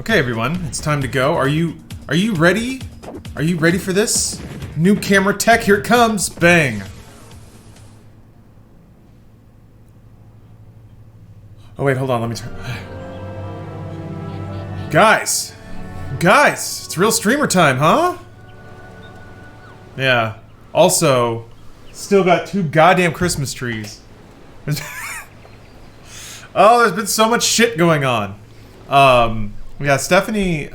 Okay, everyone, it's time to go. Are you ready? Are you ready for this? New camera tech, here it comes. Bang. Oh wait, hold on, let me turn. Guys, it's real streamer time, huh? Yeah. Also, still got 2 goddamn Christmas trees. Oh, there's been so much shit going on. Yeah, Stephanie,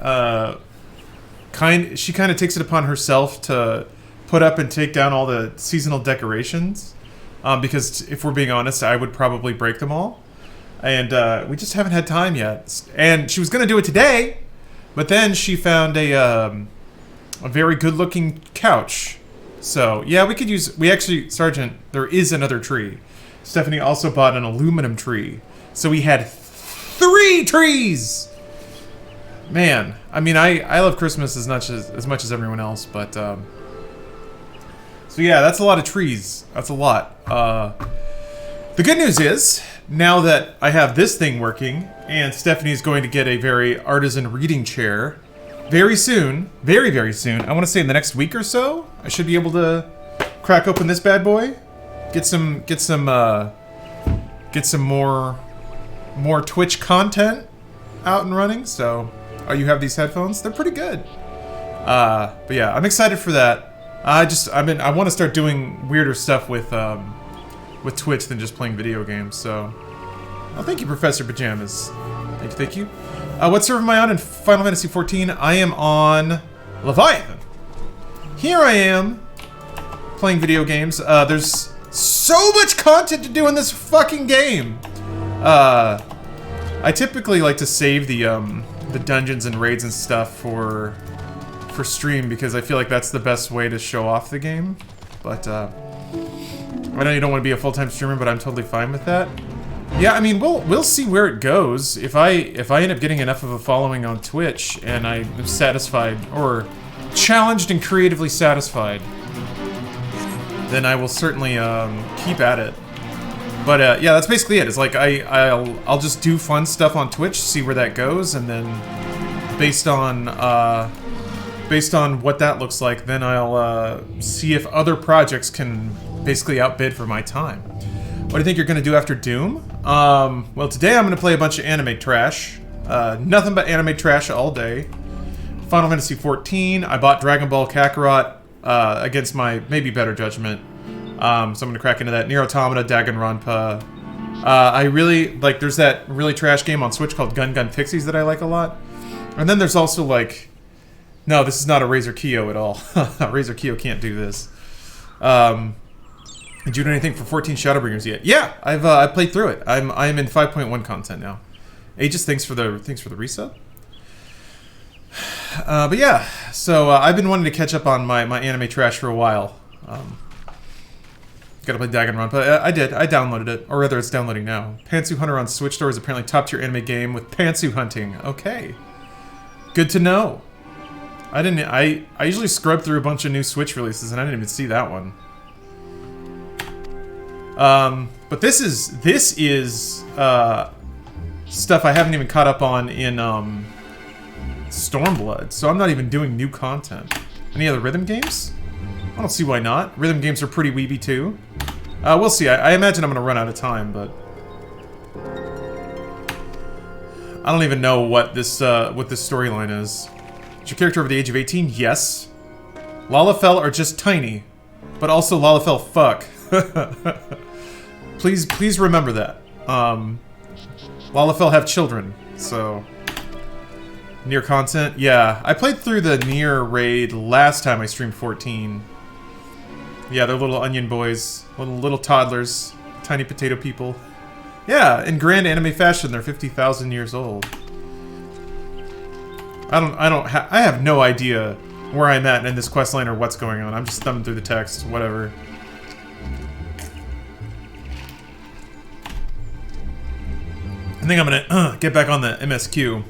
she kind of takes it upon herself to put up and take down all the seasonal decorations. Because if we're being honest, I would probably break them all. And, we just haven't had time yet. And she was gonna do it today, but then she found a very good-looking couch. So, yeah, Sergeant, there is another tree. Stephanie also bought an aluminum tree. So we had 3 trees! Man, I mean, I love Christmas as much as everyone else, but, so yeah, that's a lot of trees. That's a lot. The good news is, now that I have this thing working, and Stephanie's going to get a very artisan reading chair, very soon, very, very soon, I want to say in the next week or so, I should be able to crack open this bad boy, get some more Twitch content out and running. So, you have these headphones? They're pretty good. But yeah, I'm excited for that. I want to start doing weirder stuff with Twitch than just playing video games. So, oh, thank you, Professor Pajamas. Thank you. What server am I on in Final Fantasy XIV? I am on Leviathan. Here I am playing video games. There's so much content to do in this fucking game. I typically like to save the dungeons and raids and stuff for stream because I feel like that's the best way to show off the game. But I know you don't want to be a full-time streamer, but I'm totally fine with that. Yeah, I mean, we'll see where it goes. If I end up getting enough of a following on Twitch and I'm satisfied or challenged and creatively satisfied, then I will certainly keep at it. But yeah, that's basically it. It's like I'll just do fun stuff on Twitch, see where that goes, and then based on what that looks like, then I'll see if other projects can basically outbid for my time. What do you think you're gonna do after Doom? Well, today I'm gonna play a bunch of anime trash. Nothing but anime trash all day. Final Fantasy XIV. I bought Dragon Ball Kakarot against my maybe better judgment. So I'm gonna crack into that. Nier Automata, Danganronpa. I really like. There's that really trash game on Switch called Gun Gun Pixies that I like a lot. And then there's also like, no, this is not a Razor Kyo at all. Razor Kyo can't do this. Did you do anything for 14 Shadowbringers yet? Yeah, I played through it. I'm in 5.1 content now. Aegis, thanks for the resub. But yeah, so I've been wanting to catch up on my anime trash for a while. Gotta play Danganronpa. I did. I downloaded it, or rather, it's downloading now. Pantsu Hunter on Switch Store is apparently top tier anime game with pantsu hunting. Okay, good to know. I usually scrub through a bunch of new Switch releases, and I didn't even see that one. But this is stuff I haven't even caught up on in Stormblood, so I'm not even doing new content. Any other rhythm games? I don't see why not. Rhythm games are pretty weeby too. We'll see. I imagine I'm gonna run out of time, but I don't even know what this storyline is. Is your character over the age of 18? Yes. Lalafell are just tiny, but also Lalafell fuck. Please remember that. Lalafell have children, so Nier content. Yeah, I played through the Nier raid last time I streamed 14. Yeah, they're little onion boys, little toddlers, tiny potato people. Yeah, in grand anime fashion, they're 50,000 years old. I have no idea where I'm at in this questline or what's going on. I'm just thumbing through the text, whatever. I think I'm gonna get back on the MSQ.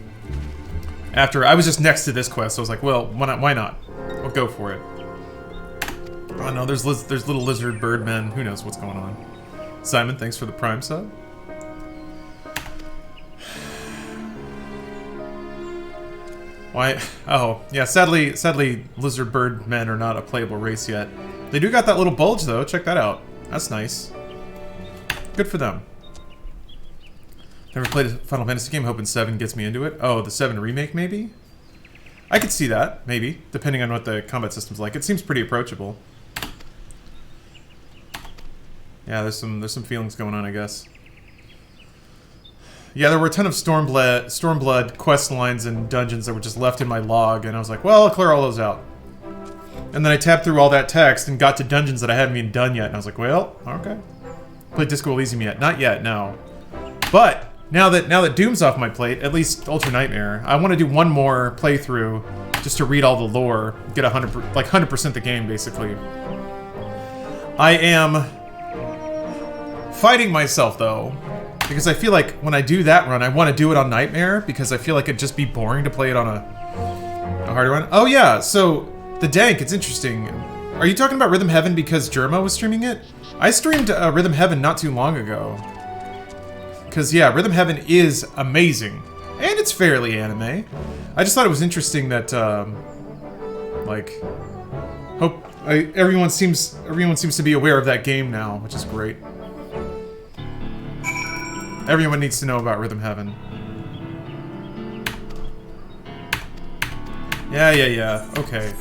After I was just next to this quest, so I was like, well, why not? We'll go for it. Oh no, there's little lizard bird men. Who knows what's going on? Simon, thanks for the Prime sub. Why? Oh, yeah, sadly, lizard bird men are not a playable race yet. They do got that little bulge, though. Check that out. That's nice. Good for them. Never played a Final Fantasy game, hoping 7 gets me into it. Oh, the 7 remake, maybe? I could see that, maybe, depending on what the combat system's like. It seems pretty approachable. Yeah, there's some feelings going on, I guess. Yeah, there were a ton of Stormblood quest lines and dungeons that were just left in my log, and I was like, well, I'll clear all those out. And then I tabbed through all that text and got to dungeons that I hadn't even done yet, and I was like, well, okay. Played Disco Elysium yet? Not yet, no. But now that Doom's off my plate, at least Ultra Nightmare, I want to do one more playthrough just to read all the lore, get 100% the game basically. I am fighting myself though, because I feel like when I do that run, I want to do it on Nightmare because I feel like it'd just be boring to play it on a harder run. Oh yeah, so the Dank, it's interesting. Are you talking about Rhythm Heaven because Germa was streaming it? I streamed Rhythm Heaven not too long ago. Because, yeah, Rhythm Heaven is amazing. And it's fairly anime. I just thought it was interesting that, everyone seems to be aware of that game now, which is great. Everyone needs to know about Rhythm Heaven. Yeah, okay.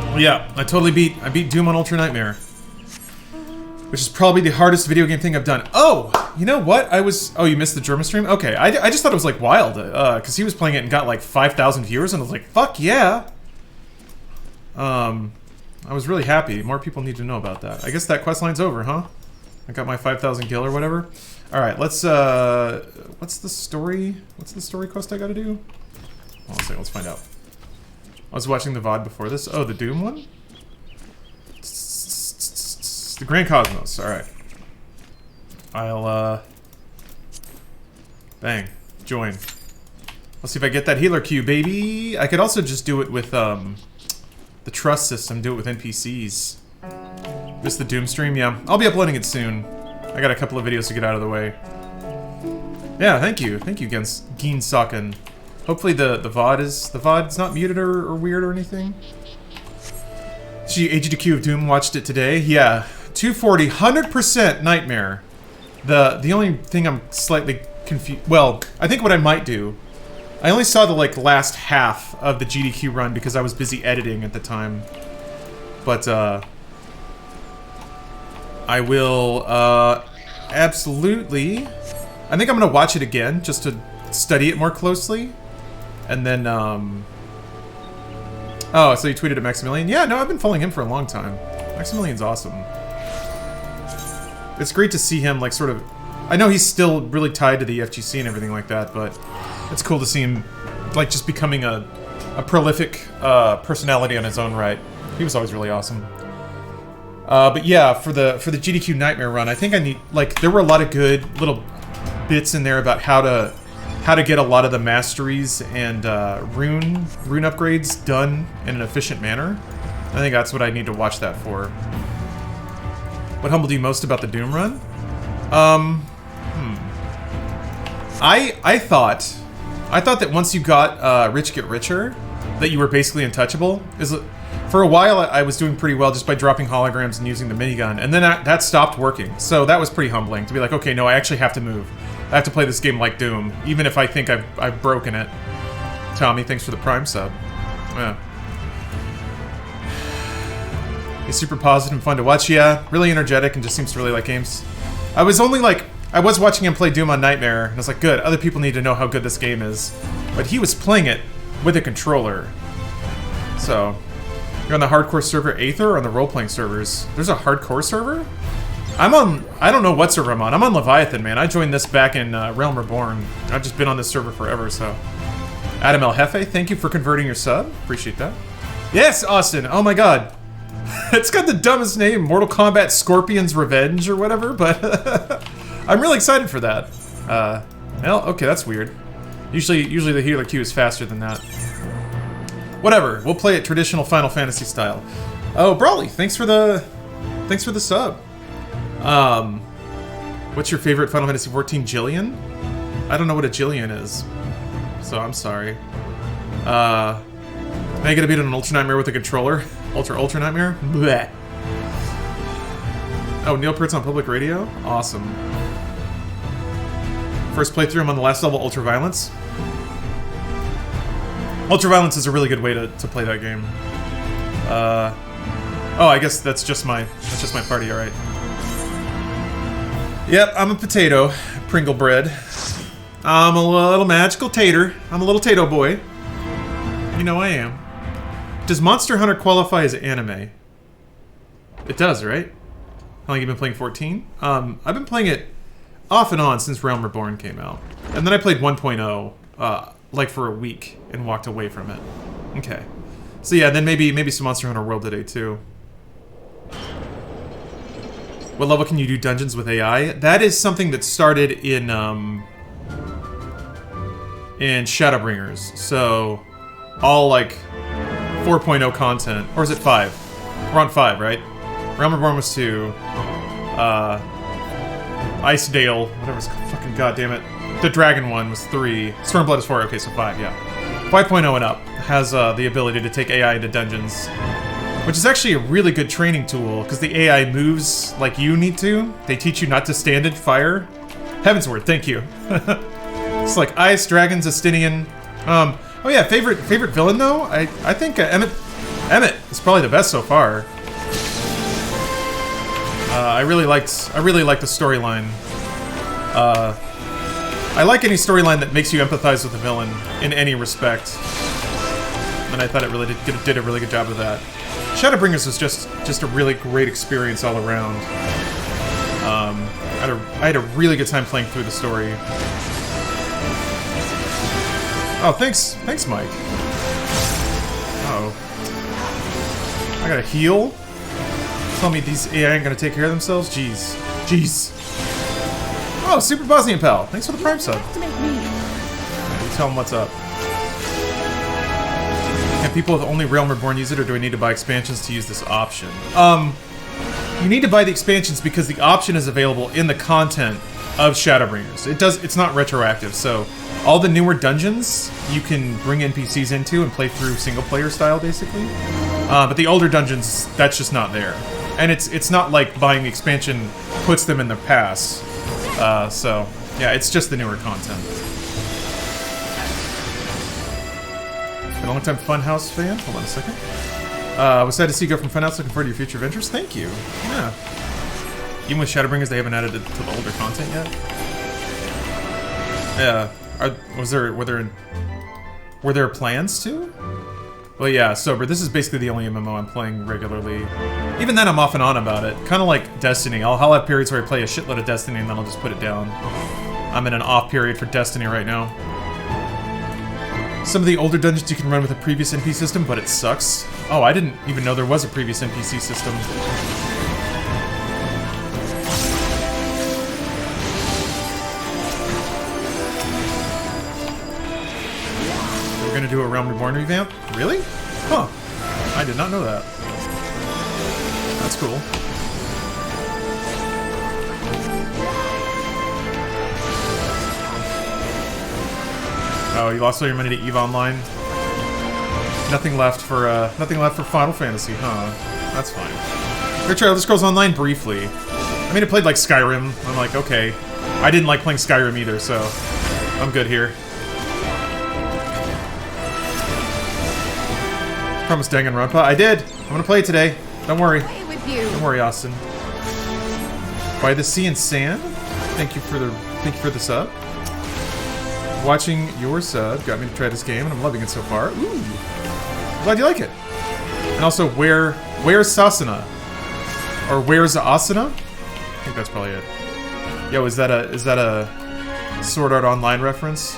Well, yeah, I beat Doom on Ultra Nightmare. Which is probably the hardest video game thing I've done. Oh, you know what? Oh, you missed the German stream? Okay, I just thought it was like wild, because he was playing it and got like 5,000 viewers, and I was like, fuck yeah! I was really happy. More people need to know about that. I guess that quest line's over, huh? I got my 5,000 kill or whatever. Alright, let's, what's the story quest I gotta do? Hold on a second, let's find out. I was watching the VOD before this. Oh, the Doom one? The Grand Cosmos, alright. I'll, bang. Join. Let's see if I get that healer queue, baby! I could also just do it with, the trust system, do it with NPCs. This the Doom stream? Yeah. I'll be uploading it soon. I got a couple of videos to get out of the way. Yeah, thank you. Thank you, Geen Socken. Hopefully the VOD's not muted or weird or anything. AGDQ of Doom watched it today. Yeah. 240, 100% Nightmare. The only thing I'm slightly confused... Well, I think what I might do... I only saw the, last half of the GDQ run because I was busy editing at the time. But, I will, absolutely... I think I'm gonna watch it again, just to study it more closely. And then, Oh, so you tweeted at Maximilian? Yeah, no, I've been following him for a long time. Maximilian's awesome. It's great to see him, sort of... I know he's still really tied to the FGC and everything like that, but it's cool to see him, just becoming a prolific personality on his own right. He was always really awesome. But yeah, for the GDQ Nightmare run, I think I need... there were a lot of good little bits in there about how to get a lot of the masteries and rune upgrades done in an efficient manner. I think that's what I need to watch that for. What humbled you most about the Doom run? I thought that once you got Rich Get Richer, that you were basically untouchable. For a while, I was doing pretty well just by dropping holograms and using the minigun, and then that stopped working. So that was pretty humbling to be like, okay, no, I actually have to move. I have to play this game like Doom, even if I think I've broken it. Tommy, thanks for the Prime sub. Yeah. He's super positive and fun to watch. Yeah, really energetic and just seems to really like games. I was watching him play Doom on Nightmare, and I was like, good, other people need to know how good this game is. But he was playing it with a controller. So, you're on the hardcore server Aether or on the role-playing servers? There's a hardcore server? I don't know what server I'm on. I'm on Leviathan, man. I joined this back in Realm Reborn. I've just been on this server forever, so. Adam El Jefe, thank you for converting your sub. Appreciate that. Yes, Austin. Oh my god. It's got the dumbest name, Mortal Kombat Scorpion's Revenge or whatever, but I'm really excited for that. Well, okay, that's weird. Usually the healer queue is faster than that. Whatever, we'll play it traditional Final Fantasy style. Oh, Brawley, thanks for the sub. What's your favorite Final Fantasy XIV Jillian? I don't know what a Jillian is. so I'm sorry. Now you gotta beat an Ultra Nightmare with a controller. Ultra Nightmare? Blech. Oh, Neil Peart's on public radio? Awesome. First playthrough, I'm on the last level, Ultra Violence. Ultra Violence is a really good way to play that game. Oh, I guess that's just my party, alright. Yep, I'm a potato. Pringle bread. I'm a little magical tater. I'm a little tato boy. You know I am. Does Monster Hunter qualify as anime? It does, right? How long have you been playing 14? I've been playing it off and on since Realm Reborn came out. And then I played 1.0, like for a week, and walked away from it. Okay. So yeah, then maybe some Monster Hunter World today, too. What level can you do dungeons with AI? That is something that started in Shadowbringers. So, all, like, 4.0 content. Or is it 5? We're on 5, right? Realm Reborn was 2. Icedale, whatever it's called. Fucking goddamn it. The Dragon one was 3. Stormblood is 4. Okay, so 5, yeah. 5.0 and up has the ability to take AI into dungeons. Which is actually a really good training tool, because the AI moves like you need to. They teach you not to stand in fire. Heavensward, thank you. It's like Ice, Dragons, Astinian. Oh yeah, favorite villain though? I think Emmett is probably the best so far. I really liked the storyline. I like any storyline that makes you empathize with the villain in any respect. And I thought it really did a really good job of that. Shadowbringers was just a really great experience all around. I had a really good time playing through the story. Oh, thanks, Mike. Uh-oh. I gotta heal? Tell me these AI ain't gonna take care of themselves? Jeez. Oh, Super Bosnian Pal. Thanks for the Prime sub. You tell them what's up. Can people with only Realm Reborn use it, or do I need to buy expansions to use this option? You need to buy the expansions because the option is available in the content of Shadowbringers. It's not retroactive, so all the newer dungeons you can bring NPCs into and play through single player style, basically. But the older dungeons, that's just not there. And it's not like buying the expansion puts them in the past. So, yeah, it's just the newer content. Been a long-time Funhouse fan. Hold on a second. Was sad to see you go from Funhouse. Looking forward to your future adventures. Thank you. Yeah. Even with Shadowbringers, they haven't added it to the older content yet. Yeah. Were there plans to? Well, yeah. Sober. This is basically the only MMO I'm playing regularly. Even then, I'm off and on about it. Kind of like Destiny. I'll have periods where I play a shitload of Destiny and then I'll just put it down. I'm in an off period for Destiny right now. Some of the older dungeons you can run with a previous NPC system, but it sucks. Oh, I didn't even know there was a previous NPC system. We're gonna do a Realm Reborn revamp? Really? Huh. I did not know that. That's cool. Oh, you lost all your money to EVE Online? Nothing left for Final Fantasy, huh? That's fine. I tried Elder Scrolls Online briefly. I mean, I played like Skyrim. I'm like, okay. I didn't like playing Skyrim either, so I'm good here. Promised Danganronpa. I did. I'm gonna play it today. Don't worry. Play with you. Don't worry, Austin. By the Sea and Sand. Thank you for the sub. Watching your sub got me to try this game, and I'm loving it so far. Ooh, glad you like it. And also, where's Sasana? Or where's Asana? I think that's probably it. Yo, is that a Sword Art Online reference?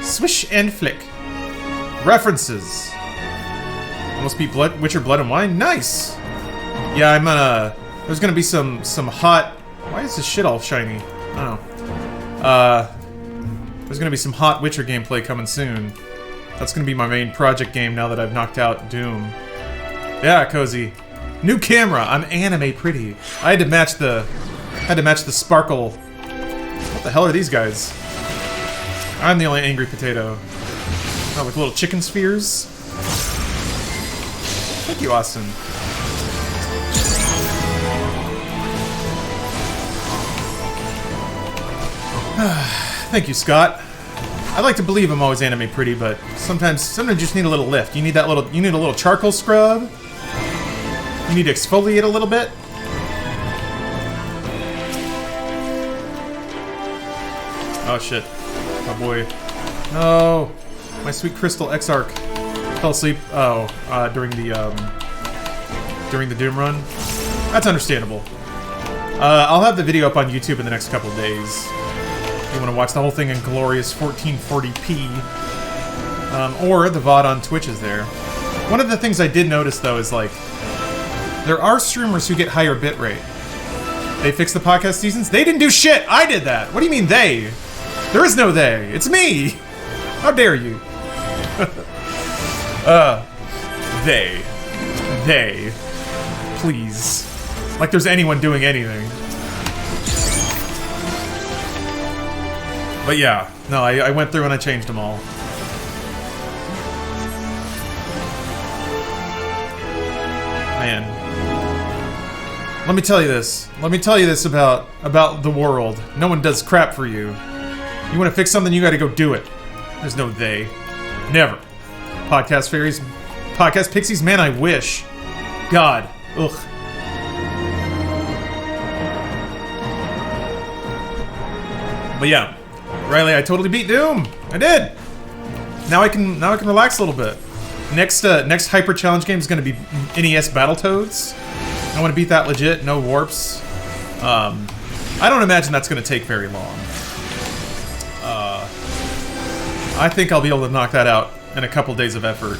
Swish and flick. References. Almost beat Witcher Blood and Wine. Nice. Yeah, I'm gonna. There's gonna be some hot. Why is this shit all shiny? I don't know. There's gonna be some hot Witcher gameplay coming soon. That's gonna be my main project game now that I've knocked out Doom. Yeah, Cozy. New camera. I'm anime pretty. I had to match the sparkle What the hell are these guys? I'm the only angry potato. Oh, with little chicken spheres. Thank you, Austin. Thank you, Scott. I like to believe I'm always anime pretty, but sometimes you just need a little lift. You need a little charcoal scrub. You need to exfoliate a little bit. Oh shit. Oh boy. No. My sweet crystal Exarch fell asleep during the Doom run. That's understandable. I'll have the video up on YouTube in the next couple of days. You want to watch the whole thing in glorious 1440p, or the VOD on Twitch is there. One of the things I did notice, though, is, like, there are streamers who get higher bitrate. They fixed the podcast seasons? They didn't do shit! I did that! What do you mean, they? There is no they. It's me! How dare you? They. They. Please. Like there's anyone doing anything. But yeah, no, I went through and I changed them all. Man. Let me tell you this. Let me tell you this about the world. No one does crap for you. You want to fix something, you gotta go do it. There's no they. Never. Podcast fairies, podcast pixies, man, I wish. God. Ugh. But yeah. Riley, I totally beat Doom. I did. Now I can relax a little bit. Next hyper challenge game is going to be NES Battletoads. I want to beat that legit, no warps. I don't imagine that's going to take very long. I think I'll be able to knock that out in a couple days of effort,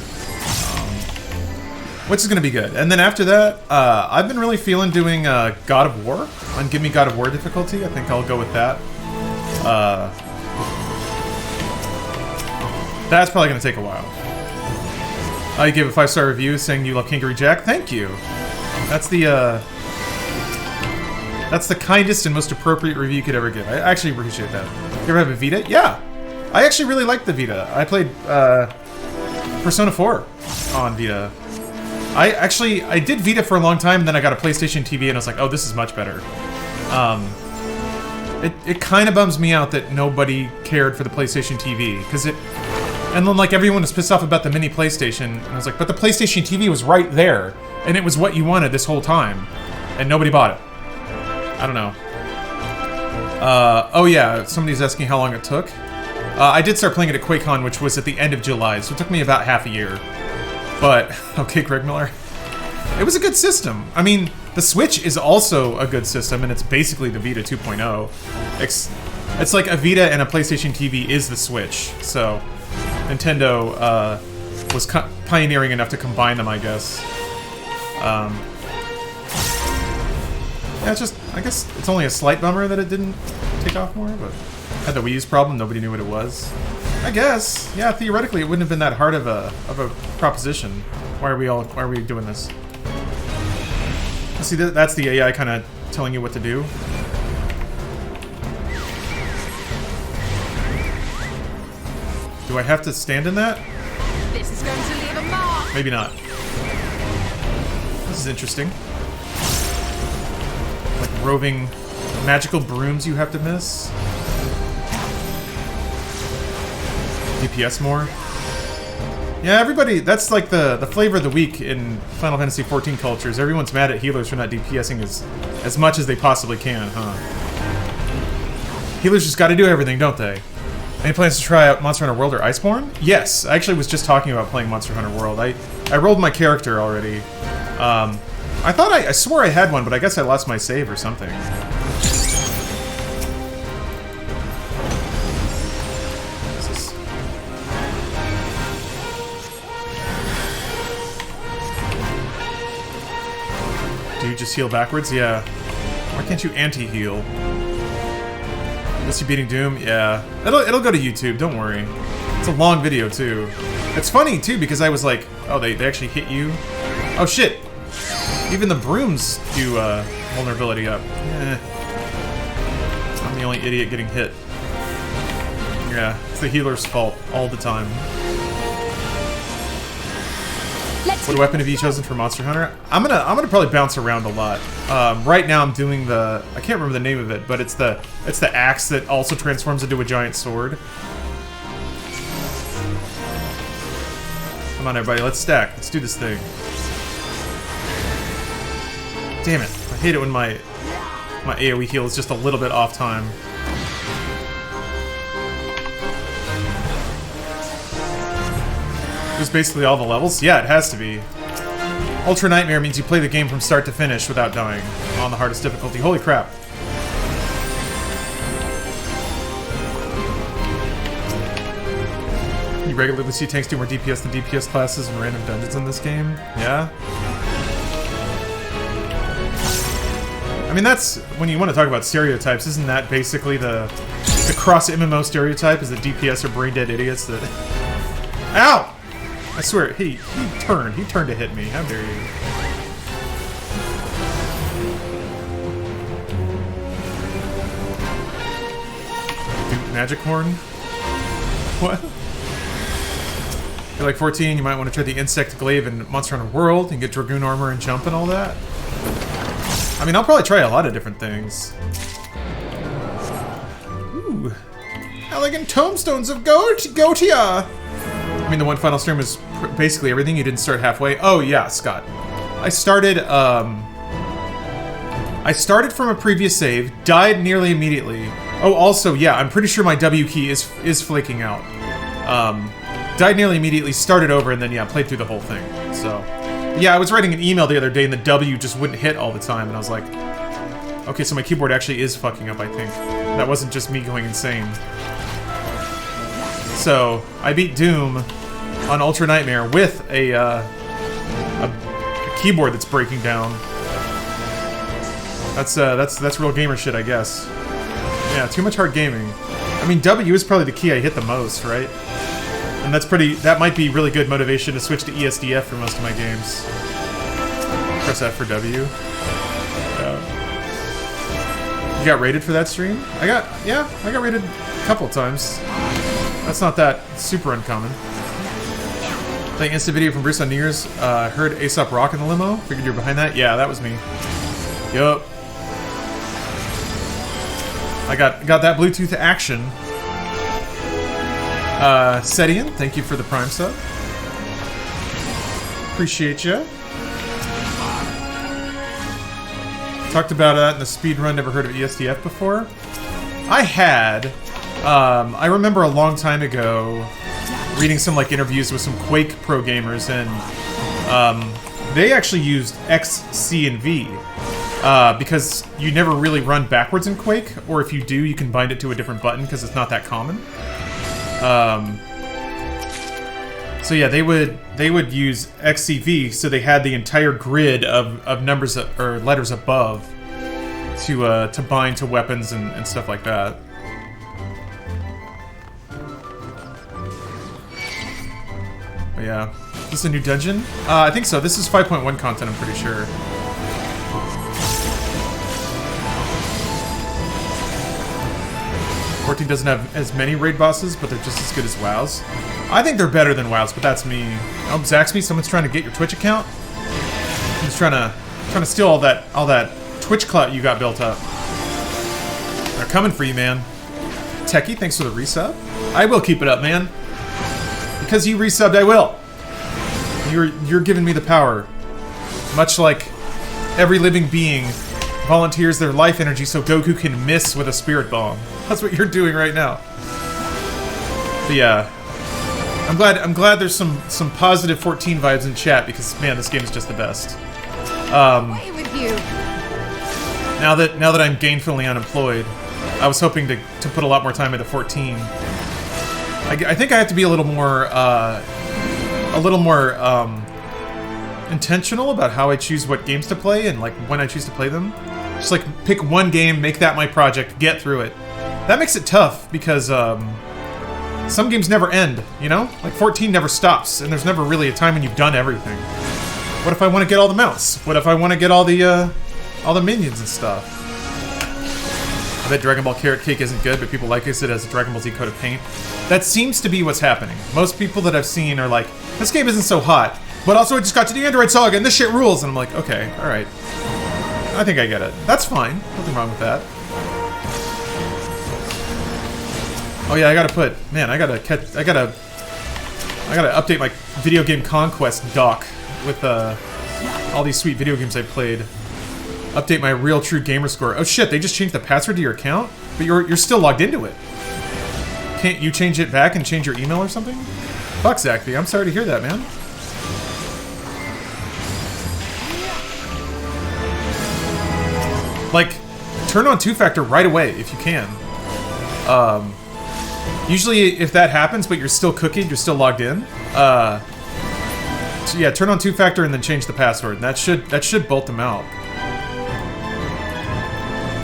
which is going to be good. And then after that, I've been really feeling doing God of War on Give Me God of War difficulty. I think I'll go with that. That's probably going to take a while. I gave a 5-star review saying you love Kangaroo Jack. Thank you. That's the kindest and most appropriate review you could ever give. I actually appreciate that. You ever have a Vita? Yeah. I actually really liked the Vita. I played Persona 4 on Vita. I did Vita for a long time, and then I got a PlayStation TV, and I was like, oh, this is much better. It kind of bums me out that nobody cared for the PlayStation TV, and then like everyone was pissed off about the mini PlayStation, and I was like, but the PlayStation TV was right there, and it was what you wanted this whole time, and nobody bought it. I don't know. Oh yeah, somebody's asking how long it took. I did start playing it at QuakeCon, which was at the end of July, so it took me about half a year. But, okay, Greg Miller. It was a good system. I mean, the Switch is also a good system, and it's basically the Vita 2.0. It's like a Vita and a PlayStation TV is the Switch, so Nintendo was pioneering enough to combine them, I guess. Yeah, it's just, I guess it's only a slight bummer that it didn't take off more, but had the Wii U's problem, nobody knew what it was. I guess, yeah, theoretically it wouldn't have been that hard of a proposition. Why are we doing this? See, that's the AI kind of telling you what to do. Do I have to stand in that? This is going to leave a mark. Maybe not. This is interesting. Like roving magical brooms you have to miss. DPS more. Yeah, everybody, that's like the flavor of the week in Final Fantasy XIV cultures. Everyone's mad at healers for not DPSing as much as they possibly can, huh? Healers just gotta do everything, don't they? Any plans to try out Monster Hunter World or Iceborne? Yes, I actually was just talking about playing Monster Hunter World. I rolled my character already. I swore I had one, but I guess I lost my save or something. Do you just heal backwards? Yeah. Why can't you anti-heal? Unless you're beating Doom? Yeah. It'll go to YouTube, don't worry. It's a long video, too. It's funny, too, because I was like, oh, they actually hit you? Oh, shit! Even the brooms do vulnerability up. I'm the only idiot getting hit. Yeah, it's the healer's fault all the time. What weapon have you chosen for Monster Hunter? I'm gonna probably bounce around a lot. Right now I'm doing the, I can't remember the name of it, but it's the axe that also transforms into a giant sword. Come on everybody, let's stack. Let's do this thing. Damn it. I hate it when my AoE heal is just a little bit off time. Just basically all the levels? Yeah, it has to be. Ultra Nightmare means you play the game from start to finish without dying on the hardest difficulty. Holy crap. You regularly see tanks do more DPS than DPS classes in random dungeons in this game? Yeah? I mean, that's, when you want to talk about stereotypes, isn't that basically the cross-MMO stereotype, is that DPS are brain-dead idiots that... Ow! I swear, he turned to hit me. How dare you? Dude, Magic Horn? What? You're like 14, you might want to try the Insect Glaive in Monster Hunter World and get Dragoon Armor and jump and all that. I mean, I'll probably try a lot of different things. Ooh. Elegant Tombstones of Gotia! I mean, the one final stream was basically everything. You didn't start halfway. Oh, yeah, Scott. I started from a previous save, died nearly immediately. Oh, also, yeah, I'm pretty sure my W key is flaking out. Died nearly immediately, started over, and then, yeah, played through the whole thing. So, yeah, I was writing an email the other day, and the W just wouldn't hit all the time, and I was like, okay, so my keyboard actually is fucking up, I think. That wasn't just me going insane. So, I beat Doom on Ultra Nightmare with a keyboard that's breaking down. That's real gamer shit, I guess. Yeah, too much hard gaming. I mean, W is probably the key I hit the most, right? And that might be really good motivation to switch to ESDF for most of my games. Press F for W. You got rated for that stream? I got rated a couple times. That's not that super uncommon. Playing instant video from Bruce on New Year's. Heard Aesop Rock in the limo. Figured you're behind that. Yeah, that was me. Yup. I got that Bluetooth action. Setian, thank you for the Prime sub. Appreciate ya. Talked about that in the speedrun. Never heard of ESDF before. I had. I remember a long time ago reading some like interviews with some Quake pro gamers, and they actually used X, C, and V because you never really run backwards in Quake, or if you do, you can bind it to a different button because it's not that common. So yeah, they would use XCV, so they had the entire grid of numbers or letters above to bind to weapons and stuff like that. But yeah, is this a new dungeon? I think so. This is 5.1 content, I'm pretty sure. XIV doesn't have as many raid bosses, but they're just as good as WoW's. I think they're better than WoW's, but that's me. Oh, Zaxby, someone's trying to get your Twitch account. He's trying to steal all that Twitch clout you got built up. They're coming for you, man. Techie, thanks for the resub. I will keep it up, man. Because you resubbed, I will. You're giving me the power. Much like every living being volunteers their life energy so Goku can miss with a spirit bomb. That's what you're doing right now. But yeah, I'm glad there's some positive 14 vibes in chat because man, this game is just the best. Away with you. Now that I'm gainfully unemployed, I was hoping to put a lot more time into 14. I think I have to be a little more intentional about how I choose what games to play and like when I choose to play them. Just like pick one game, make that my project, get through it. That makes it tough because some games never end, you know? Like 14 never stops, and there's never really a time when you've done everything. What if I want to get all the mounts? What if I want to get all the minions and stuff? I bet Dragon Ball Carrot Cake isn't good, but people like it as a Dragon Ball Z coat of paint. That seems to be what's happening. Most people that I've seen are like, this game isn't so hot, but also it just got to the Android Saga and this shit rules. And I'm like, okay, alright. I think I get it. That's fine. Nothing wrong with that. Oh yeah, I gotta put, man, I gotta update my video game conquest doc with all these sweet video games I played. Update my real true gamer score. Oh shit, they just changed the password to your account? But you're still logged into it. Can't you change it back and change your email or something? Fuck, Zachary, I'm sorry to hear that, man. Like, turn on two-factor right away if you can. Usually if that happens, but you're still cookied, you're still logged in, so yeah, turn on two-factor and then change the password. That should bolt them out.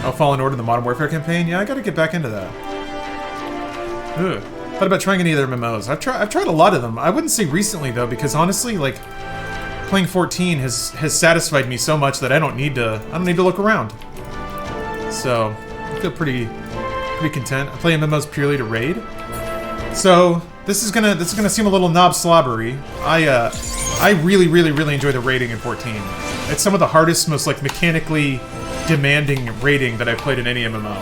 Oh, Fallen Order, the Modern Warfare campaign? Yeah, I gotta get back into that. Ugh. Thought about trying any of their MMOs. I've tried a lot of them. I wouldn't say recently though, because honestly, like, playing 14 has satisfied me so much that I don't need to look around. So I feel pretty content. I play MMOs purely to raid. So this is gonna seem a little knob slobbery. I really enjoy the raiding in 14. It's some of the hardest, most like mechanically demanding raiding that I've played in any MMO.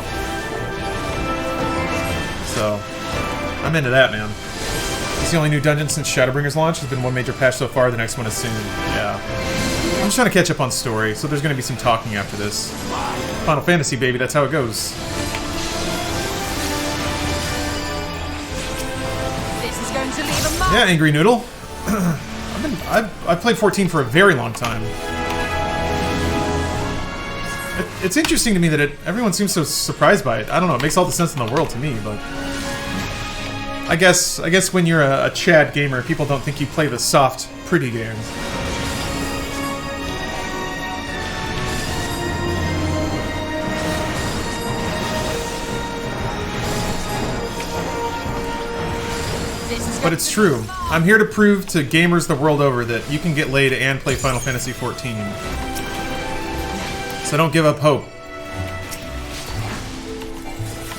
So I'm into that, man. It's the only new dungeon since Shadowbringers launch. There's been one major patch so far, the next one is soon. Yeah. I'm just trying to catch up on story, so there's gonna be some talking after this. Final Fantasy, baby, that's how it goes. This is going to leave a mark. Yeah, Angry Noodle. I've played 14 for a very long time. It's interesting to me that everyone seems so surprised by it. I don't know, it makes all the sense in the world to me, but I guess when you're a Chad gamer, people don't think you play the soft, pretty games. But it's true. I'm here to prove to gamers the world over that you can get laid and play Final Fantasy XIV. So don't give up hope.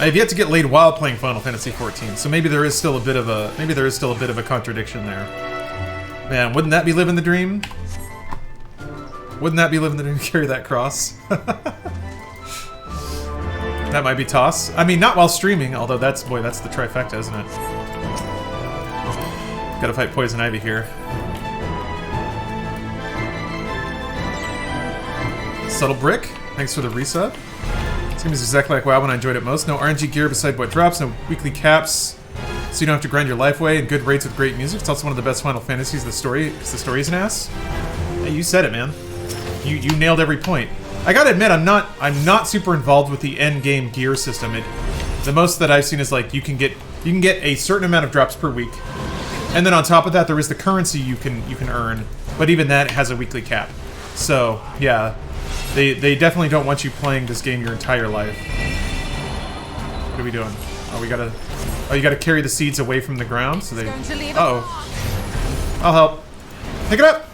I have yet to get laid while playing Final Fantasy XIV, so maybe there is still a bit of a contradiction there. Man, wouldn't that be living the dream? Wouldn't that be living the dream? Carry that cross. That might be toss. I mean, not while streaming, although that's the trifecta, isn't it? Gotta fight Poison Ivy here. Subtle Brick, thanks for the resub. This game is exactly like WoW when I enjoyed it most. No RNG gear beside what drops, no weekly caps, so you don't have to grind your life away, and good rates with great music. It's also one of the best Final Fantasies. The story's an ass. Hey, you said it, man. You nailed every point. I gotta admit, I'm not super involved with the end game gear system. The most that I've seen is like you can get a certain amount of drops per week. And then on top of that, there is the currency you can earn, but even that has a weekly cap. So yeah, they definitely don't want you playing this game your entire life. What are we doing? Oh, you gotta carry the seeds away from the ground, so they. Uh-oh. I'll help. Pick it up.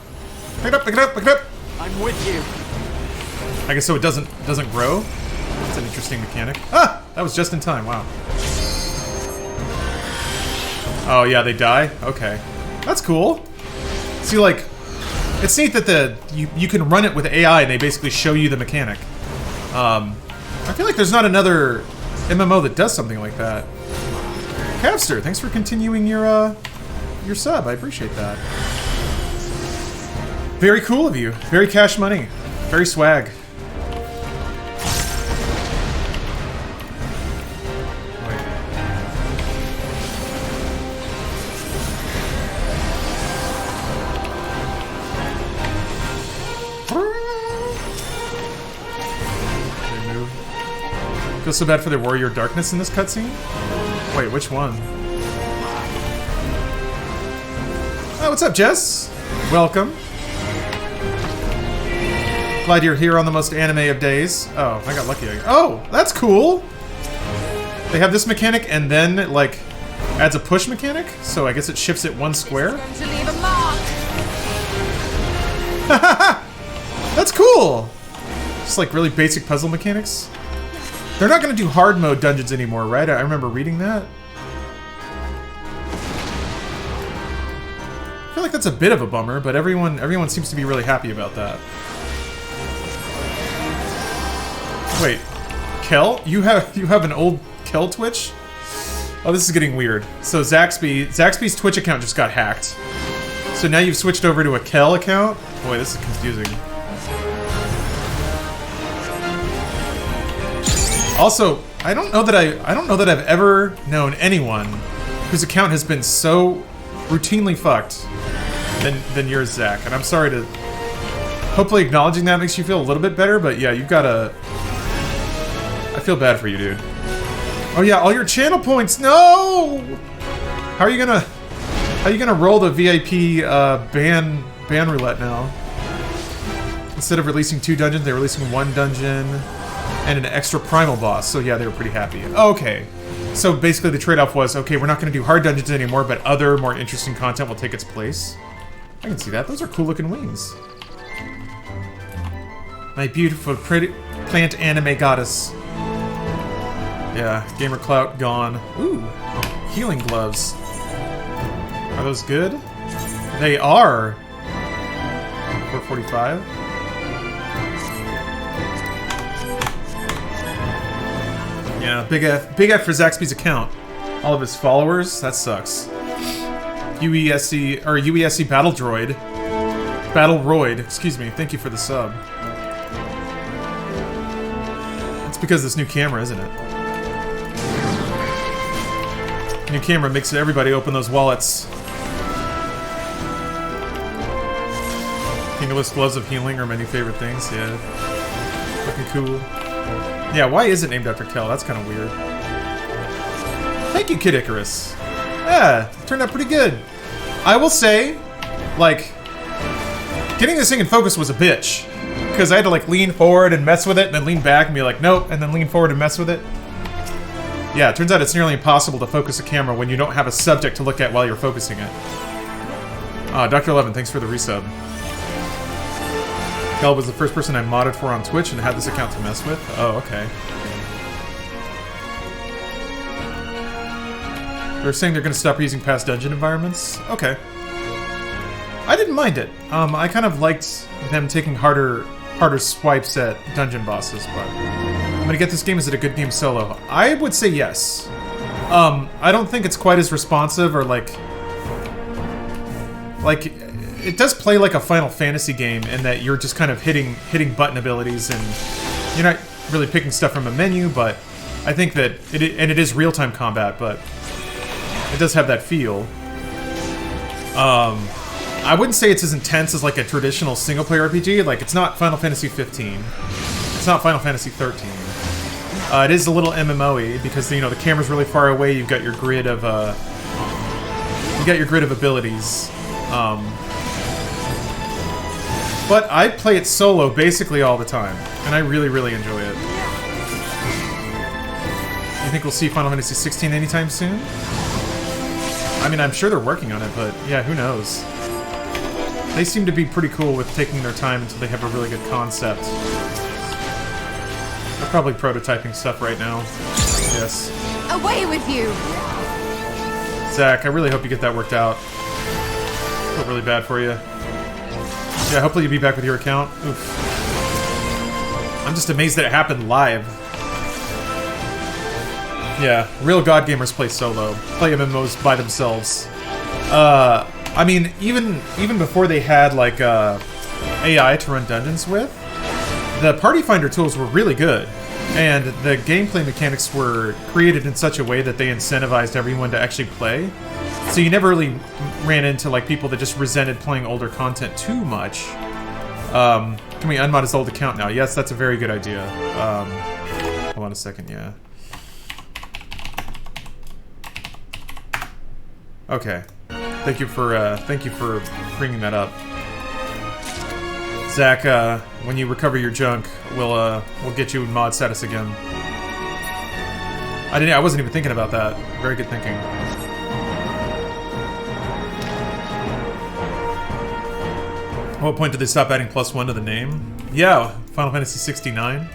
Pick it up. Pick it up. Pick it up. I'm with you. I guess so. It doesn't grow. That's an interesting mechanic. Ah, that was just in time. Wow. Oh yeah, they die? Okay. That's cool. See, like, it's neat that you can run it with AI and they basically show you the mechanic. I feel like there's not another MMO that does something like that. Capster, thanks for continuing your sub. I appreciate that. Very cool of you. Very cash money. Very swag. Feels so bad for the Warrior Darkness in this cutscene? Wait, which one? Oh, what's up, Jess? Welcome. Glad you're here on the most anime of days. Oh, I got lucky. Oh, that's cool! They have this mechanic and then it, like, adds a push mechanic, so I guess it shifts it one square. That's cool! Just like really basic puzzle mechanics. They're not going to do hard mode dungeons anymore, right? I remember reading that. I feel like that's a bit of a bummer, but everyone seems to be really happy about that. Wait, Kel? You have an old Kel Twitch? Oh, this is getting weird. So Zaxby's Twitch account just got hacked. So now you've switched over to a Kel account? Boy, this is confusing. Also, I don't know that I've ever known anyone whose account has been so routinely fucked than yours, Zach. And I'm sorry to... Hopefully acknowledging that makes you feel a little bit better, but yeah, you've got to... I feel bad for you, dude. Oh yeah, all your channel points. No! How are you gonna roll the VIP ban roulette now? Instead of releasing 2 dungeons, they're releasing 1 dungeon and an extra primal boss. So yeah, they were pretty happy. Okay. So basically the trade-off was, okay, we're not gonna do hard dungeons anymore, but other more interesting content will take its place. I can see that. Those are cool looking wings. My beautiful pretty plant anime goddess. Yeah, gamer clout gone. Ooh, healing gloves. Are those good? They are. 445. Yeah, big F for Zaxby's account. All of his followers. That sucks. UESC Battle Roid. Excuse me. Thank you for the sub. It's because of this new camera, isn't it? New camera makes everybody open those wallets. Fingerless gloves of healing are my new favorite things. Yeah, looking cool. Yeah, why is it named after Kel? That's kind of weird. Thank you, Kid Icarus. Yeah, turned out pretty good. I will say, like, getting this thing in focus was a bitch. Because I had to, like, lean forward and mess with it, and then lean back and be like, nope, and then lean forward and mess with it. Yeah, it turns out it's nearly impossible to focus a camera when you don't have a subject to look at while you're focusing it. Dr. 11, thanks for the resub. Kel was the first person I modded for on Twitch and had this account to mess with. Oh, okay. They're saying they're going to stop using past dungeon environments? Okay. I didn't mind it. I kind of liked them taking harder swipes at dungeon bosses, but... I'm gonna get this game. Is it a good game solo? I would say yes. I don't think it's quite as responsive or like it does play like a Final Fantasy game in that you're just kind of hitting button abilities and you're not really picking stuff from a menu, but I think that it is real-time combat, but it does have that feel. I wouldn't say it's as intense as like a traditional single-player RPG. Like, it's not Final Fantasy XV. It's not Final Fantasy XIII. It is a little MMO-y because, you know, the camera's really far away. You've got your grid of abilities. But I play it solo basically all the time, and I really, really enjoy it. You think we'll see Final Fantasy XVI anytime soon? I mean, I'm sure they're working on it, but yeah, who knows? They seem to be pretty cool with taking their time until they have a really good concept. They're probably prototyping stuff right now. Yes. Away with you! Zach, I really hope you get that worked out. I feel really bad for you. Yeah, hopefully you'll be back with your account. Oof. I'm just amazed that it happened live. Yeah, real god gamers play solo. Play MMOs by themselves. I mean, even before they had, like, AI to run dungeons with, the Party Finder tools were really good. And the gameplay mechanics were created in such a way that they incentivized everyone to actually play. So you never really ran into, like, people that just resented playing older content too much. Can we unmod his old account now? Yes, that's a very good idea. Hold on a second, yeah. Okay. Thank you for bringing that up. Zach, when you recover your junk, we'll get you in mod status again. I wasn't even thinking about that. Very good thinking. At what point did they stop adding +1 to the name? Yeah, Final Fantasy 69.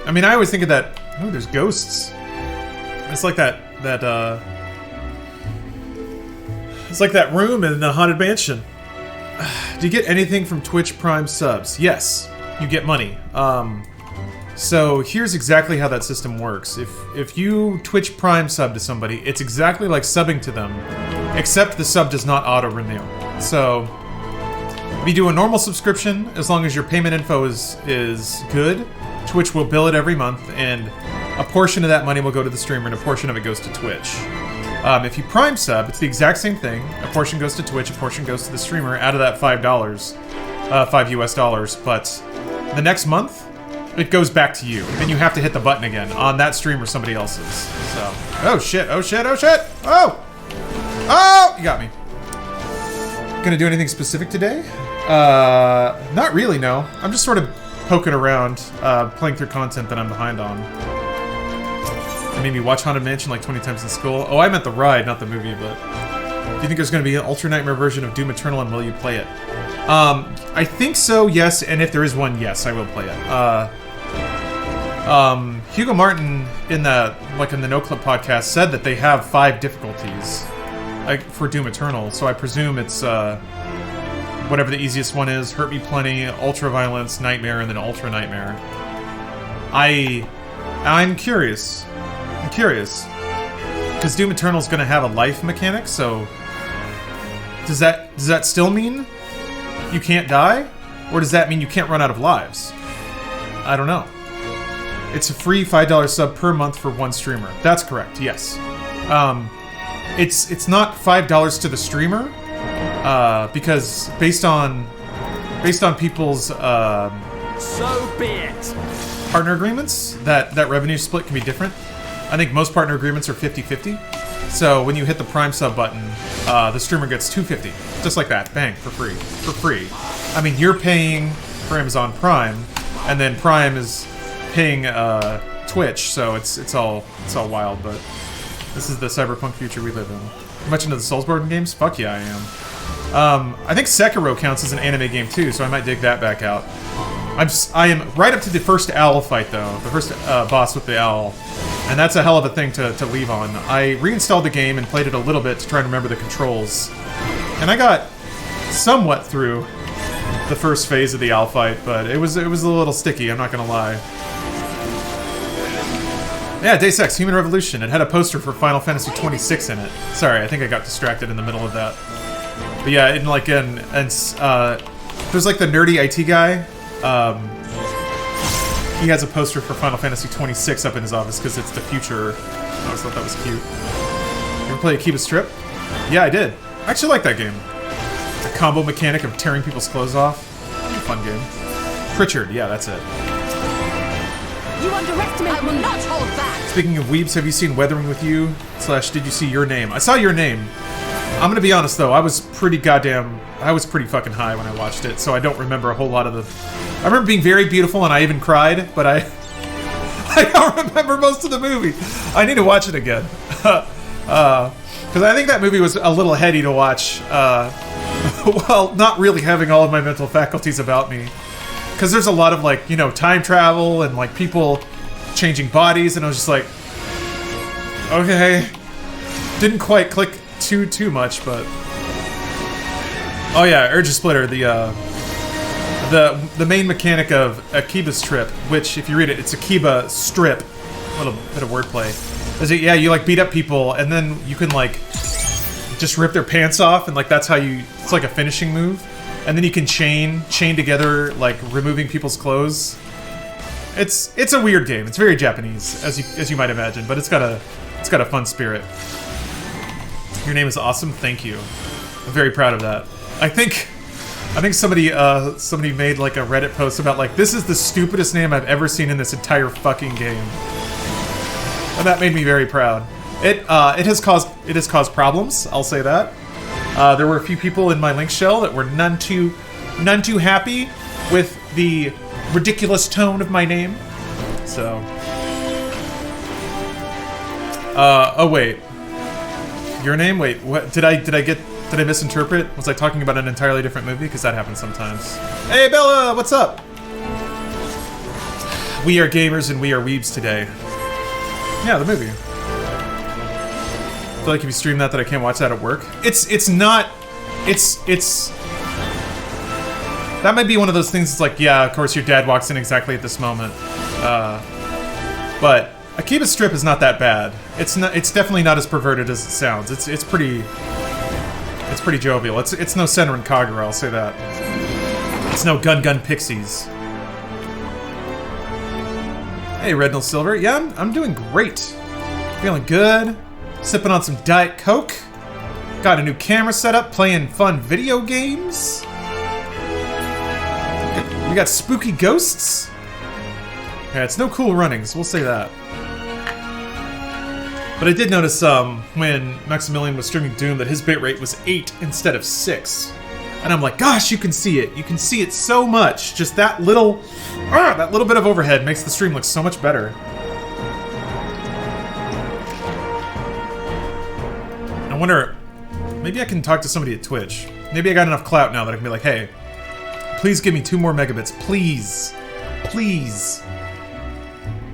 I mean, I always think of that Oh, there's ghosts. It's like that it's like that room in the Haunted Mansion. Do you get anything from Twitch Prime subs? Yes, you get money. So here's exactly how that system works. If you Twitch Prime sub to somebody, it's exactly like subbing to them, except the sub does not auto-renew. So if you do a normal subscription, as long as your payment info is good, Twitch will bill it every month, and a portion of that money will go to the streamer, and a portion of it goes to Twitch. If you Prime sub, it's the exact same thing. A portion goes to Twitch, a portion goes to the streamer, out of that $5, $5 US, but the next month, it goes back to you. Then you have to hit the button again on that stream or somebody else's. So, oh shit, oh shit, oh shit! Oh! Oh! You got me. Gonna do anything specific today? Not really, no. I'm just sort of poking around, playing through content that I'm behind on. I made me watch Haunted Mansion like 20 times in school. Oh, I meant the ride, not the movie, but... Do you think there's gonna be an Ultra Nightmare version of Doom Eternal, and will you play it? I think so, yes, and if there is one, yes, I will play it. Hugo Martin in the No Clip podcast said that they have 5 difficulties for Doom Eternal, so I presume it's whatever the easiest one is: Hurt Me Plenty, Ultra Violence, Nightmare, and then Ultra Nightmare. I'm curious. I'm curious because Doom Eternal is going to have a life mechanic, so does that still mean you can't die, or does that mean you can't run out of lives? I don't know. It's a free $5 sub per month for one streamer. That's correct. Yes. It's not $5 to the streamer, because based on people's so be it. Partner agreements, that revenue split can be different. I think most partner agreements are 50-50. So when you hit the Prime sub button, the streamer gets $2.50, just like that, bang, for free. I mean, you're paying for Amazon Prime, and then Prime is paying Twitch, so it's all wild. But this is the cyberpunk future we live in. You much into the Soulsborne games? Fuck yeah, I am. I think Sekiro counts as an anime game too, so I might dig that back out. I am right up to the first owl fight though, the first boss with the owl. And that's a hell of a thing to leave on. I reinstalled the game and played it a little bit to try and remember the controls. And I got somewhat through the first phase of the owl fight, but it was a little sticky, I'm not gonna lie. Yeah, Deus Ex, Human Revolution. It had a poster for Final Fantasy XXVI in it. Sorry, I think I got distracted in the middle of that. But yeah, there's like the nerdy IT guy. He has a poster for Final Fantasy XXVI up in his office because it's the future. I always thought that was cute. You ever play Akiba's Trip? Yeah, I did. I actually like that game. The combo mechanic of tearing people's clothes off. Fun game. Pritchard, yeah, that's it. You underestimate. I will not hold back. Speaking of weebs, have you seen Weathering with You? / did you see Your Name? I saw Your Name. I'm gonna be honest though, I was pretty fucking high when I watched it, so I don't remember a whole lot of the... I remember being very beautiful and I even cried, but I don't remember most of the movie. I need to watch it again. Because I think that movie was a little heady to watch, while not really having all of my mental faculties about me. Because there's a lot of, like, you know, time travel and, like, people changing bodies, and I was just like, okay. Didn't quite click too much, but... Oh yeah, Urge Splitter, the main mechanic of Akiba's Trip, which, if you read it, it's Akiba Strip. A little bit of wordplay. Is it, yeah, you, like, beat up people, and then you can, like, just rip their pants off, and, like, that's how you... It's like a finishing move. And then you can chain together, like, removing people's clothes. It's a weird game. It's very Japanese, as you might imagine, but it's got a fun spirit. Your Name is awesome. Thank you. I'm very proud of that. I think somebody made, like, a Reddit post about, like, this is the stupidest name I've ever seen in this entire fucking game. And that made me very proud. It has caused problems, I'll say that. There were a few people in my link shell that were none too happy with the ridiculous tone of my name. So, oh wait, Your Name? Wait, what? Did I misinterpret? Was I talking about an entirely different movie? Because that happens sometimes. Hey Bella, what's up? We are gamers and we are weebs today. Yeah, the movie. I feel like if you stream that I can't watch that at work. It's not... It's... That might be one of those things that's like, yeah, of course your dad walks in exactly at this moment. But Akiba's strip is not that bad. It's definitely not as perverted as it sounds. It's pretty jovial. It's no Senran Kagura, I'll say that. It's no Gun Pixies. Hey, Rednell Silver. Yeah, I'm doing great. Feeling good. Sipping on some Diet Coke. Got a new camera set up, playing fun video games. We got spooky ghosts. Yeah, it's no Cool Runnings, we'll say that. But I did notice when Maximilian was streaming Doom that his bitrate was 8 instead of 6. And I'm like, gosh, you can see it. You can see it so much. Just that little bit of overhead makes the stream look so much better. I wonder, maybe I can talk to somebody at Twitch. Maybe I got enough clout now that I can be like, hey, please give me 2 more megabits, please. Please.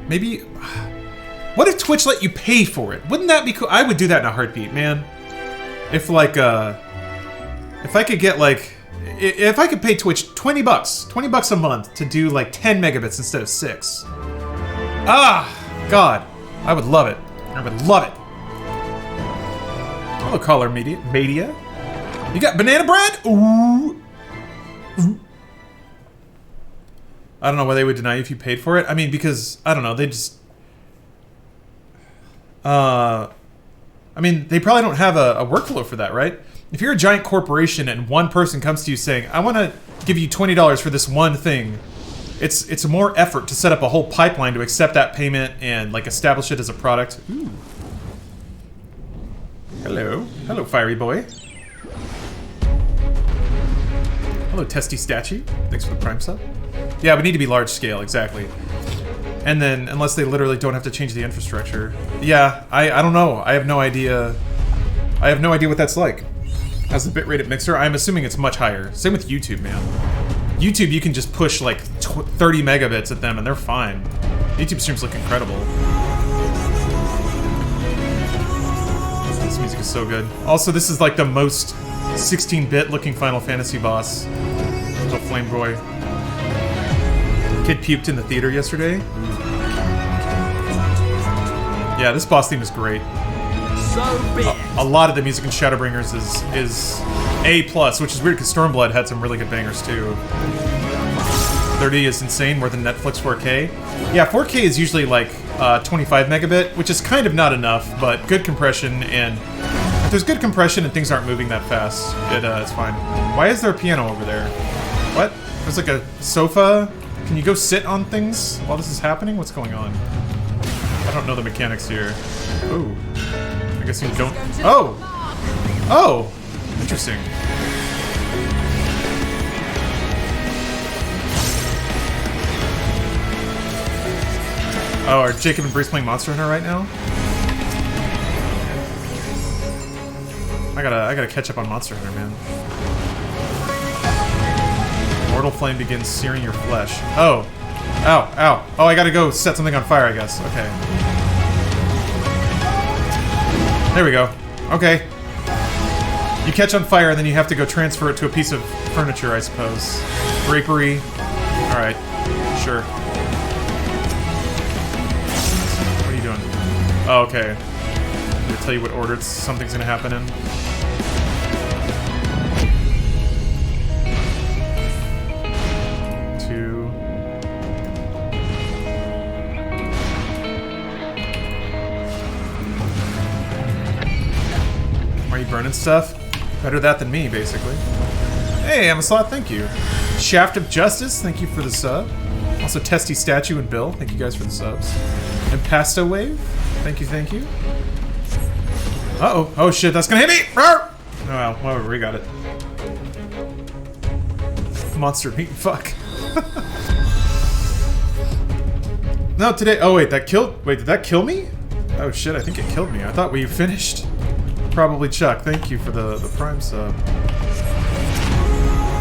Maybe... What if Twitch let you pay for it? Wouldn't that be cool? I would do that in a heartbeat, man. If, like, if I could get, like... If I could pay Twitch $20, 20 bucks a month to do, like, 10 megabits instead of 6. Ah! God. I would love it. I would love it. Hello, Caller Media. You got banana bread? Ooh. I don't know why they would deny you if you paid for it. I mean, because, I don't know, they just... I mean, they probably don't have a workflow for that, right? If you're a giant corporation and one person comes to you saying, I want to give you $20 for this one thing, it's more effort to set up a whole pipeline to accept that payment and, like, establish it as a product. Ooh. Hello. Hello, fiery boy. Hello, testy statue. Thanks for the prime sub. Yeah, we need to be large scale, exactly. And then, unless they literally don't have to change the infrastructure. Yeah, I don't know. I have no idea. I have no idea what that's like. How's the bitrate at Mixer? I'm assuming it's much higher. Same with YouTube, man. YouTube, you can just push like 30 megabits at them and they're fine. YouTube streams look incredible. This music is so good. Also, this is like the most 16-bit looking Final Fantasy boss. Little Flame Boy. Kid puked in the theater yesterday. Yeah, this boss theme is great. So big. A lot of the music in Shadowbringers is A+, which is weird because Stormblood had some really good bangers too. 30 is insane, more than Netflix 4K. Yeah, 4K is usually like 25 megabit, which is kind of not enough, but good compression, and if there's good compression and things aren't moving that fast, it's fine. Why is there a piano over there? What? There's like a sofa? Can you go sit on things while this is happening? What's going on? I don't know the mechanics here. Ooh. I guess you don't... Oh! Oh! Interesting. Oh, are Jacob and Bruce playing Monster Hunter right now? I gotta catch up on Monster Hunter, man. Mortal flame begins searing your flesh. Oh. Ow, ow. Oh, I gotta go set something on fire, I guess. Okay. There we go. Okay. You catch on fire, and then you have to go transfer it to a piece of furniture, I suppose. Drapery. Alright. Sure. What are you doing? Oh, okay. I'm gonna tell you what order something's gonna happen in. Burning stuff. Better that than me, basically. Hey, Amaslot, thank you. Shaft of Justice, thank you for the sub. Also, Testy Statue and Bill, thank you guys for the subs. And Pasto Wave, thank you, thank you. Uh-oh. Oh, shit, that's gonna hit me! Oh, well, whatever, we got it. Monster meat, fuck. No, today... Oh, wait, that killed... Wait, did that kill me? Oh, shit, I think it killed me. I thought we finished. Probably Chuck. Thank you for the Prime sub.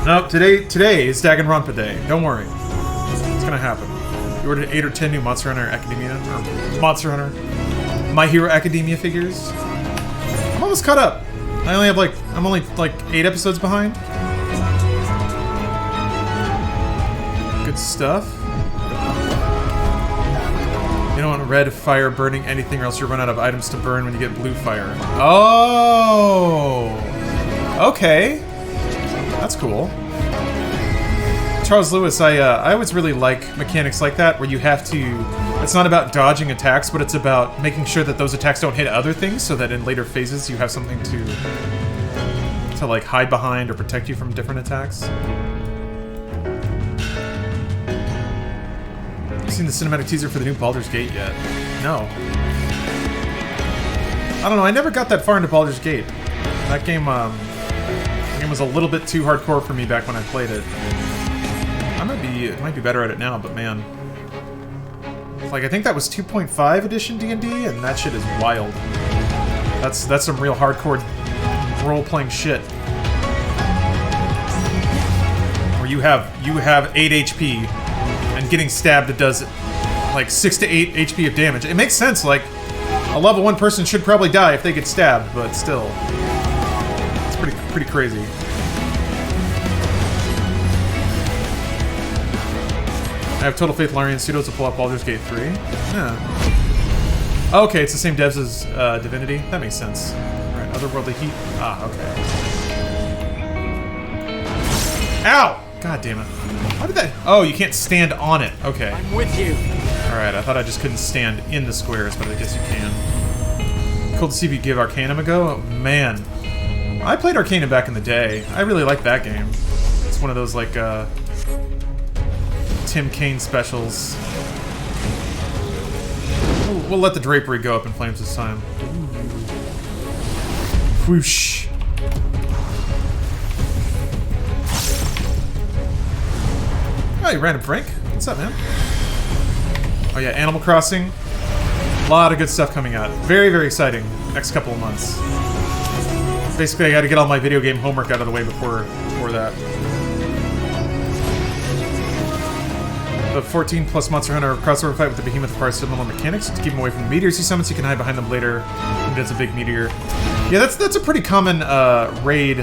No, today is Danganronpa Day. Don't worry. It's gonna happen. You ordered 8 or 10 new Monster Hunter Academia, or Monster Hunter. My Hero Academia figures. I'm almost caught up. I'm only like 8 episodes behind. Good stuff. You don't want red fire burning anything or else you run out of items to burn when you get blue fire. Oh! Okay. That's cool. Charles Lewis, I always really like mechanics like that where you have to... It's not about dodging attacks, but it's about making sure that those attacks don't hit other things so that in later phases you have something to like hide behind or protect you from different attacks. You seen the cinematic teaser for the new Baldur's Gate yet? No. I don't know, I never got that far into Baldur's Gate. That game was a little bit too hardcore for me back when I played it. It might be better at it now, but man. Like, I think that was 2.5 edition D&D, and that shit is wild. That's some real hardcore role-playing shit. Where you have 8 HP, and getting stabbed, it does like 6 to 8 HP of damage. It makes sense, like, a level 1 person should probably die if they get stabbed, but still. It's pretty crazy. I have total faith Larian pseudos to pull up Baldur's Gate 3. Yeah. Okay, it's the same devs as Divinity. That makes sense. Alright, otherworldly heat. Ah, okay. Ow! God damn it. How did that... Oh, you can't stand on it. Okay. I'm with you. Alright, I thought I just couldn't stand in the squares, but I guess you can. Cool to see if you give Arcanum a go. Oh, man. I played Arcanum back in the day. I really like that game. It's one of those, like, Tim Kaine specials. We'll let the drapery go up in flames this time. Whoosh. Oh, you ran a prank? What's up, man? Oh yeah, Animal Crossing. A lot of good stuff coming out. Very, very exciting. Next couple of months. Basically, I got to get all my video game homework out of the way before that. The 14 plus Monster Hunter crossover fight with the Behemoth requires similar mechanics to keep him away from the meteors he summons. You can hide behind them later. He does a big meteor. Yeah, that's a pretty common raid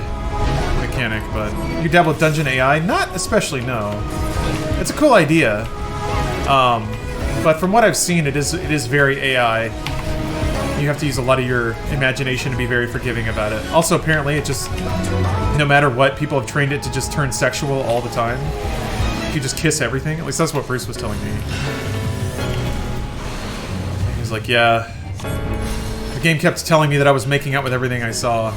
mechanic, but you dabble with dungeon AI? Not especially, no. It's a cool idea, but from what I've seen, it is very AI. You have to use a lot of your imagination to be very forgiving about it. Also, apparently, it just, no matter what, people have trained it to just turn sexual all the time. You just kiss everything. At least that's what Bruce was telling me. He was like, yeah. The game kept telling me that I was making out with everything I saw.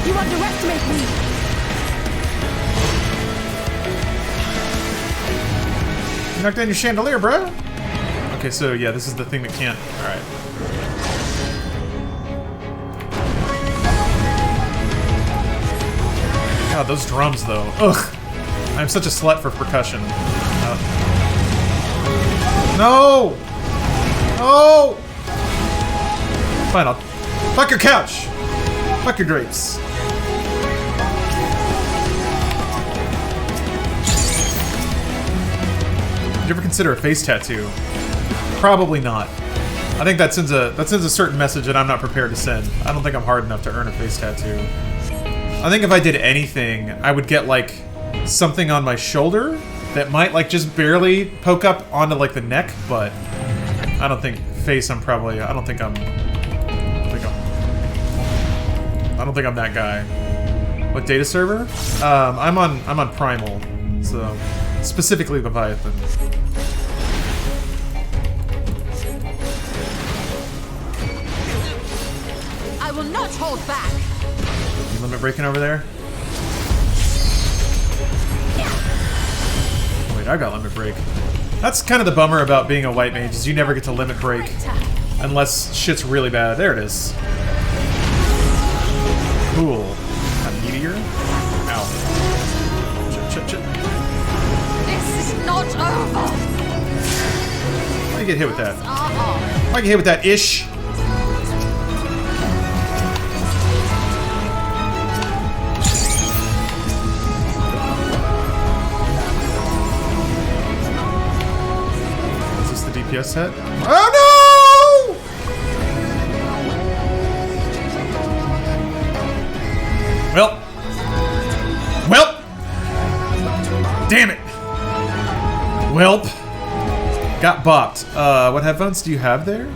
You underestimate me! You knocked down your chandelier, bro! Okay, so yeah, this is the thing that can't... Alright. God, those drums, though. Ugh. I'm such a slut for percussion. No! No! Fine, I'll... Fuck your couch! Fuck your drapes. Did you ever consider a face tattoo? Probably not. I think that sends a certain message that I'm not prepared to send. I don't think I'm hard enough to earn a face tattoo. I think if I did anything, I would get, like, something on my shoulder that might, like, just barely poke up onto, like, the neck, but I don't think face, I don't think I'm that guy. What data server? I'm on Primal, so specifically Leviathan. I will not hold back! You limit breaking over there? Wait, I got limit break. That's kind of the bummer about being a white mage, is you never get to limit break unless shit's really bad. There it is. Cool. A meteor? Ow. Shit. This is not over! Why do you get hit with that? Why do you get hit with that ish? DPS set. Oh no! Well. Damn it. Welp. Got bopped. What headphones do you have there?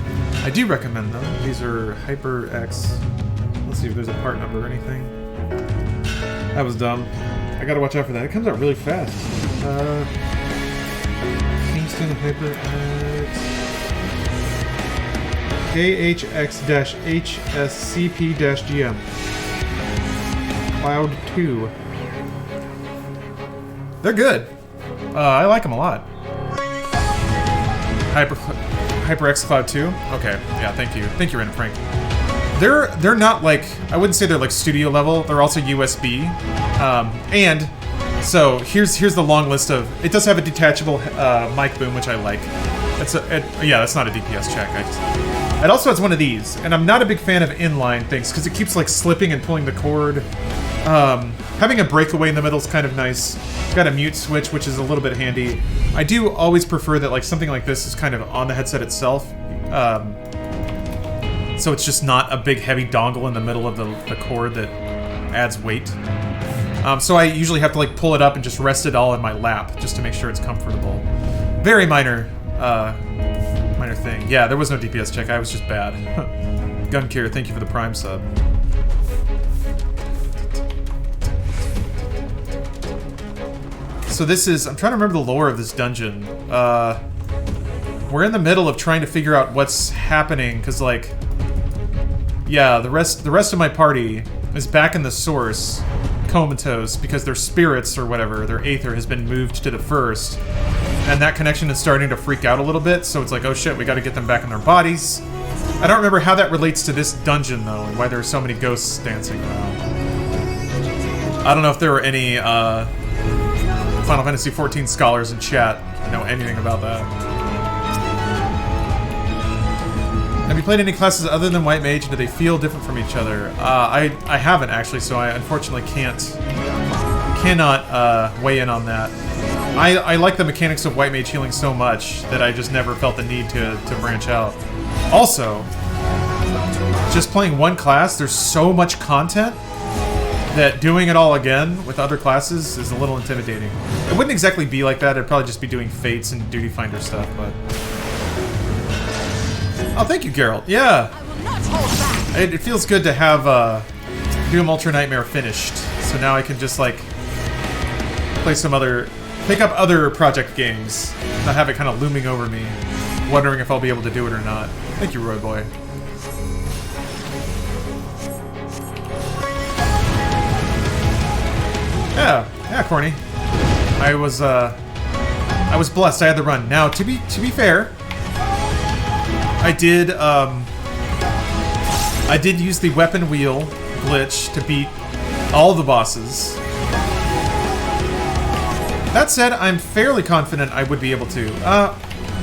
I do recommend them. These are HyperX. Let's see if there's a part number or anything. That was dumb. I gotta watch out for that. It comes out really fast. Kingston HyperX. KHX-HSCP-GM. Cloud 2. They're good. I like them a lot. HyperX Cloud 2? Okay, yeah, thank you. Thank you, Random Frank. They're not like, I wouldn't say they're like studio level, they're also USB. And so here's the long list of, it does have a detachable mic boom, which I like. Yeah, that's not a DPS check. It also has one of these, and I'm not a big fan of inline things because it keeps like slipping and pulling the cord. Having a breakaway in the middle is kind of nice. It's got a mute switch, which is a little bit handy. I do always prefer that like something like this is kind of on the headset itself. So it's just not a big heavy dongle in the middle of the cord that adds weight. So I usually have to like pull it up and just rest it all in my lap just to make sure it's comfortable. Very minor thing. Yeah, there was no DPS check. I was just bad. Gunkier, thank you for the Prime sub. So this is, I'm trying to remember the lore of this dungeon. We're in the middle of trying to figure out what's happening, because like, yeah, the rest of my party is back in the source, comatose, because their spirits or whatever, their aether has been moved to the first, and that connection is starting to freak out a little bit, so it's like, oh shit, we gotta get them back in their bodies. I don't remember how that relates to this dungeon, though, and why there are so many ghosts dancing around. I don't know if there were any, Final Fantasy XIV scholars in chat know anything about that. Have you played any classes other than White Mage, and do they feel different from each other? I haven't, actually, so I unfortunately cannot weigh in on that. I like the mechanics of White Mage healing so much that I just never felt the need to branch out. Also, just playing one class, there's so much content that doing it all again with other classes is a little intimidating. It wouldn't exactly be like that, it'd probably just be doing Fates and Duty Finder stuff, but... Oh, thank you, Geralt. Yeah! It feels good to have Doom Ultra Nightmare finished, so now I can just, like, play some other... pick up other project games, not have it kind of looming over me, wondering if I'll be able to do it or not. Thank you, Roy Boy. Yeah, Corny. I was blessed. I had the run. Now, to be fair, I did use the weapon wheel glitch to beat all the bosses. That said, I'm fairly confident I would be able to.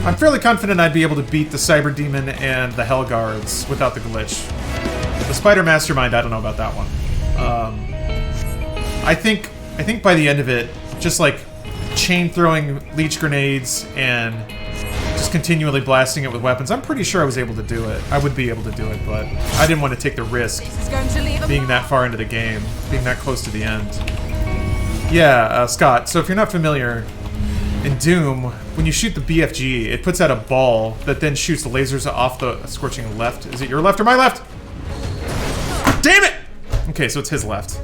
I'm fairly confident I'd be able to beat the Cyber Demon and the Hell Guards without the glitch. The Spider Mastermind, I don't know about that one. I think by the end of it, just like chain throwing leech grenades and just continually blasting it with weapons, I'm pretty sure I was able to do it. I would be able to do it, but I didn't want to take the risk being that far into the game, being that close to the end. Yeah, Scott, so if you're not familiar, in Doom, when you shoot the BFG, it puts out a ball that then shoots the lasers off the scorching left. Is it your left or my left? Damn it! Okay, so it's his left.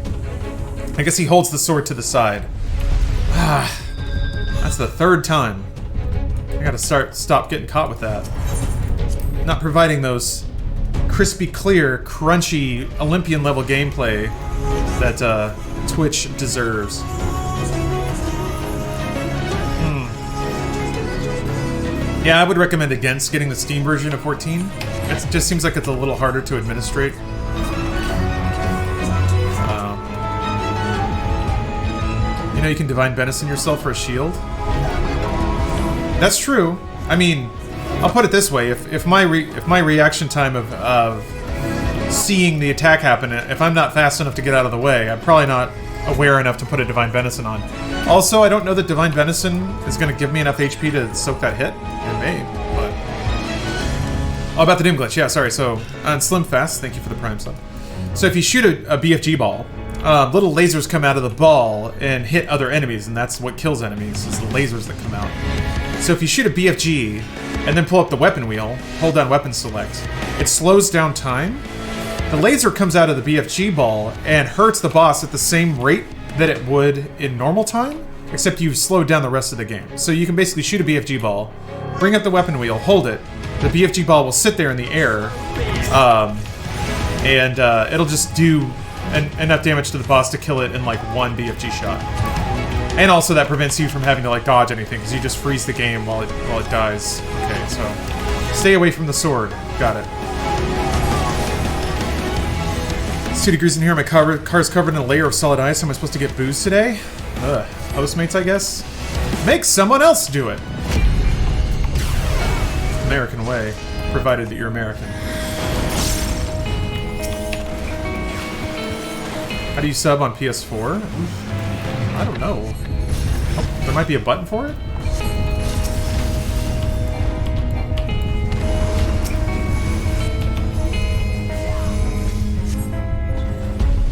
I guess he holds the sword to the side. Ah, that's the third time. I gotta stop getting caught with that. Not providing those crispy, clear, crunchy, Olympian-level gameplay that Twitch deserves. Yeah, I would recommend against getting the Steam version of 14. It just seems like it's a little harder to administrate. You know, you can Divine Benison yourself for a shield. That's true. I mean, I'll put it this way: if my reaction time of seeing the attack happen, if I'm not fast enough to get out of the way, I'm probably not aware enough to put a Divine Benison on. Also, I don't know that Divine Benison is going to give me enough HP to soak that hit. It may, but Oh, about the Doom Glitch. Yeah, sorry. So, on Slim Fast, thank you for the Prime sub. So if you shoot a BFG ball, little lasers come out of the ball and hit other enemies, and that's what kills enemies, is the lasers that come out. So if you shoot a BFG and then pull up the weapon wheel, hold down weapon select, it slows down time. The laser comes out of the BFG ball and hurts the boss at the same rate that it would in normal time, except you've slowed down the rest of the game. So you can basically shoot a BFG ball, bring up the weapon wheel, hold it, the BFG ball will sit there in the air, and it'll just do enough damage to the boss to kill it in like one BFG shot. And also that prevents you from having to like dodge anything, because you just freeze the game while it dies. Okay, so stay away from the sword. Got it. 2 degrees in here, my car's covered in a layer of solid ice. Am I supposed to get booze today? Ugh. Postmates, I guess? Make someone else do it! American way, provided that you're American. How do you sub on PS4? I don't know. Oh, there might be a button for it?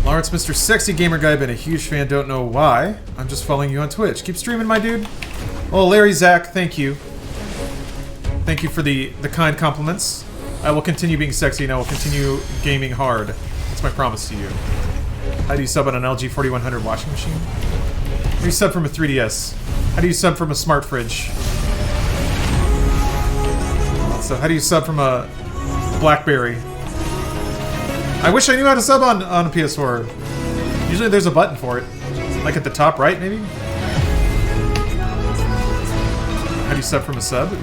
Lawrence, Mr. Sexy Gamer Guy, been a huge fan, don't know why. I'm just following you on Twitch. Keep streaming, my dude. Oh, Larry Zach, thank you. Thank you for the kind compliments. I will continue being sexy and I will continue gaming hard. That's my promise to you. How do you sub on an LG 4100 washing machine? How do you sub from a 3DS? How do you sub from a smart fridge? So how do you sub from a BlackBerry? I wish I knew how to sub on a PS4. Usually there's a button for it. Like at the top right, maybe? How do you sub from a sub? Ooh,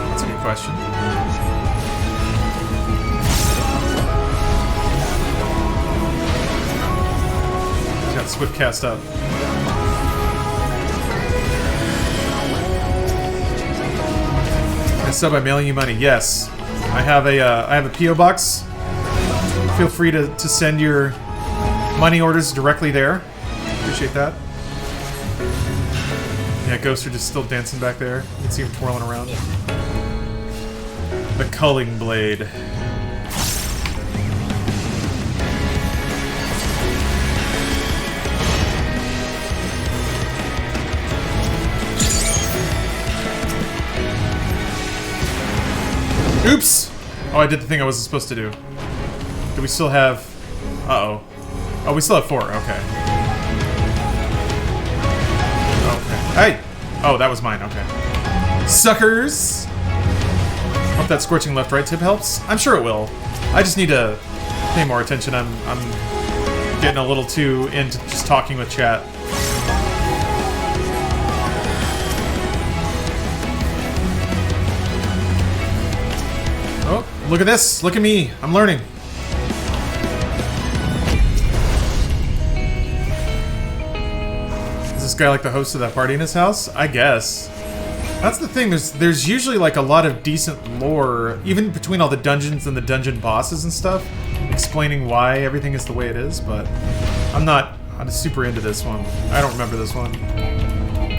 that's a good question. He's got Swift cast up. Can I sub by mailing you money? Yes. I have a PO box. Feel free to send your money orders directly there. Appreciate that. Yeah, Ghost are just still dancing back there. You can see him twirling around. The culling blade. Oops! Oh, I did the thing I wasn't supposed to do. Do we still have... Uh-oh. Oh, we still have 4. Okay. Okay. Hey! Oh, that was mine. Okay. Suckers! Hope that scorching left-right tip helps. I'm sure it will. I just need to pay more attention. I'm getting a little too into just talking with chat. Oh, look at this. Look at me. I'm learning. Guy like the host of that party in his house? I guess. That's the thing, there's usually like a lot of decent lore, even between all the dungeons and the dungeon bosses and stuff, explaining why everything is the way it is, but I'm super into this one. I don't remember this one.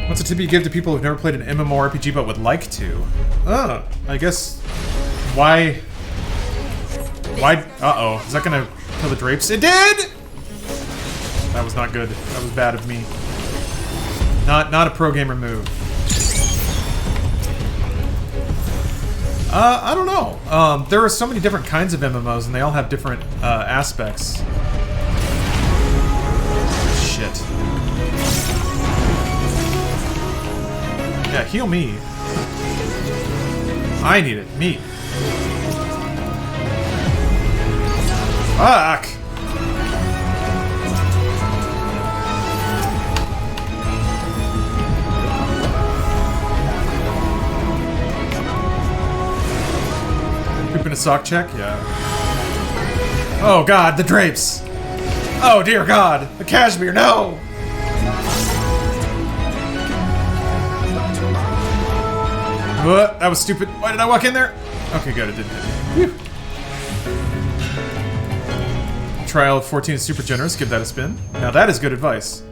What's a tip you give to people who've never played an MMORPG but would like to? I guess... Why... Uh-oh. Is that gonna kill the drapes? It did! That was not good. That was bad of me. Not a pro gamer move. I don't know. There are so many different kinds of MMOs, and they all have different aspects. Shit. Yeah, heal me. I need it. Me. Fuck! Pooping a sock check? Yeah. Oh god, the drapes! Oh dear god, the cashmere, no! What? That was stupid. Why did I walk in there? Okay, good, it didn't hit me. Trial of 14 is super generous, give that a spin. Now that is good advice.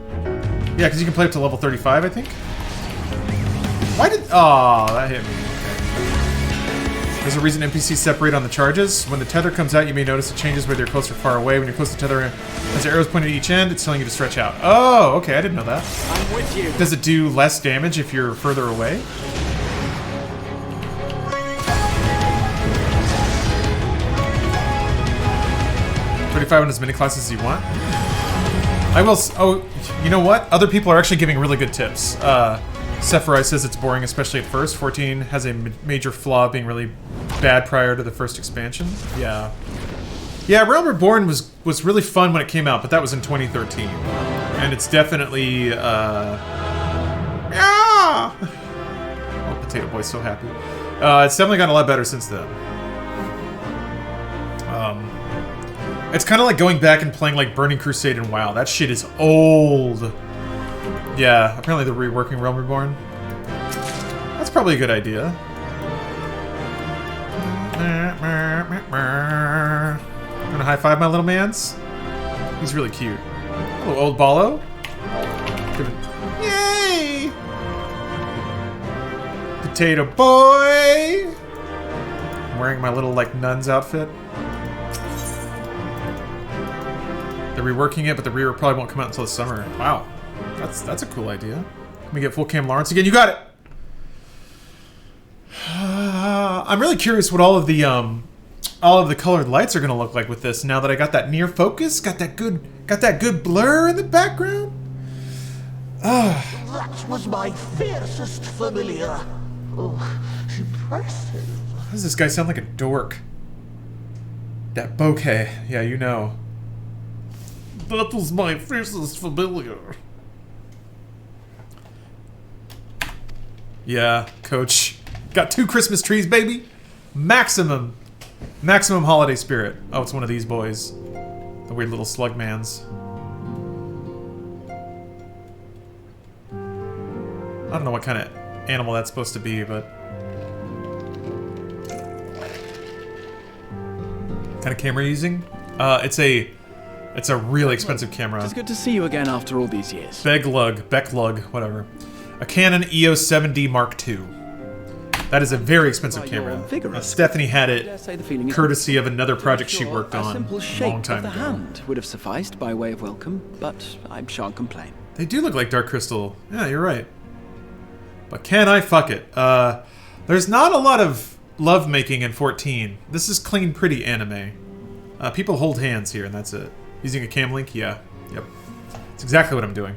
Yeah, because you can play up to level 35, I think. Why did... Aw, that hit me. There's a reason NPCs separate on the charges. When the tether comes out, you may notice it changes whether you're close or far away. When you're close to the tether, as the arrows pointed at each end, it's telling you to stretch out. Oh, okay, I didn't know that. I'm with you. Does it do less damage if you're further away? On as many classes as you want. I will. Oh, you know what? Other people are actually giving really good tips. Sephiroth says it's boring, especially at first. 14 has a major flaw being really bad prior to the first expansion. Yeah. Yeah, Realm Reborn was really fun when it came out, but that was in 2013. And it's definitely, yeah! Oh, Potato Boy's so happy. It's definitely gotten a lot better since then. It's kind of like going back and playing like Burning Crusade and WoW. That shit is old. Yeah, apparently they're reworking Realm Reborn. That's probably a good idea. Gonna high five my little mans? He's really cute. Hello, old Ballo. Yay! Potato Boy! I'm wearing my little like nun's outfit. They're reworking it, but the rework probably won't come out until the summer. Wow, that's a cool idea. Let me get full cam Lawrence again. You got it. I'm really curious what all of the colored lights are gonna look like with this. Now that I got that near focus, got that good blur in the background. That was my fiercest familiar. Oh, impressive. Why does this guy sound like a dork? That bouquet, yeah, you know. That was my fiercest familiar. Yeah, coach. Got 2 Christmas trees, baby. Maximum holiday spirit. Oh, it's one of these boys. The weird little slug mans. I don't know what kind of animal that's supposed to be, but... What kind of camera are you using? It's a really expensive camera. It's good to see you again after all these years. Becklug, whatever. A Canon EOS 7D Mark II. That is a very expensive camera. Stephanie had it courtesy of another project she worked on a long time ago. Hand would have sufficed by way of welcome, but I shan't complain. They do look like Dark Crystal. Yeah, you're right. But can I fuck it? There's not a lot of lovemaking in 14. This is clean, pretty anime. People hold hands here, and that's it. Using a cam link? Yeah. Yep. That's exactly what I'm doing.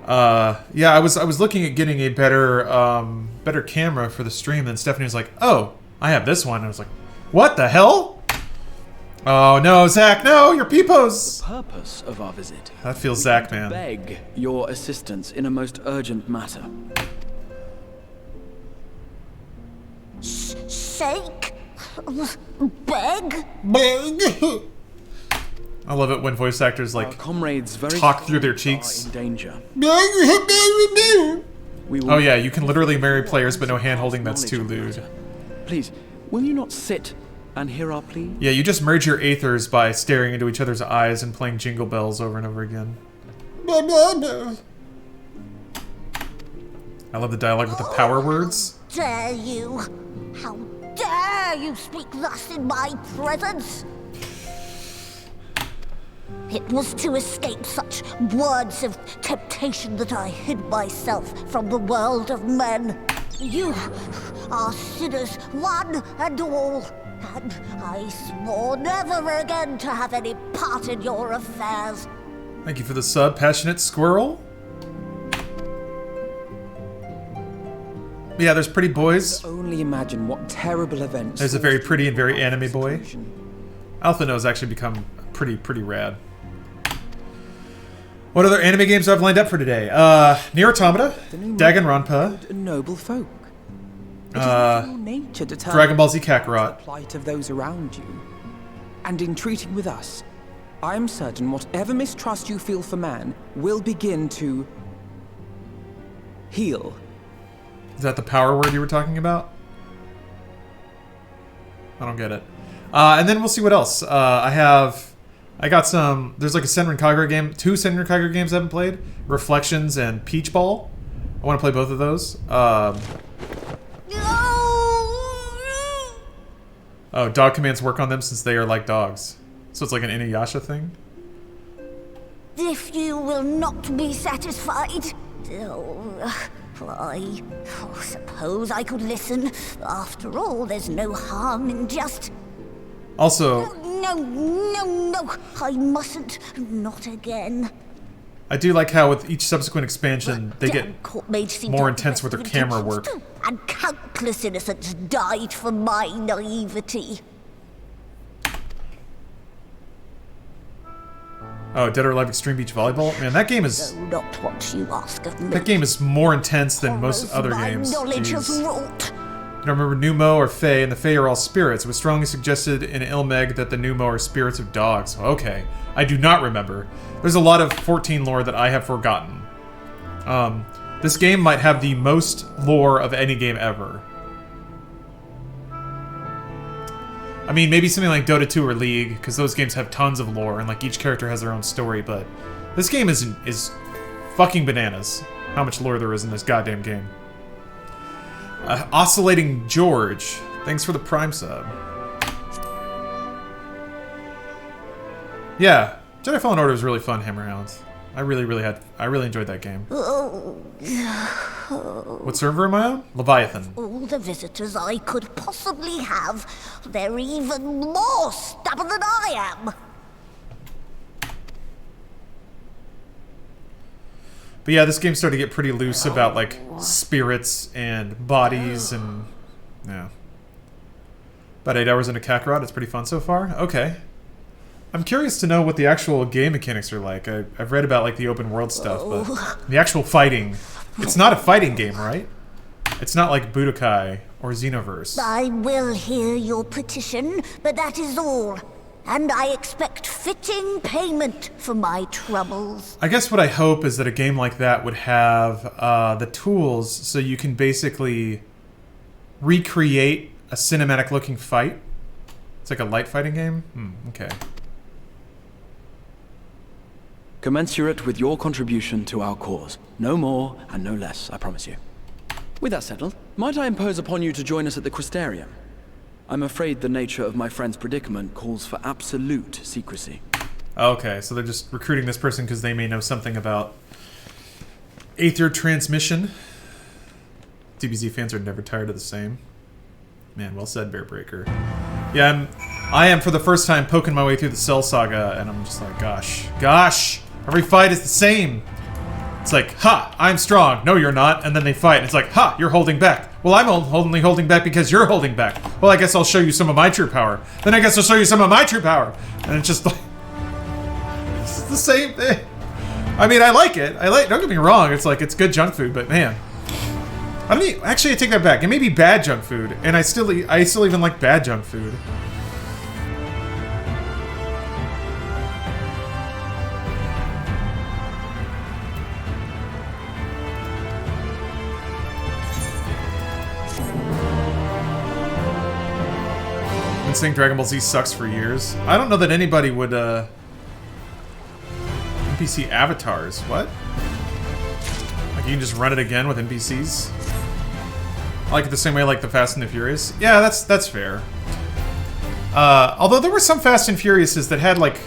Yeah, I was looking at getting a better camera for the stream, and then Stephanie was like, "Oh, I have this one." And I was like, "What the hell?" Oh no, Zach, no, your peepos! The purpose of our visit. That feels Zach, man. Beg your assistance in a most urgent matter. Sake? Beg? I love it when voice actors like Our comrades very talk through their cheeks. in danger. Oh yeah, you can literally marry players, but no hand-holding, that's too lewd. Please, will you not sit and hear our plea? Yeah, you just merge your aethers by staring into each other's eyes and playing Jingle Bells over and over again. I love the dialogue with the power words. Dare you? How dare you speak thus in my presence? It was to escape such words of temptation that I hid myself from the world of men. You are sinners, one and all, and I swore never again to have any part in your affairs. Thank you for the sub, Passionate Squirrel. Yeah, there's pretty boys. Only imagine what terrible events. There's a very pretty and very anime boy. Alpha No's actually become pretty rad. What other anime games do I have lined up for today? Nier Automata, Danganronpa, noble folk. It is not your nature to Dragon Ball Z Kakarot. The plight of those around you. And in treating with us, I am certain whatever mistrust you feel for man will begin to heal. Is that the power word you were talking about? I don't get it. And then we'll see what else. I got some... There's like a Senran Kagura game. 2 Senran Kagura games I haven't played. Reflections and Peach Ball. I want to play both of those. Oh, dog commands work on them since they are like dogs. So it's like an Inuyasha thing? If you will not be satisfied, I suppose I could listen. After all, there's no harm in just... Also... No, I mustn't. Not again. I do like how with each subsequent expansion, they get Court mage seem more to intense with their have camera intentions work. too, and countless innocents died for my naivety. Oh, Dead or Alive Extreme Beach Volleyball? Man, that game is... Though not what you ask of me. That game is more intense than most other My games. knowledge has Jeez. wrought. I don't remember Numo or Fae, and the Fae are all spirits. It was strongly suggested in Ilmeg that the Numo are spirits of dogs. Okay. I do not remember. There's a lot of 14 lore that I have forgotten. This game might have the most lore of any game ever. I mean, maybe something like Dota 2 or League, because those games have tons of lore, and like each character has their own story, but this game is fucking bananas. How much lore there is in this goddamn game. Oscillating George, thanks for the Prime sub. Yeah, Jedi Fallen Order was really fun, Hammerhound. I really enjoyed that game. What server am I on? Leviathan. All the visitors I could possibly have. They're even more stubborn than I am. But yeah, this game started to get pretty loose about, like, spirits and bodies and... yeah. About 8 hours into Kakarot, it's pretty fun so far? Okay. I'm curious to know what the actual game mechanics are like. I've read about, like, the open world stuff, but... the actual fighting... It's not a fighting game, right? It's not like Budokai or Xenoverse. I will hear your petition, but that is all. And I expect fitting payment for my troubles. I guess what I hope is that a game like that would have the tools so you can basically recreate a cinematic-looking fight. It's like a light fighting game? Okay. Commensurate with your contribution to our cause. No more and no less, I promise you. With that settled, might I impose upon you to join us at the Crystarium? I'm afraid the nature of my friend's predicament calls for absolute secrecy. Okay, so they're just recruiting this person because they may know something about Aether transmission. DBZ fans are never tired of the same. Man, well said, Bearbreaker. Yeah, I am for the first time poking my way through the Cell Saga, and I'm just like, gosh, every fight is the same. It's like, ha, I'm strong. No, you're not. And then they fight, and it's like, ha, you're holding back. Well, I'm only holding back because you're holding back. Well, I guess I'll show you some of my true power. Then I guess I'll show you some of my true power. And it's just like... it's the same thing. I mean, I like it. Don't get me wrong. It's like, it's good junk food, but man. Actually, I take that back. It may be bad junk food, and I still even like bad junk food. Saying Dragon Ball Z sucks for years. I don't know that anybody would, NPC avatars. What? Like, you can just run it again with NPCs? I like it the same way like the Fast and the Furious. Yeah, that's fair. Although there were some Fast and Furiouses that had, like,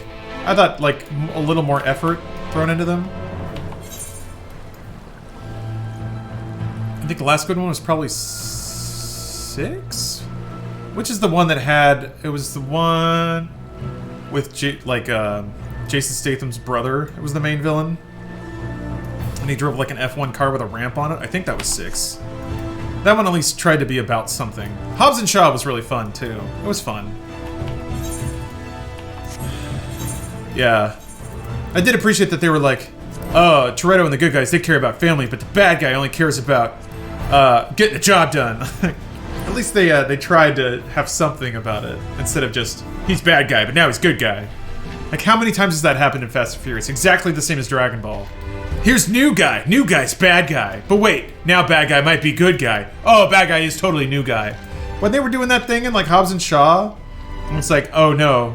I thought, like, a little more effort thrown into them. I think the last good one was probably 6? Which is the one that had... It was the one with, Jason Statham's brother. It was the main villain. And he drove, like, an F1 car with a ramp on it. I think that was 6. That one at least tried to be about something. Hobbs and Shaw was really fun, too. It was fun. Yeah. I did appreciate that they were like, oh, Toretto and the good guys, they care about family, but the bad guy only cares about getting the job done. At least they tried to have something about it, instead of just, he's bad guy, but now he's good guy. Like, how many times has that happened in Fast and Furious? Exactly the same as Dragon Ball. Here's new guy's bad guy. But wait, now bad guy might be good guy. Oh, bad guy is totally new guy. When they were doing that thing in, like, Hobbs and Shaw, it's like, oh no,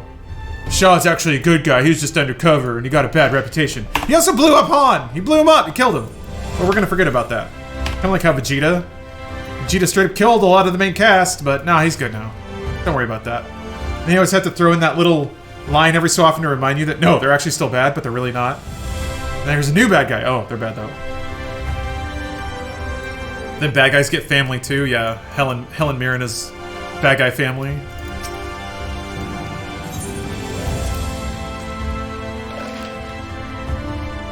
Shaw's actually a good guy, he was just undercover, and he got a bad reputation. He also blew up Han! He blew him up, he killed him. But we're gonna forget about that. Kinda like how Vegeta straight up killed a lot of the main cast, but nah, he's good now. Don't worry about that. And they always have to throw in that little line every so often to remind you that, no, they're actually still bad, but they're really not. And there's a new bad guy. Oh, they're bad, though. Then bad guys get family, too. Yeah, Helen Mirren is bad guy family.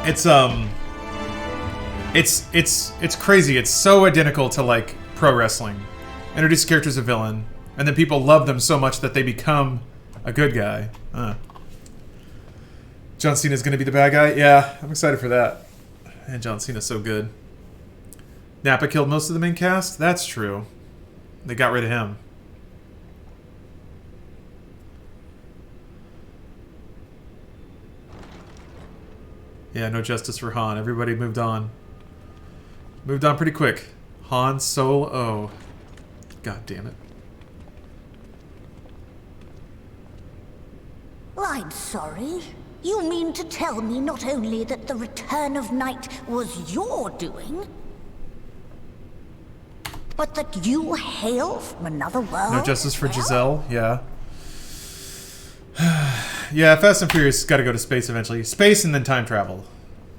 It's crazy. It's so identical to, like, pro wrestling. Introduce characters a villain, and then people love them so much that they become a good guy. John Cena's gonna be the bad guy? Yeah, I'm excited for that. And John Cena's so good. Nappa killed most of the main cast? That's true. They got rid of him. Yeah, no justice for Han. Everybody moved on. Moved on pretty quick. Han Solo. God damn it. I'm sorry. You mean to tell me not only that the return of night was your doing, but that you hail from another world? No justice for Giselle? Yeah. Yeah, Fast and Furious got to go to space eventually. Space and then time travel.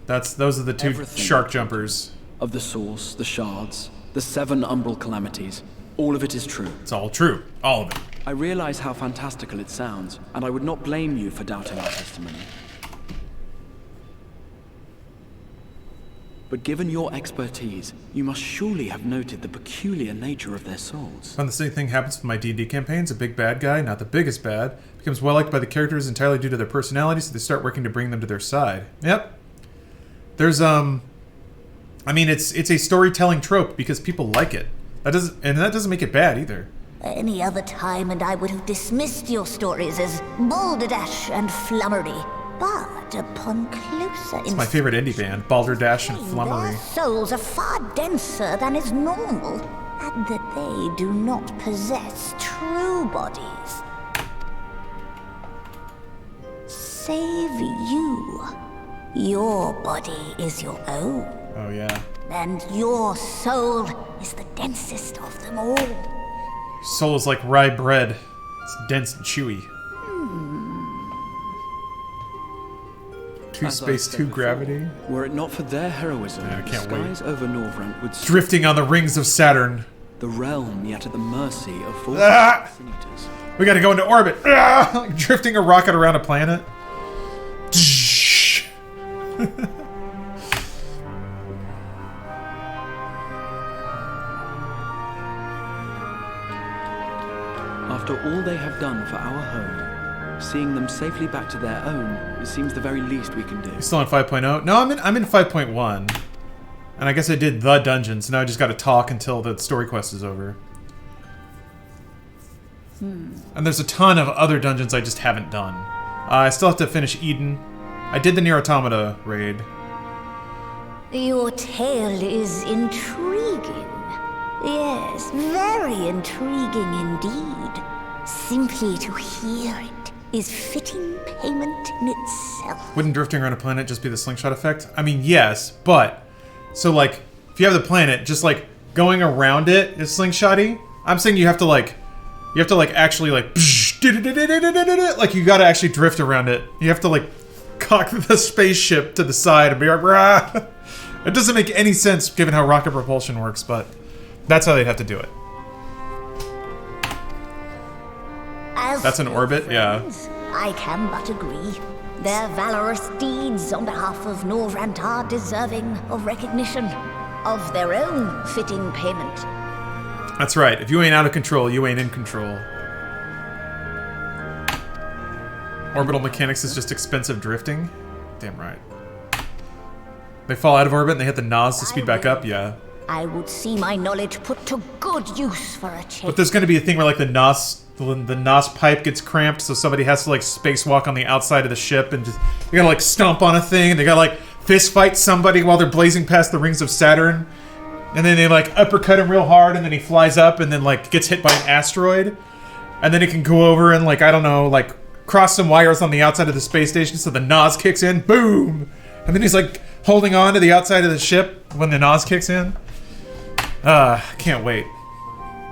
Those are the two Everything. shark jumpers. Of the source, the shards, the 7 umbral calamities. All of it is true. It's all true. All of it. I realize how fantastical it sounds, and I would not blame you for doubting our testimony. But given your expertise, you must surely have noted the peculiar nature of their souls. When the same thing happens with my D&D campaigns, a big bad guy, not the biggest bad, becomes well-liked by the characters entirely due to their personality, so they start working to bring them to their side. Yep. There's, I mean, it's a storytelling trope because people like it. That doesn't make it bad either. Any other time and I would have dismissed your stories as balderdash and flummery. But upon closer It's my favorite indie band, Balderdash and Flummery. their souls are far denser than is normal, and that they do not possess true bodies. Save you. Your body is your own, Oh, yeah. and your soul is the densest of them all. Soul is like rye bread. It's dense and chewy. Two As I've space, said two before, gravity. Were it not for their heroism, Yeah I the can't wait. skies over Norvrant would Drifting on the rings of Saturn. the realm yet at the mercy of forces Ah! and senators. We gotta go into orbit. Ah! Like drifting a rocket around a planet. After all they have done for our home, seeing them safely back to their own, it seems the very least we can do. You still on 5.0? No, I'm in 5.1. And I guess I did the dungeon, so now I just gotta talk until the story quest is over. And there's a ton of other dungeons I just haven't done. I still have to finish Eden. I did the Nier Automata raid. Your tale is intriguing. Yes, very intriguing indeed. Simply to hear it is fitting payment in itself. Wouldn't drifting around a planet just be the slingshot effect? I mean, yes, but... So, like, if you have the planet, just, like, going around it is slingshotty. I'm saying you have to, like... You have to, like, actually, like... Like, you gotta actually drift around it. You have to, like, cock the spaceship to the side and be like... Rah! It doesn't make any sense given how rocket propulsion works, but... That's how they'd have to do it. As That's an for orbit? Yeah. friends, I can but agree. Their valorous deeds on behalf of Norvrant are deserving of recognition, of their own fitting payment. That's right. If you ain't out of control, you ain't in control. Orbital mechanics is just expensive drifting? Damn right. They fall out of orbit and they hit the NOS to speed back up? Yeah. I would see my knowledge put to good use for a change. But there's gonna be a thing where, like, the NOS pipe gets cramped, so somebody has to, like, spacewalk on the outside of the ship and just... They gotta, like, stomp on a thing, and they gotta, like, fist fight somebody while they're blazing past the rings of Saturn. And then they, like, uppercut him real hard, and then he flies up and then, like, gets hit by an asteroid. And then he can go over and, like, I don't know, like, cross some wires on the outside of the space station so the NOS kicks in. Boom! And then he's, like, holding on to the outside of the ship when the NOS kicks in. Can't wait.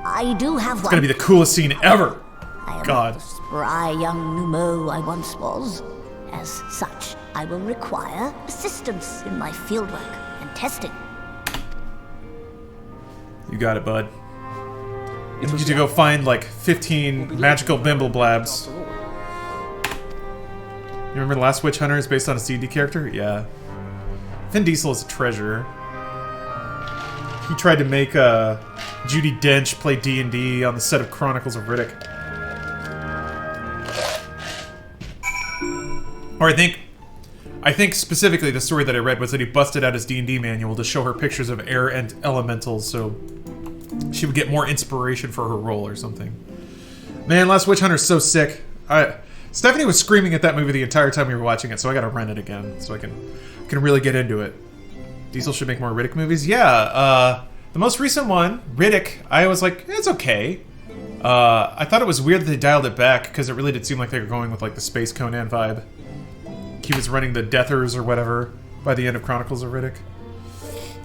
I do have It's gonna be the coolest scene ever. I am God. not the spry young Numo I once was. As such, I will require assistance in my fieldwork and testing. You got it, bud. You need to go find like 15 magical Bimbleblabs. You remember The Last Witch Hunter is based on a D&D character? Yeah. Vin Diesel is a treasure. He tried to make Judi Dench play D&D on the set of Chronicles of Riddick. Or I think specifically the story that I read was that he busted out his D&D manual to show her pictures of air and elementals so she would get more inspiration for her role or something. Man, Last Witch Hunter's so sick. Stephanie was screaming at that movie the entire time we were watching it, so I gotta rent it again so I can really get into it. Diesel should make more Riddick movies? Yeah, the most recent one, Riddick, I was like, it's okay. I thought it was weird that they dialed it back because it really did seem like they were going with like the Space Conan vibe. He was running the Deathers or whatever by the end of Chronicles of Riddick.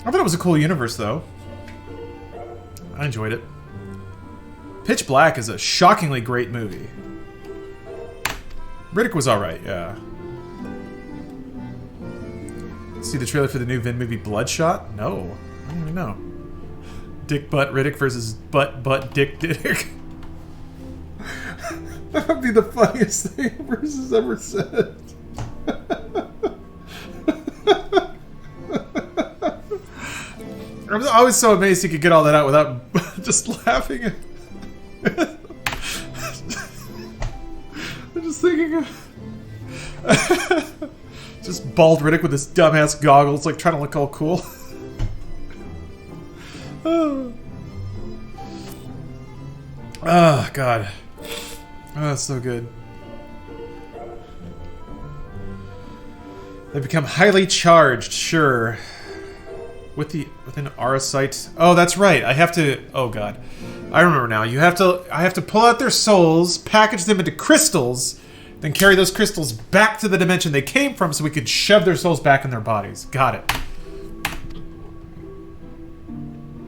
I thought it was a cool universe though. I enjoyed it. Pitch Black is a shockingly great movie. Riddick was alright, yeah. See the trailer for the new Vin movie Bloodshot? No. I don't even know. Dick Butt Riddick versus Butt Dick Riddick. That would be the funniest thing Bruce ever said. I'm always so amazed he could get all that out without just laughing. I'm just thinking of just bald Riddick with his dumbass goggles, like trying to look all cool. Oh, God. Oh, that's so good. They become highly charged, sure. Within Arasite. Oh, that's right. I have to. Oh God, I remember now. I have to pull out their souls, package them into crystals, then carry those crystals back to the dimension they came from, so we could shove their souls back in their bodies. Got it.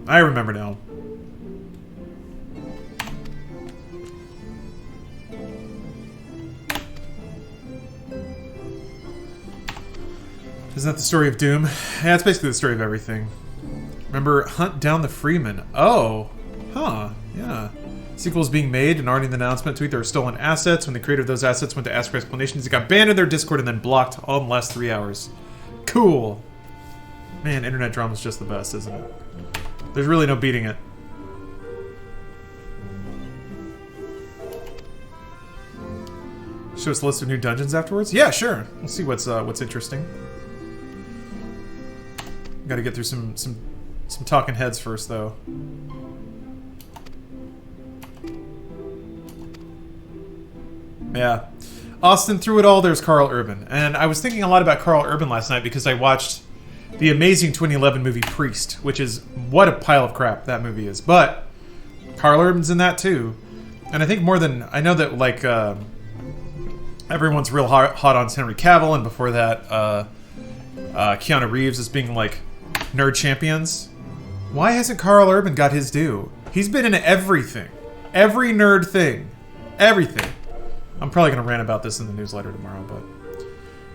I remember now. Isn't that the story of Doom? Yeah, it's basically the story of everything. Remember, hunt down the Freeman. Oh, huh, yeah. Sequels being made and already an announcement tweet there are stolen assets. When the creator of those assets went to ask for explanations, it got banned in their Discord and then blocked all in the last 3 hours. Cool. Man, internet drama's just the best, isn't it? There's really no beating it. Show us a list of new dungeons afterwards? Yeah, sure. We'll see what's interesting. Got to get through some talking heads first, though. Yeah. Austin, through it all, there's Carl Urban. And I was thinking a lot about Carl Urban last night because I watched the amazing 2011 movie Priest, which is what a pile of crap that movie is. But Carl Urban's in that, too. And I think more than... I know that, like, everyone's real hot on Henry Cavill, and before that, Keanu Reeves as being, like, nerd champions. Why hasn't Carl Urban got his due? He's been in everything. Every nerd thing. Everything. I'm probably going to rant about this in the newsletter tomorrow, but...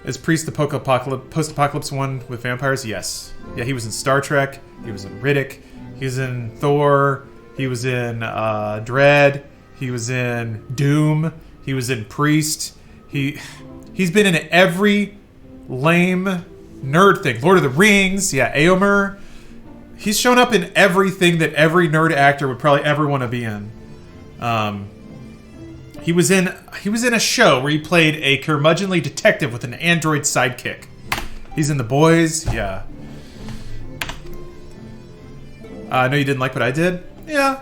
Is Priest the post-apocalypse one with vampires? Yes. Yeah, he was in Star Trek. He was in Riddick. He was in Thor. He was in Dread. He was in Doom. He was in Priest. He's been in every lame nerd thing. Lord of the Rings, yeah, Éomer. He's shown up in everything that every nerd actor would probably ever want to be in. He was in a show where he played a curmudgeonly detective with an android sidekick. He's in The Boys, yeah. I know you didn't like what I did. Yeah,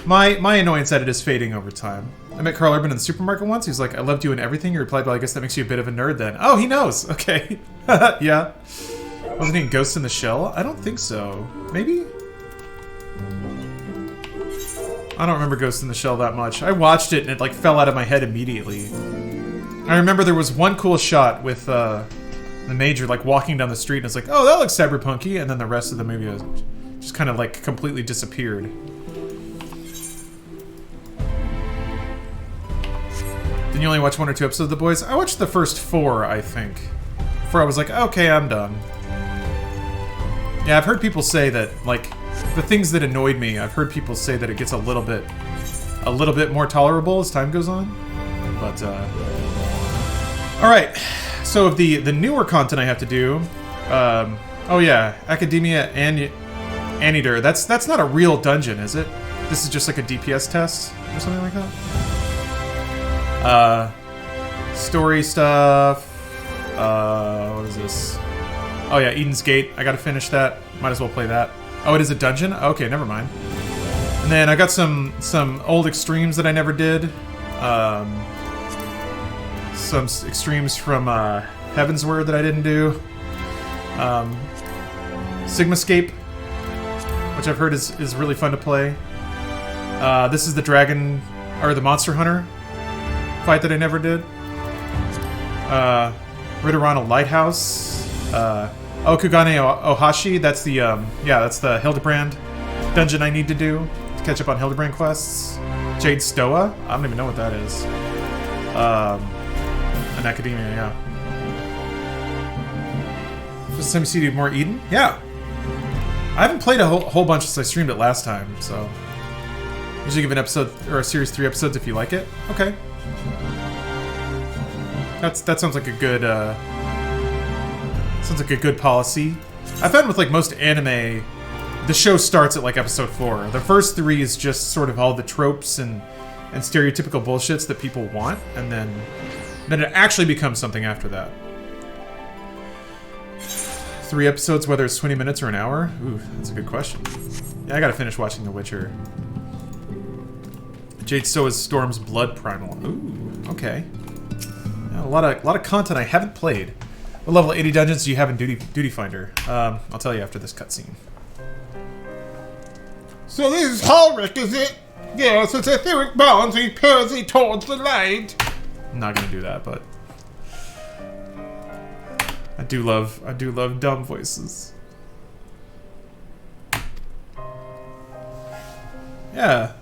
my annoyance at it is fading over time. I met Carl Urban in the supermarket once. He's like, I loved you in everything. He replied, well, I guess that makes you a bit of a nerd then. Oh, he knows. Okay. Yeah. Wasn't he in Ghost in the Shell? I don't think so. Maybe? I don't remember Ghost in the Shell that much. I watched it and it like fell out of my head immediately. I remember there was one cool shot with the Major like walking down the street and it's like, oh, that looks cyberpunky. And then the rest of the movie was just kind of like completely disappeared. Did you only watch 1 or 2 episodes of The Boys? I watched the first 4, I think. Before I was like, okay, I'm done. Yeah, I've heard people say that, like, the things that annoyed me, I've heard people say that it gets a little bit more tolerable as time goes on. But, alright. So, of the newer content I have to do, oh yeah, Academia Anteater. That's not a real dungeon, is it? This is just like a DPS test or something like that? Story stuff. What is this? Oh yeah, Eden's Gate. I gotta finish that. Might as well play that. Oh, it is a dungeon? Okay, never mind. And then I got some old extremes that I never did. Some extremes from Heaven's Word that I didn't do. Sigmascape, which I've heard is really fun to play. This is the dragon, or the monster hunter fight that I never did. Ritterana Lighthouse. Okugane Ohashi, that's the, that's the Hildebrand dungeon I need to do to catch up on Hildebrand quests. Jade Stoa? I don't even know what that is. An Academia, yeah. First time you see more Eden? Yeah. I haven't played a whole bunch since I streamed it last time, so... Usually give an episode, or a series 3 episodes if you like it. Okay. That sounds like a good, sounds like a good policy. I found with, like, most anime, the show starts at, like, episode 4. The first 3 is just sort of all the tropes and stereotypical bullshits that people want, and then it actually becomes something after that. 3 episodes, whether it's 20 minutes or an hour? Ooh, that's a good question. Yeah, I gotta finish watching The Witcher. Jade Stoa's Storm's Blood Primal. Ooh, okay. Yeah, a lot of content I haven't played. What level 80 dungeons do you have in Duty Finder? I'll tell you after this cutscene. So this is Ulrich, is it? Yes, its etheric bonds repels thee towards the light. I'm not gonna do that, but I do love dumb voices. Yeah.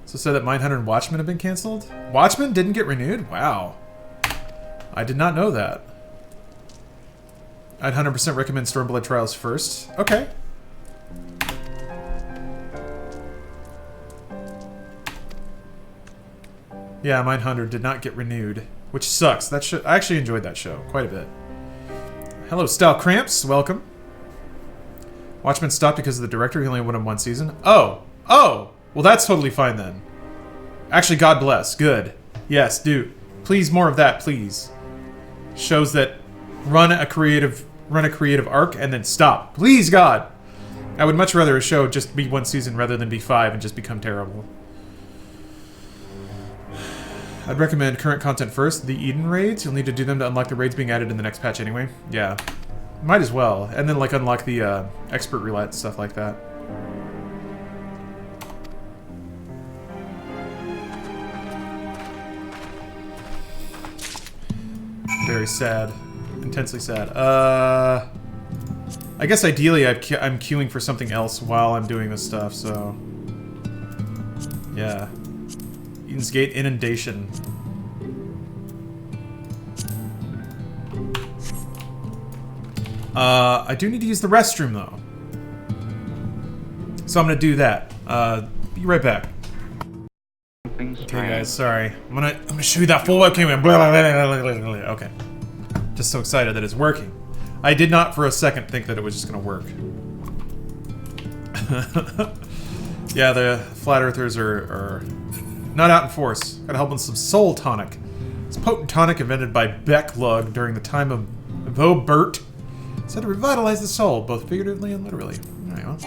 So said that Mindhunter and Watchmen have been canceled? Watchmen didn't get renewed? Wow. I did not know that. I'd 100% recommend Stormblood Trials first. Okay. Yeah, Mindhunter did not get renewed, which sucks. That show, I actually enjoyed that show quite a bit. Hello, Style Cramps. Welcome. Watchmen stopped because of the director. He only went on 1 season. Oh! Well, that's totally fine then. Actually, God bless. Good. Yes, do. Please, more of that, please. Shows that run a creative arc and then stop. Please, God! I would much rather a show just be 1 season rather than be 5 and just become terrible. I'd recommend current content first. The Eden raids. You'll need to do them to unlock the raids being added in the next patch anyway. Yeah. Might as well. And then, like, unlock the expert roulette and stuff like that. Very sad. Intensely sad. I guess ideally I'm queuing for something else while I'm doing this stuff, so... Yeah. Eden's Gate Inundation. I do need to use the restroom, though. So I'm gonna do that. Be right back. Okay, guys, sorry. I'm gonna show you that full webcam. Okay. Just so excited that it's working. I did not for a second think that it was just gonna work. Yeah, the flat earthers are not out in force. Gotta help with some soul tonic. It's potent tonic invented by Becklug during the time of Vobert. It's said to revitalize the soul, both figuratively and literally. Alright, well.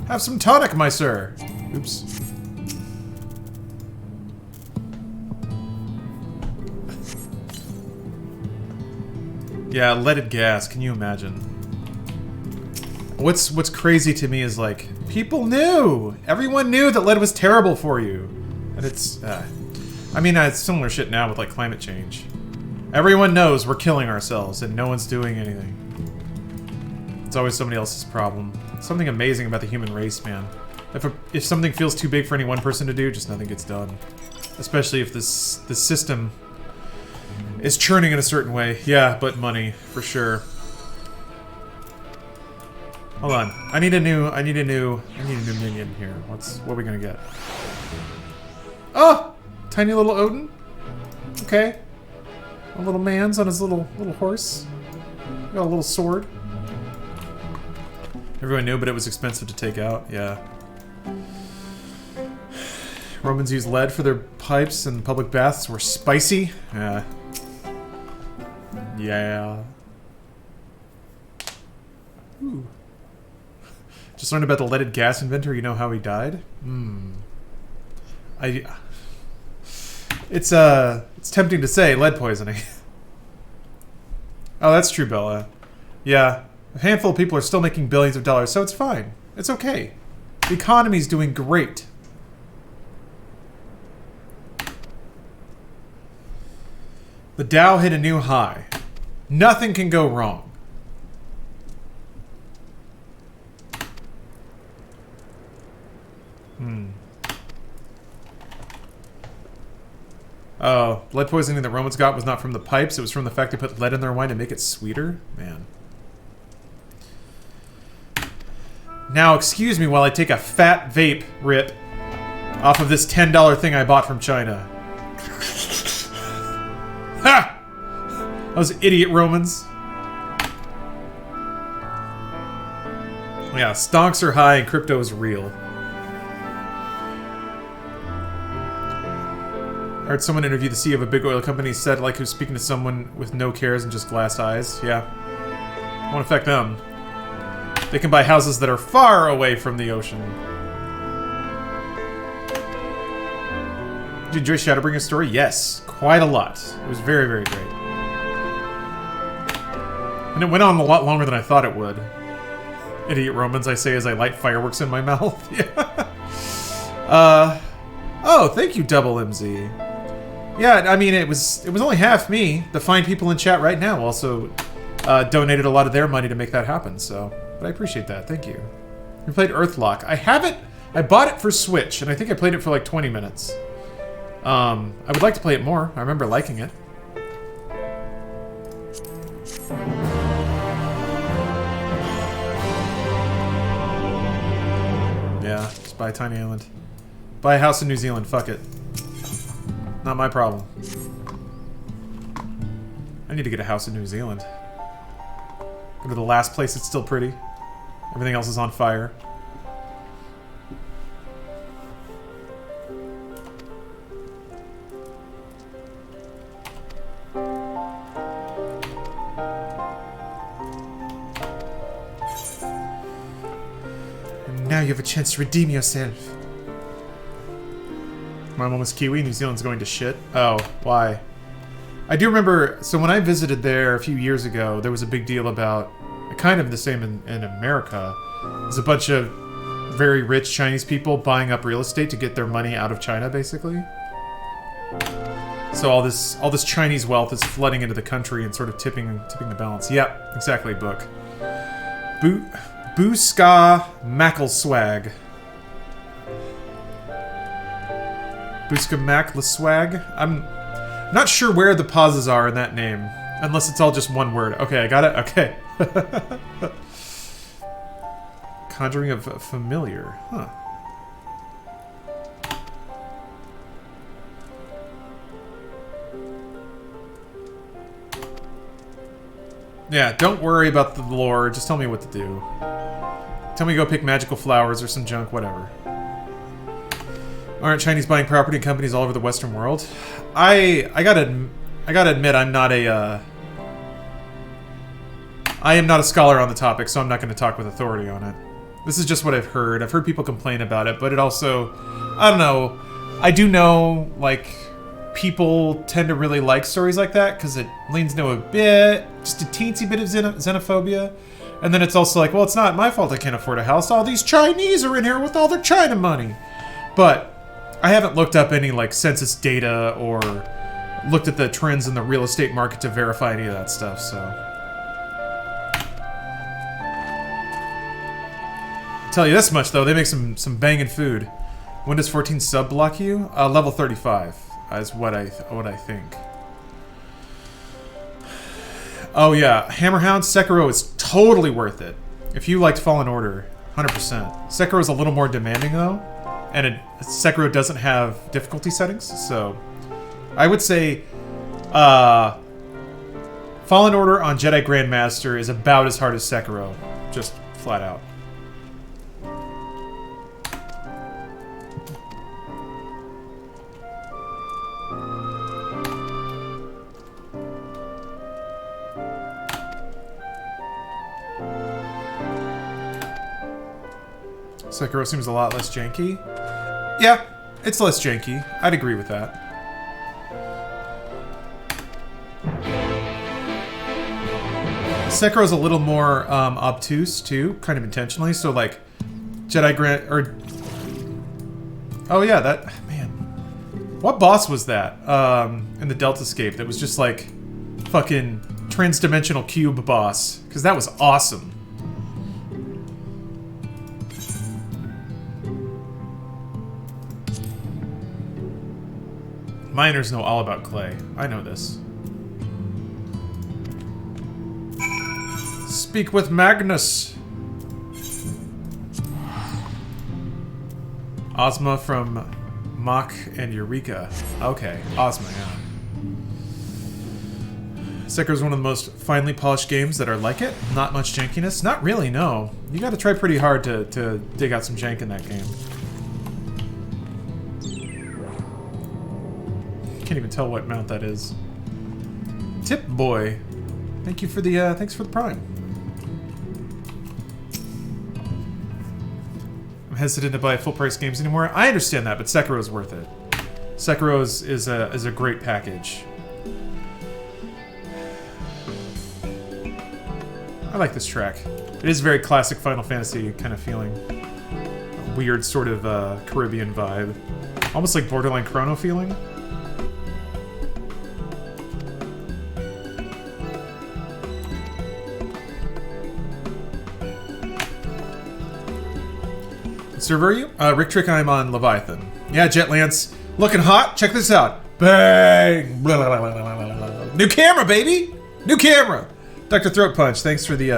Have some tonic, my sir. Oops. Yeah, leaded gas. Can you imagine? What's crazy to me is, like, people knew! Everyone knew that lead was terrible for you! And it's, I mean, it's similar shit now with, like, climate change. Everyone knows we're killing ourselves, and no one's doing anything. It's always somebody else's problem. It's something amazing about the human race, man. If something feels too big for any one person to do, just nothing gets done. Especially if this system is churning in a certain way. Yeah, but money, for sure. Hold on. I need a new minion here. What are we gonna get? Oh! Tiny little Odin? Okay. A little man's on his little horse. Got a little sword. Everyone knew, but it was expensive to take out. Yeah. Romans used lead for their pipes, and public baths were spicy. Yeah. Yeah. Ooh. Just learned about the leaded gas inventor. You know how he died? It's tempting to say lead poisoning. Oh, that's true, Bella. Yeah. A handful of people are still making billions of dollars, so it's fine. It's okay. The economy's doing great. The Dow hit a new high. Nothing can go wrong. Oh, lead poisoning the Romans got was not from the pipes. It was from the fact they put lead in their wine to make it sweeter. Man. Now, excuse me while I take a fat vape rip off of this $10 thing I bought from China. Ha! Those idiot Romans. Yeah, stonks are high and crypto is real. I heard someone interview the CEO of a big oil company, said like he was speaking to someone with no cares and just glass eyes. Yeah. Won't affect them. They can buy houses that are far away from the ocean. Did you enjoy Shadowbringer's story? Yes. Quite a lot. It was very, very great. And it went on a lot longer than I thought it would. Idiot Romans, I say as I light fireworks in my mouth. Yeah. Oh, thank you, Double MZ. Yeah, I mean, it was only half me. The fine people in chat right now also donated a lot of their money to make that happen, so... But I appreciate that, thank you. We played Earthlock. I haven't... I bought it for Switch, and I think I played it for like 20 minutes. I would like to play it more. I remember liking it. Yeah, just buy a tiny island. Buy a house in New Zealand, fuck it. Not my problem. I need to get a house in New Zealand. Go to the last place that's still pretty. Everything else is on fire. And now you have a chance to redeem yourself. My mom was Kiwi, New Zealand's going to shit. Oh, why? I do remember, so when I visited there a few years ago, there was a big deal about, kind of the same in America. There's a bunch of very rich Chinese people buying up real estate to get their money out of China, basically. So all this Chinese wealth is flooding into the country and sort of tipping the balance. Yep, exactly, book. Booska Mackle Swag. Booska Mac Swag. I'm not sure where the pauses are in that name. Unless it's all just one word. Okay, I got it? Okay. Conjuring of familiar. Huh. Yeah, don't worry about the lore. Just tell me what to do. Tell me to go pick magical flowers or some junk, whatever. Aren't Chinese buying property and companies all over the Western world? I gotta admit, I'm not a, I am not a scholar on the topic, so I'm not going to talk with authority on it. This is just what I've heard. I've heard people complain about it, but it also, I don't know. I do know, like, people tend to really like stories like that because it leans into a bit, just a teensy bit of xenophobia. And then it's also like, well, it's not my fault I can't afford a house. All these Chinese are in here with all their China money. But I haven't looked up any, like, census data or looked at the trends in the real estate market to verify any of that stuff, so... Tell you this much though, they make some banging food. When does 14 sub block you? Level 35. is what I think. Oh yeah, Hammerhound Sekiro is totally worth it. If you liked Fallen Order, 100%. Sekiro is a little more demanding though, and Sekiro doesn't have difficulty settings, so I would say Fallen Order on Jedi Grandmaster is about as hard as Sekiro, just flat out. Sekiro seems a lot less janky. Yeah, it's less janky. I'd agree with that. Sekiro's a little more obtuse too, kind of intentionally. So like Jedi Grand or oh yeah, that man. What boss was that in the Deltascape that was just like fucking transdimensional cube boss? Because that was awesome. Miners know all about clay. I know this. Speak with Magnus. Ozma from Mach and Eureka. Okay, Ozma, yeah. Sekiro is one of the most finely polished games that are like it. Not much jankiness. Not really, no. You gotta try pretty hard to dig out some jank in that game. Can't even tell what mount that is. Tip Boy. Thank you for the, thanks for the prime. I'm hesitant to buy full price games anymore. I understand that, but Sekiro is worth it. Sekiro is a great package. I like this track. It is very classic Final Fantasy kind of feeling. A weird sort of Caribbean vibe. Almost like borderline Chrono feeling. Server are you? Rick Trick, I'm on Leviathan. Yeah, Jet Lance. Looking hot? Check this out. Bang! Blah, blah, blah, blah, blah, blah. New camera, baby! New camera! Dr. Throat Punch, thanks for the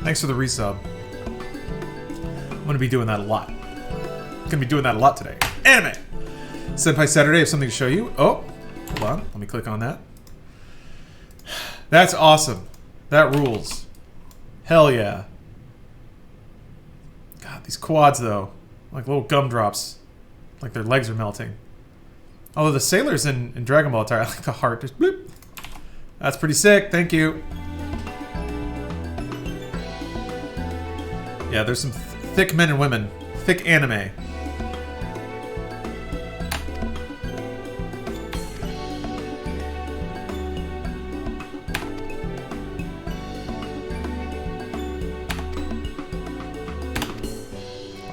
resub. I'm gonna be doing that a lot. Gonna be doing that a lot today. Anime! Senpai Saturday, I have something to show you. Oh, hold on. Let me click on that. That's awesome. That rules. Hell yeah. God, these quads, though. Like little gumdrops. Like their legs are melting. Although the sailors in Dragon Ball attire, I like the heart. Just bloop. That's pretty sick. Thank you. Yeah, there's some thick men and women. Thick anime.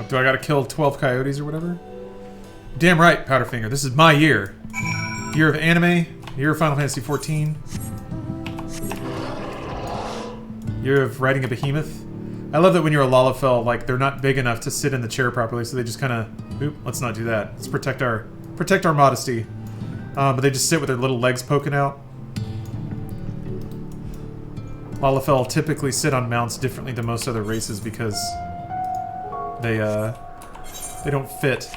Do I gotta kill 12 coyotes or whatever? Damn right, Powderfinger. This is my year. Year of anime. Year of Final Fantasy XIV. Year of riding a behemoth. I love that when you're a Lalafell, like, they're not big enough to sit in the chair properly, so they just kind of... Oop, let's not do that. Let's protect our modesty. But they just sit with their little legs poking out. Lalafell typically sit on mounts differently than most other races because... They don't fit.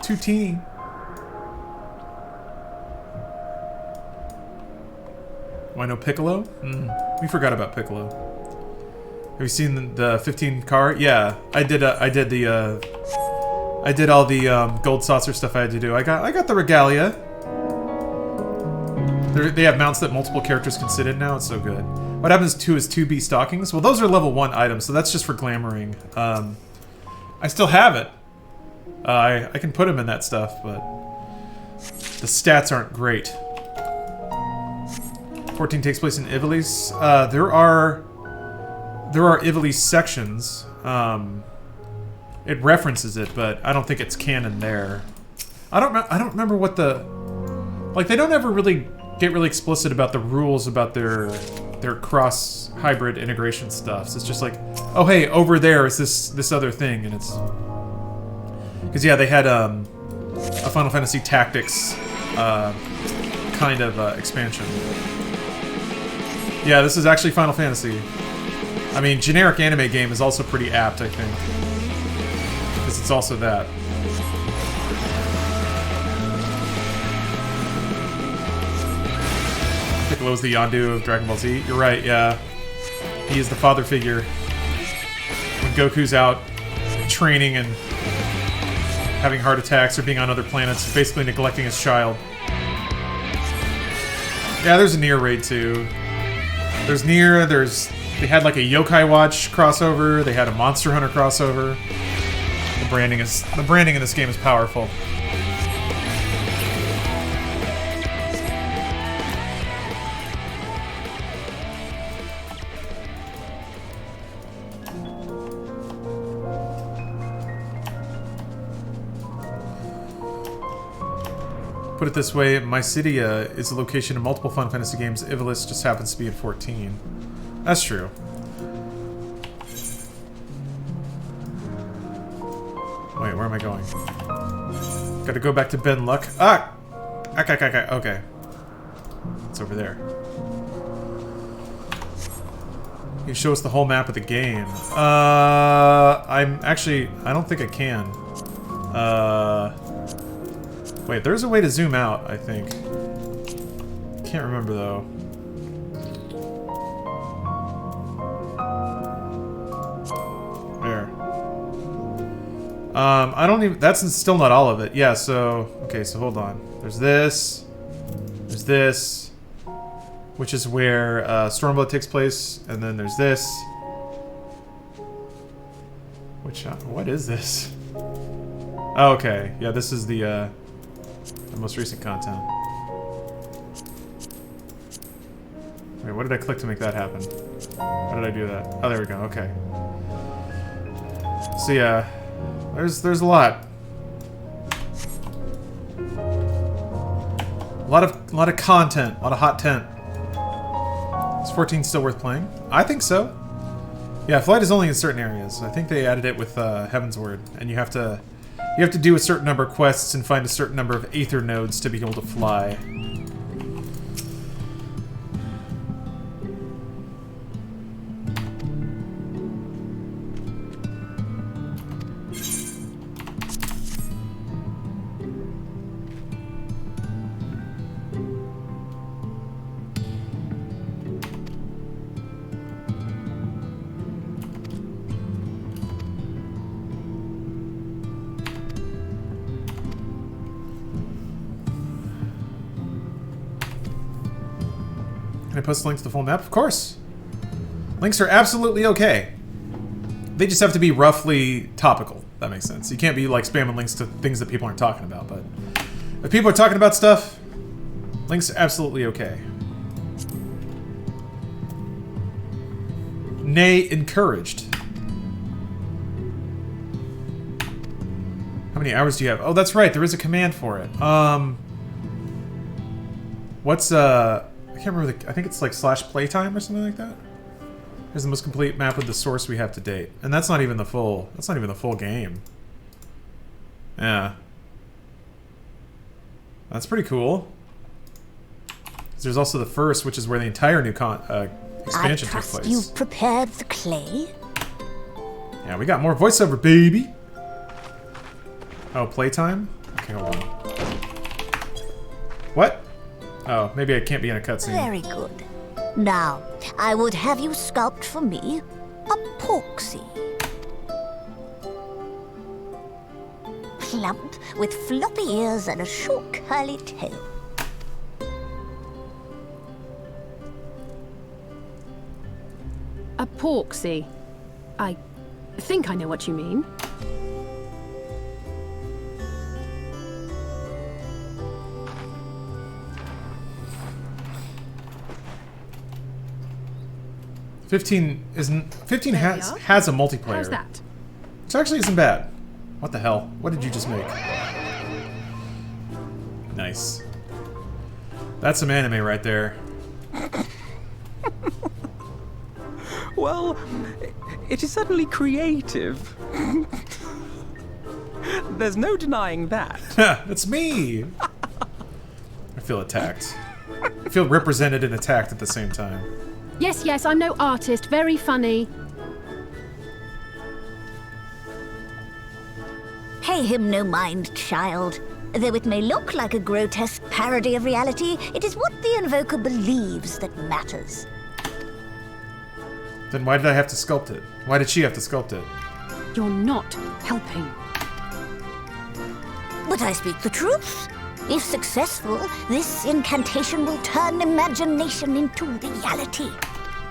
Too teeny. Why no Piccolo? We forgot about Piccolo. Have you seen the 15 car? Yeah, I did all the gold saucer stuff I had to do. I got the regalia. They have mounts that multiple characters can sit in now. It's so good. What happens to his 2B stockings? Well, those are level 1 items, so that's just for glamoring. I still have it. I can put him in that stuff, but the stats aren't great. 14 takes place in Ivalice. There are Ivalice sections. It references it, but I don't think it's canon there. I don't remember what the... Like, they don't ever really get really explicit about the rules about their cross-hybrid integration stuff. So it's just like, oh hey, over there is this other thing, and it's... Because yeah, they had a Final Fantasy Tactics kind of expansion. Yeah, this is actually Final Fantasy. I mean, generic anime game is also pretty apt, I think. Because it's also that. Piccolo's the Yondu of Dragon Ball Z. You're right, yeah. He is the father figure. When Goku's out training and having heart attacks or being on other planets, basically neglecting his child. Yeah, there's a Nier raid too. There's Nier, they had like a Yokai Watch crossover, they had a Monster Hunter crossover. The branding in this game is powerful. Put it this way, Mysidia is the location of multiple Final Fantasy games. Ivalice just happens to be at 14. That's true. Wait, where am I going? Gotta go back to Ben Luck. Ah! Okay. It's over there. You show us the whole map of the game. I don't think I can. Wait, there's a way to zoom out, I think. Can't remember, though. There. I don't even... That's still not all of it. Yeah, so... Okay, so hold on. There's this. There's this. Which is where Stormblood takes place. And then there's this. Which... what is this? Oh, okay. Yeah, this is the most recent content. Wait, what did I click to make that happen? How did I do that? Oh, there we go. Okay. So yeah, there's a lot. A lot of content, a lot of hot tent. Is 14 still worth playing? I think so. Yeah, flight is only in certain areas. I think they added it with Heaven's Word, and you have to do a certain number of quests and find a certain number of Aether nodes to be able to fly. Can I post links to the full map? Of course. Links are absolutely okay. They just have to be roughly topical. That makes sense. You can't be like spamming links to things that people aren't talking about, but if people are talking about stuff, links are absolutely okay. Nay, encouraged. How many hours do you have? Oh, that's right. There is a command for it. What's I can't remember I think it's like /playtime or something like that. Here's the most complete map with the source we have to date. And that's not even the full game. Yeah. That's pretty cool. There's also the first, which is where the entire new expansion takes place. You've prepared the clay? Yeah, we got more voiceover, baby. Oh, playtime? Okay, hold on. What? Oh, maybe I can't be in a cutscene. Very good. Now, I would have you sculpt for me a porksy. Plump, with floppy ears and a short curly tail. A porksy. I think I know what you mean. Fifteen has a multiplayer. How's that? Which actually isn't bad. What the hell? What did you just make? Nice. That's some anime right there. Well, it is certainly creative. There's no denying that. It's me! I feel attacked. I feel represented and attacked at the same time. Yes, yes, I'm no artist. Very funny. Pay him no mind, child. Though it may look like a grotesque parody of reality, it is what the invoker believes that matters. Then why did I have to sculpt it? Why did she have to sculpt it? You're not helping. But I speak the truth. If successful, this incantation will turn imagination into reality.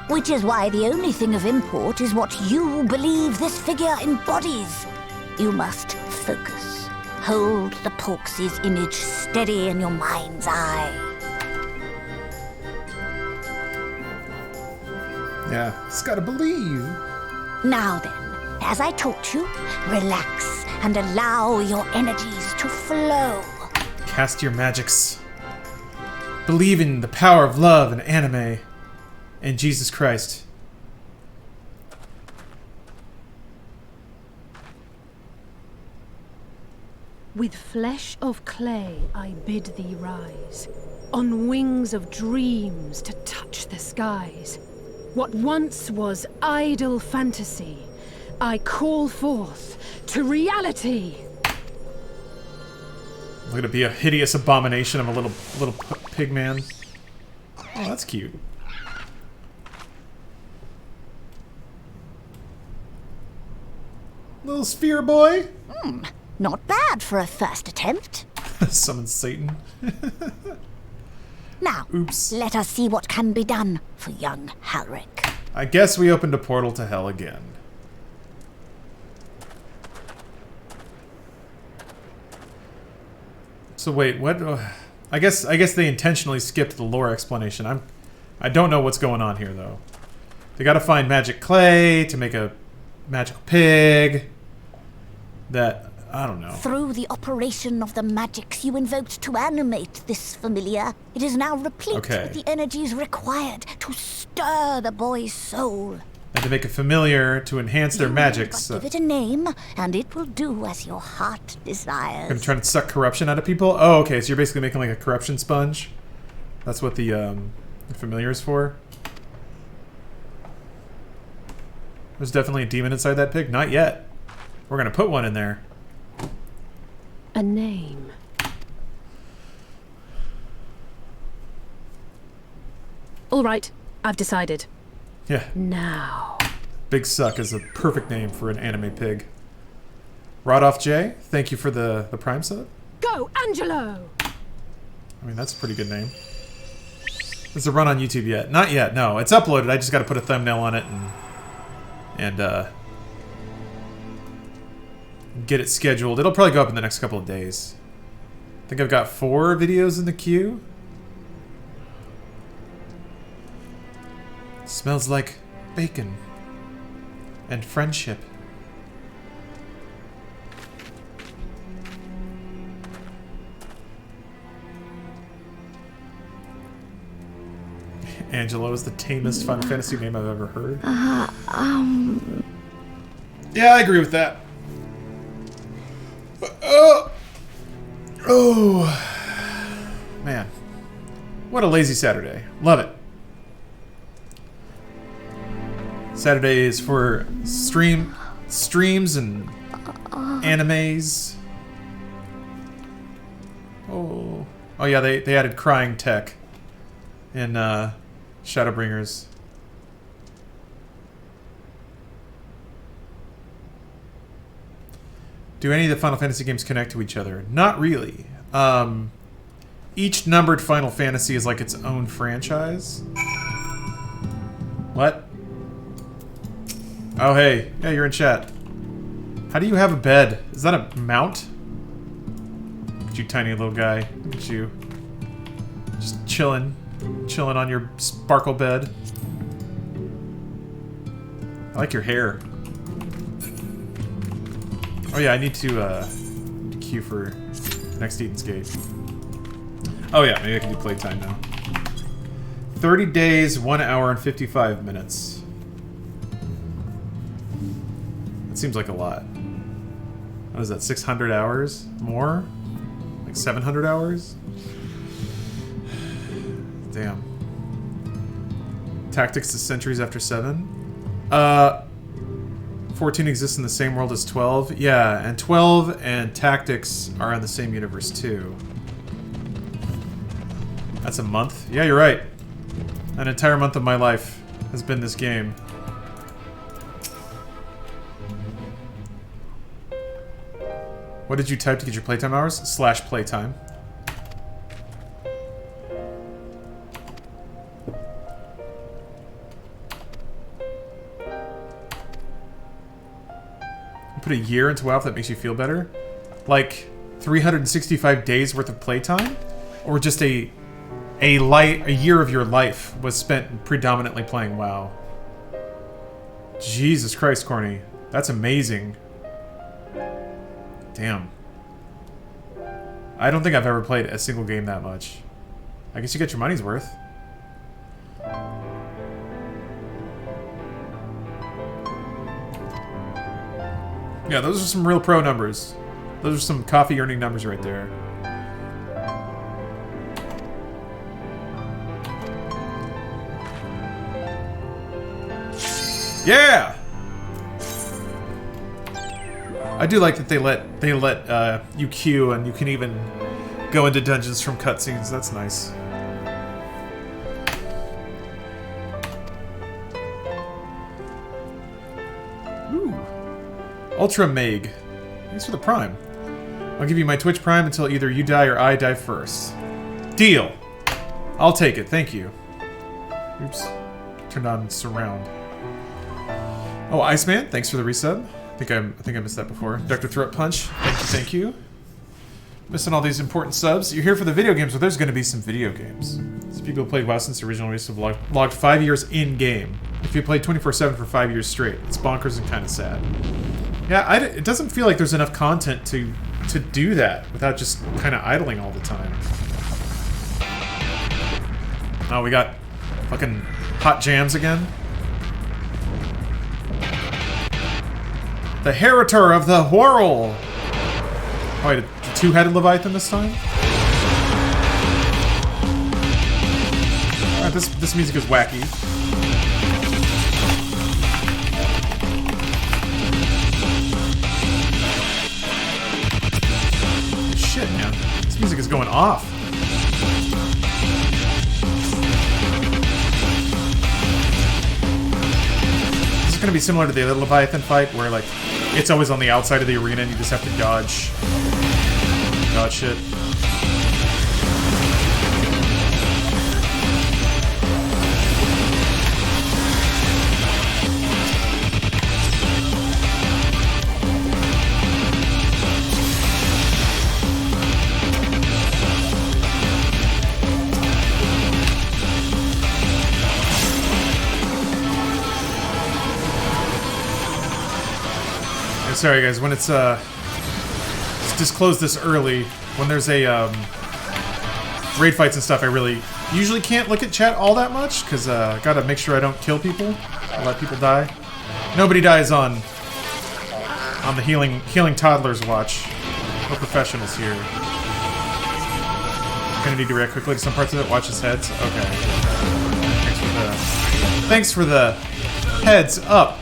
Which is why the only thing of import is what you believe this figure embodies. You must focus. Hold the Porksy's image steady in your mind's eye. Yeah, just gotta believe. Now then, as I taught you, relax and allow your energies to flow. Cast your magics. Believe in the power of love and anime. And Jesus Christ. With flesh of clay I bid thee rise, on wings of dreams to touch the skies. What once was idle fantasy, I call forth to reality. Look to be a hideous abomination of a little pig man. Oh, that's cute. Little sphere boy. Not bad for a first attempt. Summon Satan. Now, Oops. let us see what can be done for young Halric. I guess we opened a portal to hell again. So wait, what? I guess they intentionally skipped the lore explanation. I don't know what's going on here though. They got to find magic clay to make a magical pig. That I don't know. Through the operation of the magics you invoked to animate this familiar, it is now replete with the energies required to stir the boy's soul. And to make a familiar to enhance their magics. Give it a name, and it will do as your heart desires. I'm trying to suck corruption out of people? Oh, okay, so you're basically making like a corruption sponge? That's what the familiar is for? There's definitely a demon inside that pig? Not yet. We're gonna put one in there. A name. All right, I've decided. Yeah. Now. Big Suck is a perfect name for an anime pig. Rodoff J, thank you for the Prime sub. Go, Angelo! I mean, that's a pretty good name. Is it run on YouTube yet? Not yet, no. It's uploaded, I just gotta put a thumbnail on it and get it scheduled. It'll probably go up in the next couple of days. I think I've got 4 videos in the queue. Smells like bacon and friendship. Angelo is the tamest Final Fantasy name I've ever heard. Yeah, I agree with that. Oh, man. What a lazy Saturday. Love it. Saturday is for streams and animes. Oh yeah, they added crying tech in Shadowbringers. Do any of the Final Fantasy games connect to each other? Not really. Each numbered Final Fantasy is like its own franchise. What? Oh, hey. Yeah, you're in chat. How do you have a bed? Is that a mount? Look at you, tiny little guy. Look at you. Just chilling. Chilling on your sparkle bed. I like your hair. Oh yeah, I need to queue for next Eden's Gate. Oh yeah, maybe I can do playtime now. 30 days, 1 hour and 55 minutes. That seems like a lot. What is that, 600 hours? More? Like 700 hours? Damn. Tactics to centuries after 7? 14 exists in the same world as 12? Yeah, and 12 and Tactics are in the same universe too. That's a month? Yeah, you're right. An entire month of my life has been this game. What did you type to get your playtime hours? /playtime. Put a year into WoW if that makes you feel better? Like 365 days worth of playtime? Or just a year of your life was spent predominantly playing WoW? Jesus Christ, Corny. That's amazing. Damn. I don't think I've ever played a single game that much. I guess you get your money's worth. Yeah, those are some real pro numbers. Those are some coffee earning numbers right there. Yeah! I do like that they let you queue and you can even go into dungeons from cutscenes. That's nice. Ooh. Ultra Meg. Thanks for the Prime. I'll give you my Twitch Prime until either you die or I die first. Deal. I'll take it. Thank you. Oops. Turned on surround. Oh, Iceman. Thanks for the resub. I think I missed that before. Dr. Throat Punch. Thank you. Missing all these important subs. You're here for the video games, but there's going to be some video games. Some people who played WoW since the original release have logged 5 years in-game. If you played 24/7 for 5 years straight, it's bonkers and kind of sad. Yeah, it doesn't feel like there's enough content to do that without just kind of idling all the time. Oh, we got fucking hot jams again. The Heritor of the Whirl! Oh wait, a two-headed Leviathan this time? Alright, this music is wacky. Shit, man. This music is going off. This is gonna be similar to the other Leviathan fight, where, like, it's always on the outside of the arena and you just have to dodge shit. Sorry guys, when it's disclosed this early, when there's a raid fights and stuff, I really usually can't look at chat all that much because gotta make sure I don't kill people or let people die. Nobody dies on the healing toddlers watch. No professionals here. Gonna need to react quickly to some parts of it. Watch his heads. Okay. Thanks for the heads up.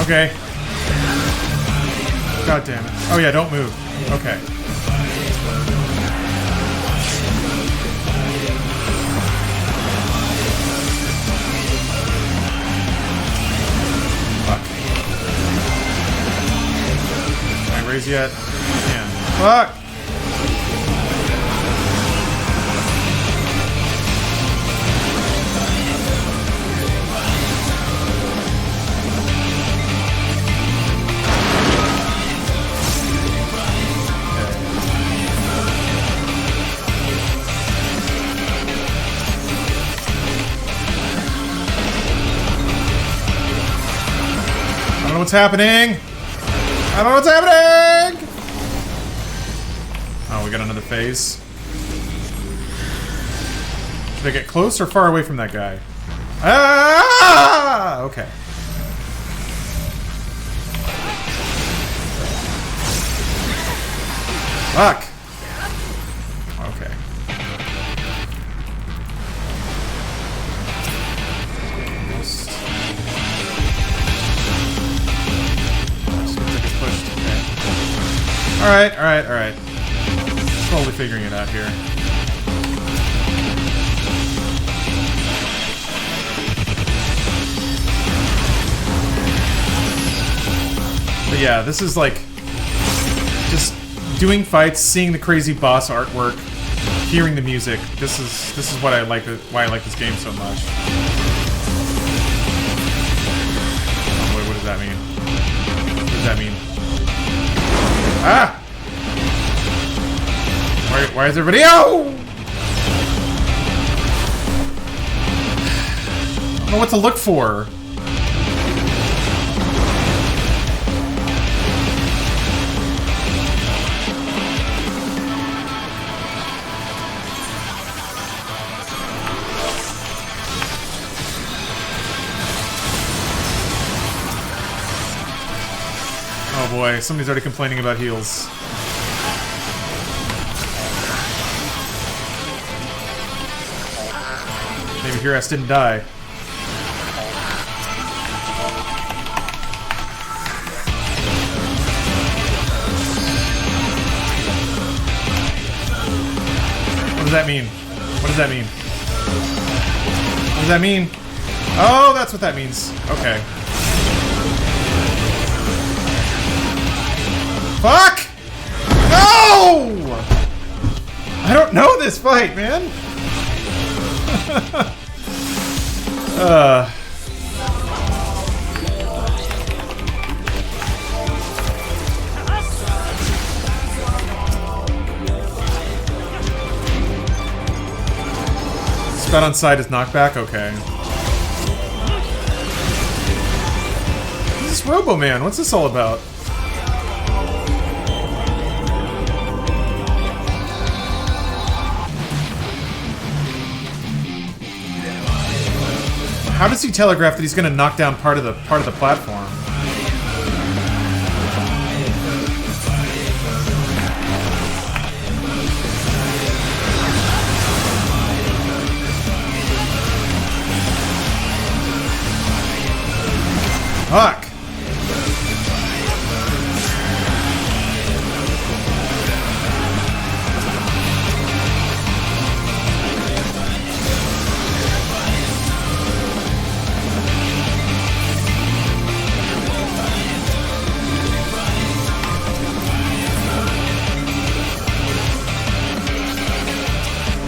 Okay. God damn it. Oh yeah, don't move. Okay. yet you can. Fuck! I don't know what's happening! I don't know what's happening! Oh, we got another phase. Should I get close or far away from that guy? Ah! Okay. Fuck! Okay. Almost. Pushed. Okay. Alright, alright, alright. Slowly figuring it out here. But yeah, this is like just doing fights, seeing the crazy boss artwork, hearing the music. This is what I like. Why I like this game so much. Oh boy, what does that mean? What does that mean? Ah! Why is everybody? Oh! I don't know what to look for. Oh boy, somebody's already complaining about heals. Maybe Hirass didn't die. What does that mean? What does that mean? What does that mean? Oh, that's what that means. Okay. Fuck! No! I don't know this fight, man. Spat on side is knockback? Okay. This is Robo-Man. What's this all about? How does he telegraph that he's going to knock down part of the platform? Fuck.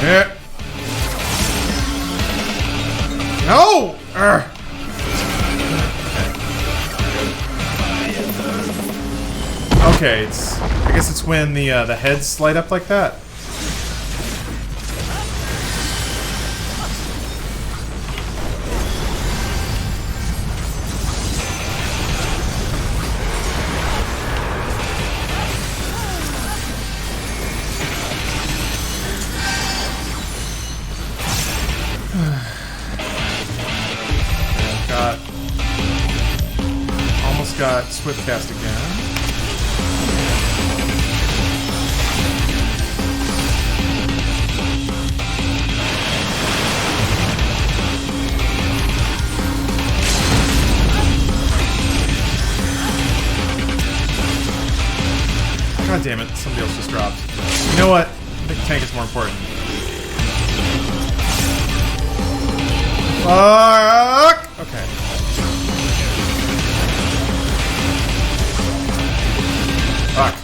Yeah. No! Urgh. Okay, it's. I guess it's when the heads slide up like that. Got Swift Cast again. God damn it, somebody else just dropped. You know what? I think tank is more important. Fuck! Okay. Fuck.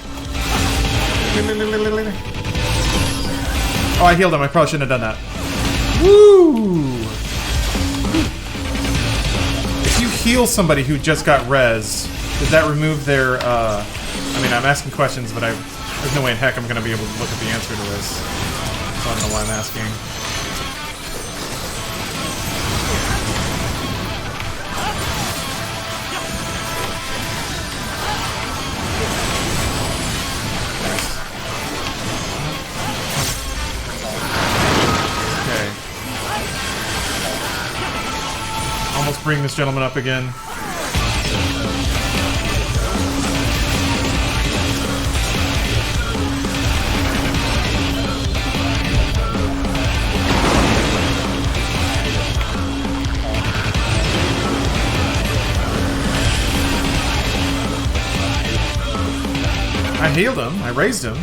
Oh, I healed him. I probably shouldn't have done that. Woo! If you heal somebody who just got res, does that remove their, I mean, I'm asking questions, but there's no way in heck I'm going to be able to look at the answer to this. So I don't know why I'm asking. Almost bring this gentleman up again. I healed him. I raised him.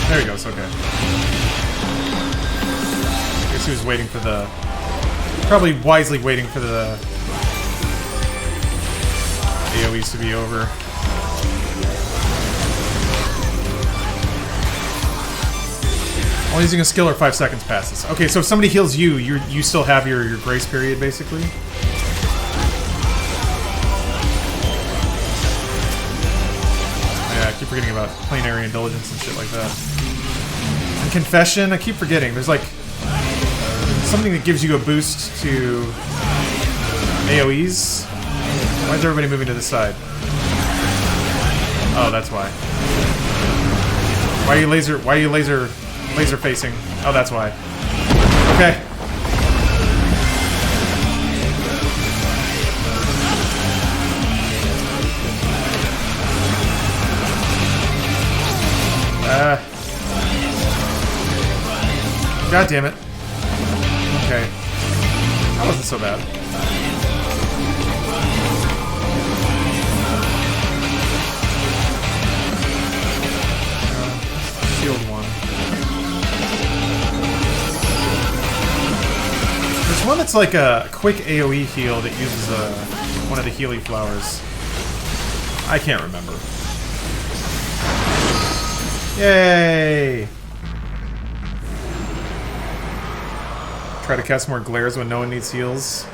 There he goes. Okay. I guess he was waiting for the... Probably wisely waiting for the AoEs to be over. While using a skill or 5 seconds passes. Okay, so if somebody heals you, you still have your grace period, basically. Yeah, I keep forgetting about plenary indulgence and shit like that. And confession, I keep forgetting. There's like something that gives you a boost to AoEs. Why is everybody moving to the side? Oh, that's why. Why are you laser facing? Oh, that's why. Okay. God damn it. Okay. That wasn't so bad. Shield one. There's one that's like a quick AoE heal that uses one of the Healy flowers. I can't remember. Yay! Try to cast more glares when no one needs heals.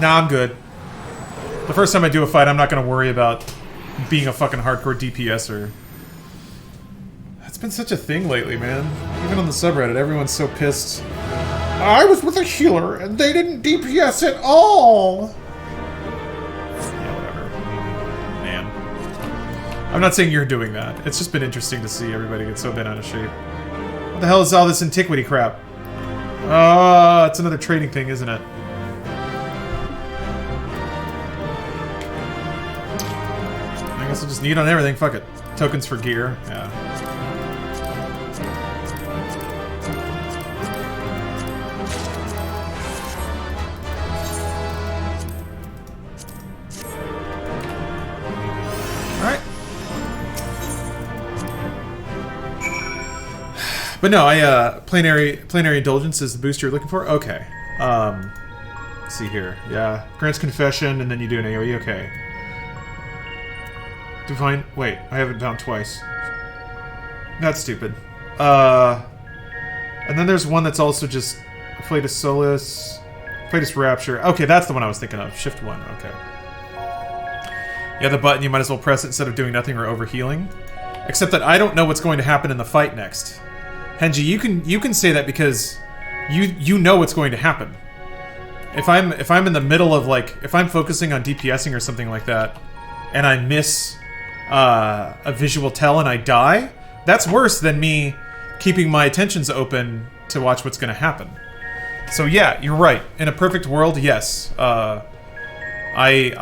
Nah, I'm good. The first time I do a fight, I'm not going to worry about being a fucking hardcore DPSer. That's been such a thing lately, man. Even on the subreddit, everyone's so pissed. I was with a healer, and they didn't DPS at all! Yeah, whatever. Man. I'm not saying you're doing that. It's just been interesting to see everybody get so bent out of shape. What the hell is all this antiquity crap? It's another trading thing, isn't it? I guess I'll just need on everything. Fuck it. Tokens for gear. Yeah. Alright. But no, plenary indulgence is the boost you're looking for? Okay. Let's see here. Yeah. Grants confession, and then you do an AoE. Okay. Divine... Wait, I have it down twice. That's stupid. And then there's one that's also just... Flatus Solus... Flatus Rapture. Okay, that's the one I was thinking of. Shift 1. Okay. Yeah, the button, you might as well press it instead of doing nothing or overhealing. Except that I don't know what's going to happen in the fight next. Henji, you can say that because you know what's going to happen. If I'm in the middle of, like, if I'm focusing on DPSing or something like that, and I miss a visual tell and I die, that's worse than me keeping my attentions open to watch what's going to happen. So yeah, you're right. In a perfect world, yes. I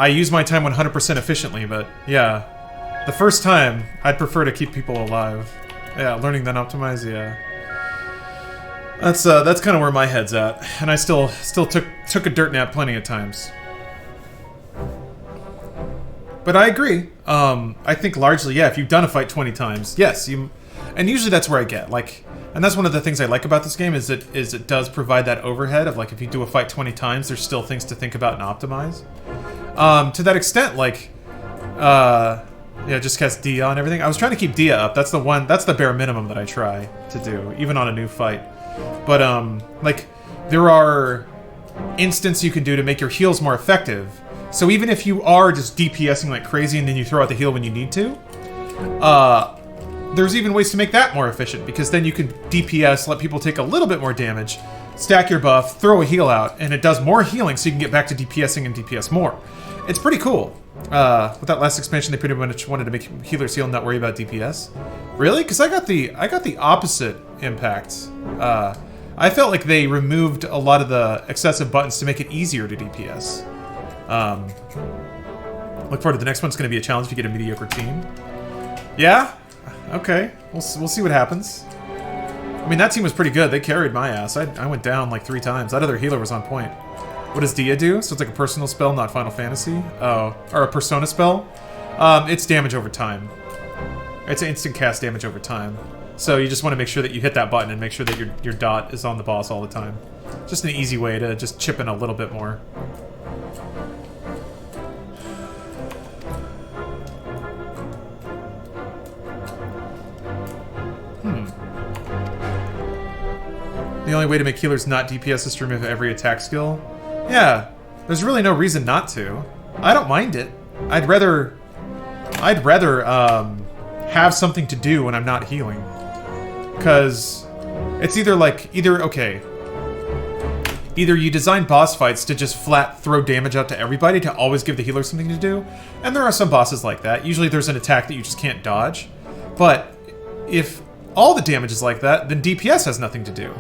use my time 100% efficiently, but yeah. The first time, I'd prefer to keep people alive. Yeah, learning then optimize, yeah. That's kind of where my head's at. And I still took a dirt nap plenty of times. But I agree. I think largely, yeah, if you've done a fight 20 times, yes, you... And usually that's where I get, like... And that's one of the things I like about this game, is it does provide that overhead of, like, if you do a fight 20 times, there's still things to think about and optimize. To that extent, like... Yeah, just cast Dia on everything. I was trying to keep Dia up. That's the bare minimum that I try to do, even on a new fight. But, like, there are instances you can do to make your heals more effective. So even if you are just DPSing like crazy and then you throw out the heal when you need to, there's even ways to make that more efficient, because then you can DPS, let people take a little bit more damage, stack your buff, throw a heal out, and it does more healing so you can get back to DPSing and DPS more. It's pretty cool. With that last expansion, they pretty much wanted to make healers heal and not worry about DPS. Really? Because I got the opposite impact. I felt like they removed a lot of the excessive buttons to make it easier to DPS. Look forward to the next one's going to be a challenge if you get a mediocre team. Yeah? Okay. We'll see what happens. I mean, that team was pretty good. They carried my ass. I went down like 3 times. That other healer was on point. What does Dia do? So it's like a personal spell, not Final Fantasy? Oh. Or a persona spell? It's damage over time. It's instant cast damage over time. So you just want to make sure that you hit that button and make sure that your dot is on the boss all the time. Just an easy way to just chip in a little bit more. The only way to make healers not DPS is to remove every attack skill? Yeah, there's really no reason not to. I don't mind it. I'd rather have something to do when I'm not healing. Because it's either you design boss fights to just flat throw damage out to everybody to always give the healer something to do, and there are some bosses like that. Usually there's an attack that you just can't dodge. But if all the damage is like that, then DPS has nothing to do.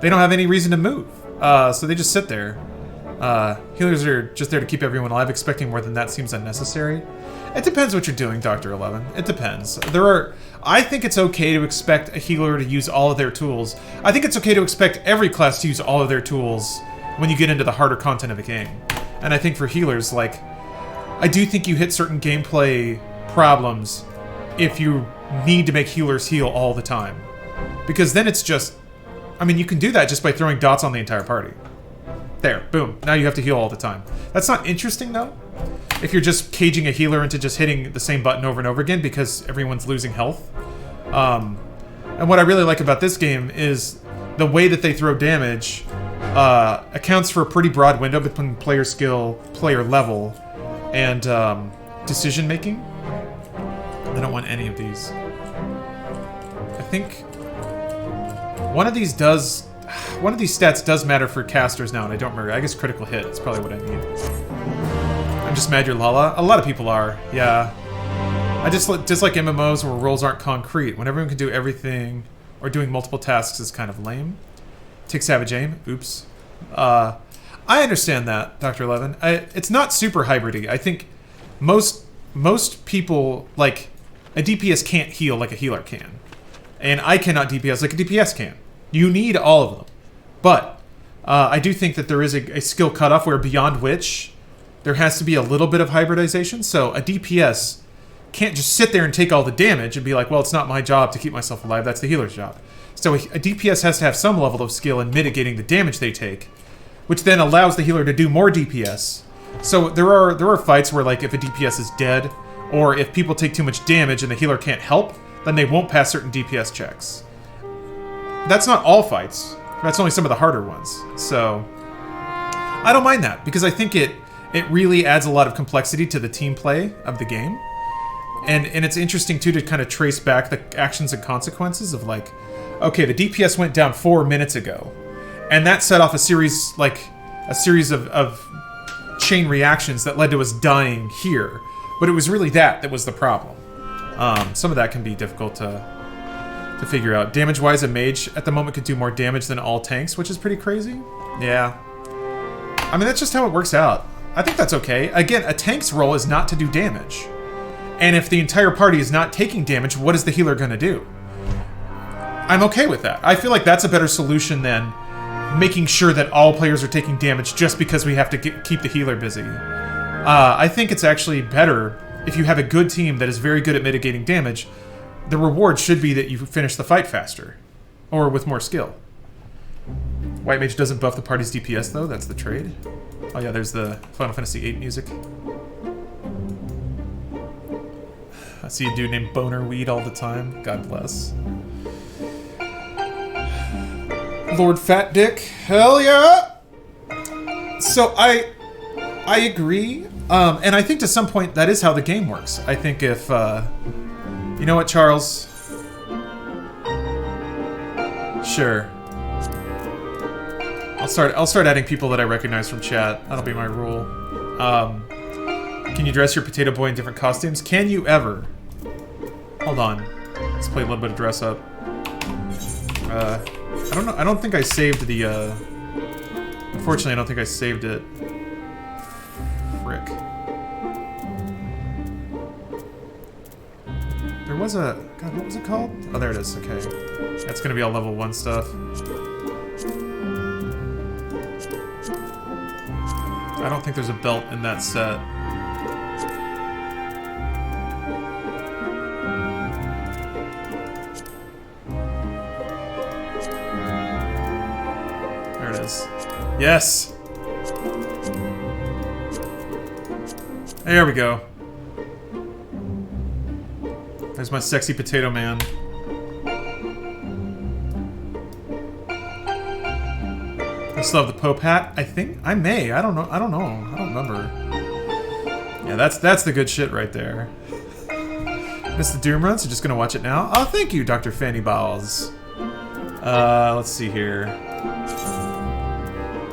They don't have any reason to move, so they just sit there. Healers are just there to keep everyone alive. Expecting more than that seems unnecessary. It depends what you're doing, Dr. 11. It depends. I think it's okay to expect a healer to use all of their tools. I think it's okay to expect every class to use all of their tools when you get into the harder content of a game. And I think for healers, like, I do think you hit certain gameplay problems if you need to make healers heal all the time. Because then it's just... I mean, you can do that just by throwing dots on the entire party. There, boom. Now you have to heal all the time. That's not interesting, though. If you're just caging a healer into just hitting the same button over and over again because everyone's losing health. And what I really like about this game is the way that they throw damage accounts for a pretty broad window between player skill, player level, and decision making. I don't want any of these. I think one of these stats does matter for casters now, and I don't remember. I guess critical hit is probably what I need. I'm just mad you're Lala. A lot of people are, yeah. I just dislike MMOs where roles aren't concrete. When everyone can do everything, or doing multiple tasks is kind of lame. Take Savage Aim. Oops. I understand that, Dr. 11. It's not super hybridy. I think most people, like, a DPS can't heal like a healer can. And I cannot DPS like a DPS can. You need all of them. But I do think that there is a skill cutoff where beyond which there has to be a little bit of hybridization. So a DPS can't just sit there and take all the damage and be like, well, it's not my job to keep myself alive. That's the healer's job. So a DPS has to have some level of skill in mitigating the damage they take, which then allows the healer to do more DPS. So there are fights where, like, if a DPS is dead, or if people take too much damage and the healer can't help, then they won't pass certain DPS checks. That's not all fights. That's only some of the harder ones. So I don't mind that, because I think it really adds a lot of complexity to the team play of the game. And it's interesting, too, to kind of trace back the actions and consequences of, like, okay, the DPS went down 4 minutes ago, and that set off a series of chain reactions that led to us dying here. But it was really that was the problem. Some of that can be difficult to figure out. Damage-wise, a mage at the moment could do more damage than all tanks, which is pretty crazy. Yeah. I mean, that's just how it works out. I think that's okay. Again, a tank's role is not to do damage. And if the entire party is not taking damage, what is the healer going to do? I'm okay with that. I feel like that's a better solution than making sure that all players are taking damage just because we have to keep the healer busy. I think it's actually better if you have a good team that is very good at mitigating damage. The reward should be that you finish the fight faster, or with more skill. White Mage doesn't buff the party's DPS, though. That's the trade. Oh yeah, there's the Final Fantasy VIII music. I see a dude named Boner Weed all the time. God bless. Lord Fat Dick. Hell yeah! So I agree. And I think to some point that is how the game works. I think if... you know what, Charles? Sure. I'll start adding people that I recognize from chat. That'll be my rule. Can you dress your potato boy in different costumes? Can you ever? Hold on. Let's play a little bit of dress up. I don't know. I don't think I saved the. Unfortunately, I don't think I saved it. Frick. There was a. God, what was it called? Oh, there it is. Okay. That's gonna be all level 1 stuff. I don't think there's a belt in that set. There it is. Yes! There we go. There's my sexy potato man. I still have the Pope hat. I think I may. I don't know. I don't remember. Yeah, that's the good shit right there. Missed the Doom run, so just gonna watch it now. Oh, thank you, Dr. Fanny Balls. Let's see here.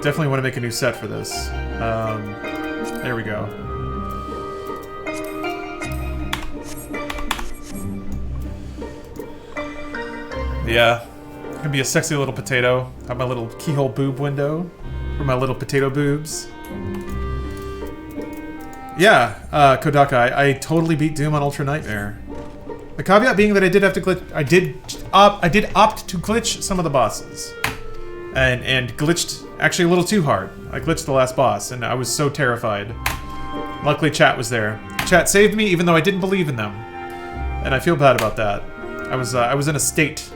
Definitely want to make a new set for this. There we go. Yeah. Gonna be a sexy little potato. Have my little keyhole boob window for my little potato boobs. Yeah, Kodaka, I totally beat Doom on Ultra Nightmare. The caveat being that I did have to glitch. I did opt to glitch some of the bosses, and glitched actually a little too hard. I glitched the last boss, and I was so terrified. Luckily, chat was there. Chat saved me, even though I didn't believe in them, and I feel bad about that. I was in a state.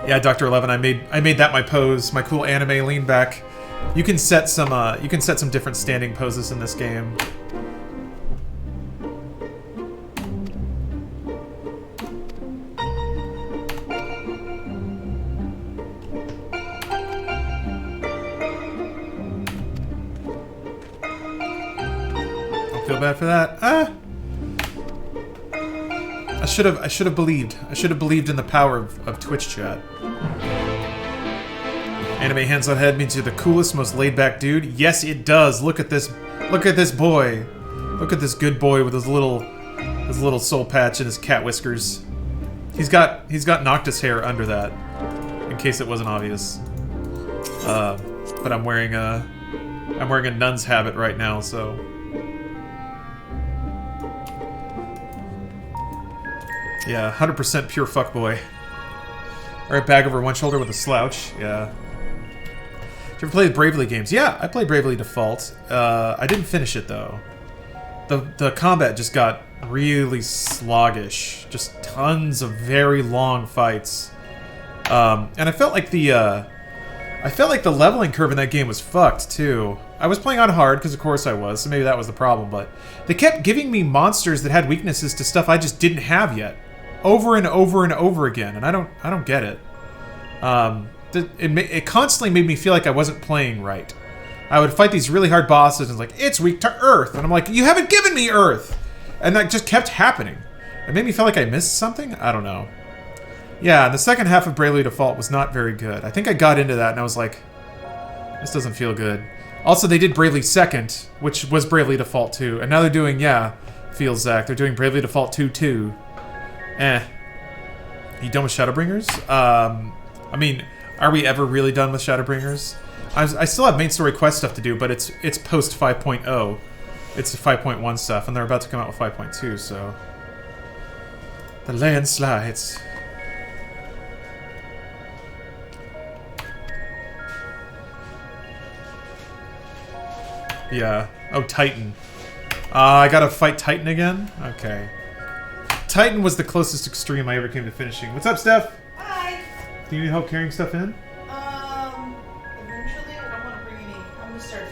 Yeah, Dr. 11, I made that my pose, my cool anime lean back. You can set some different standing poses in this game. Don't feel bad for that. I should have believed. I should have believed in the power of Twitch chat. Anime hands on head means you're the coolest, most laid-back dude. Yes, it does. Look at this. Look at this boy. Look at this good boy with his little soul patch and his cat whiskers. He's got Noctis hair under that, in case it wasn't obvious. But I'm wearing a nun's habit right now, so. Yeah, 100% pure fuckboy. Alright, bag over one shoulder with a slouch. Yeah. Did you ever play the Bravely games? Yeah, I played Bravely Default. I didn't finish it, though. The combat just got really sluggish. Just tons of very long fights. And I felt like the leveling curve in that game was fucked, too. I was playing on hard, because of course I was, so maybe that was the problem, but they kept giving me monsters that had weaknesses to stuff I just didn't have yet. Over and over and over again, and I don't get it. It constantly made me feel like I wasn't playing right. I would fight these really hard bosses, and it's like, it's weak to Earth, and I'm like, you haven't given me Earth! And that just kept happening. It made me feel like I missed something? I don't know. Yeah, the second half of Bravely Default was not very good. I think I got into that, and I was like, this doesn't feel good. Also, they did Bravely Second, which was Bravely Default 2, and now they're doing, yeah, feels Zach, they're doing Bravely Default 2 too. You done with Shadowbringers? I mean, are we ever really done with Shadowbringers? I still have main story quest stuff to do, but it's post 5.0. It's 5.1 stuff, and they're about to come out with 5.2, so... The landslides. Yeah. Oh, Titan. I gotta fight Titan again? Okay. Titan was the closest extreme I ever came to finishing. What's up, Steph? Hi. Do you need help carrying stuff in? Eventually, I want to bring in I'm going to start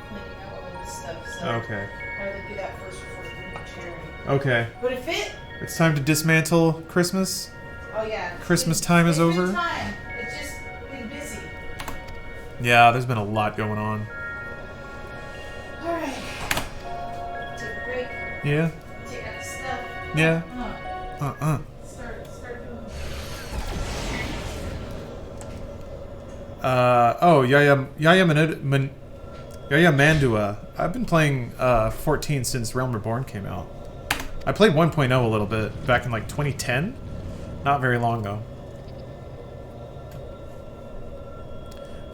cleaning out all of this stuff, so Okay. I'd rather do that first before bringing carrying. Okay. But if it... It's time to dismantle Christmas. Oh, yeah. Christmas time is It's been over. time. It's just been busy. Yeah, there's been a lot going on. Alright. Take a break. Yeah? Take out the stuff. Yeah? Start doing... Yaya Mandua. I've been playing 14 since Realm Reborn came out. I played 1.0 a little bit back in like 2010. Not very long though.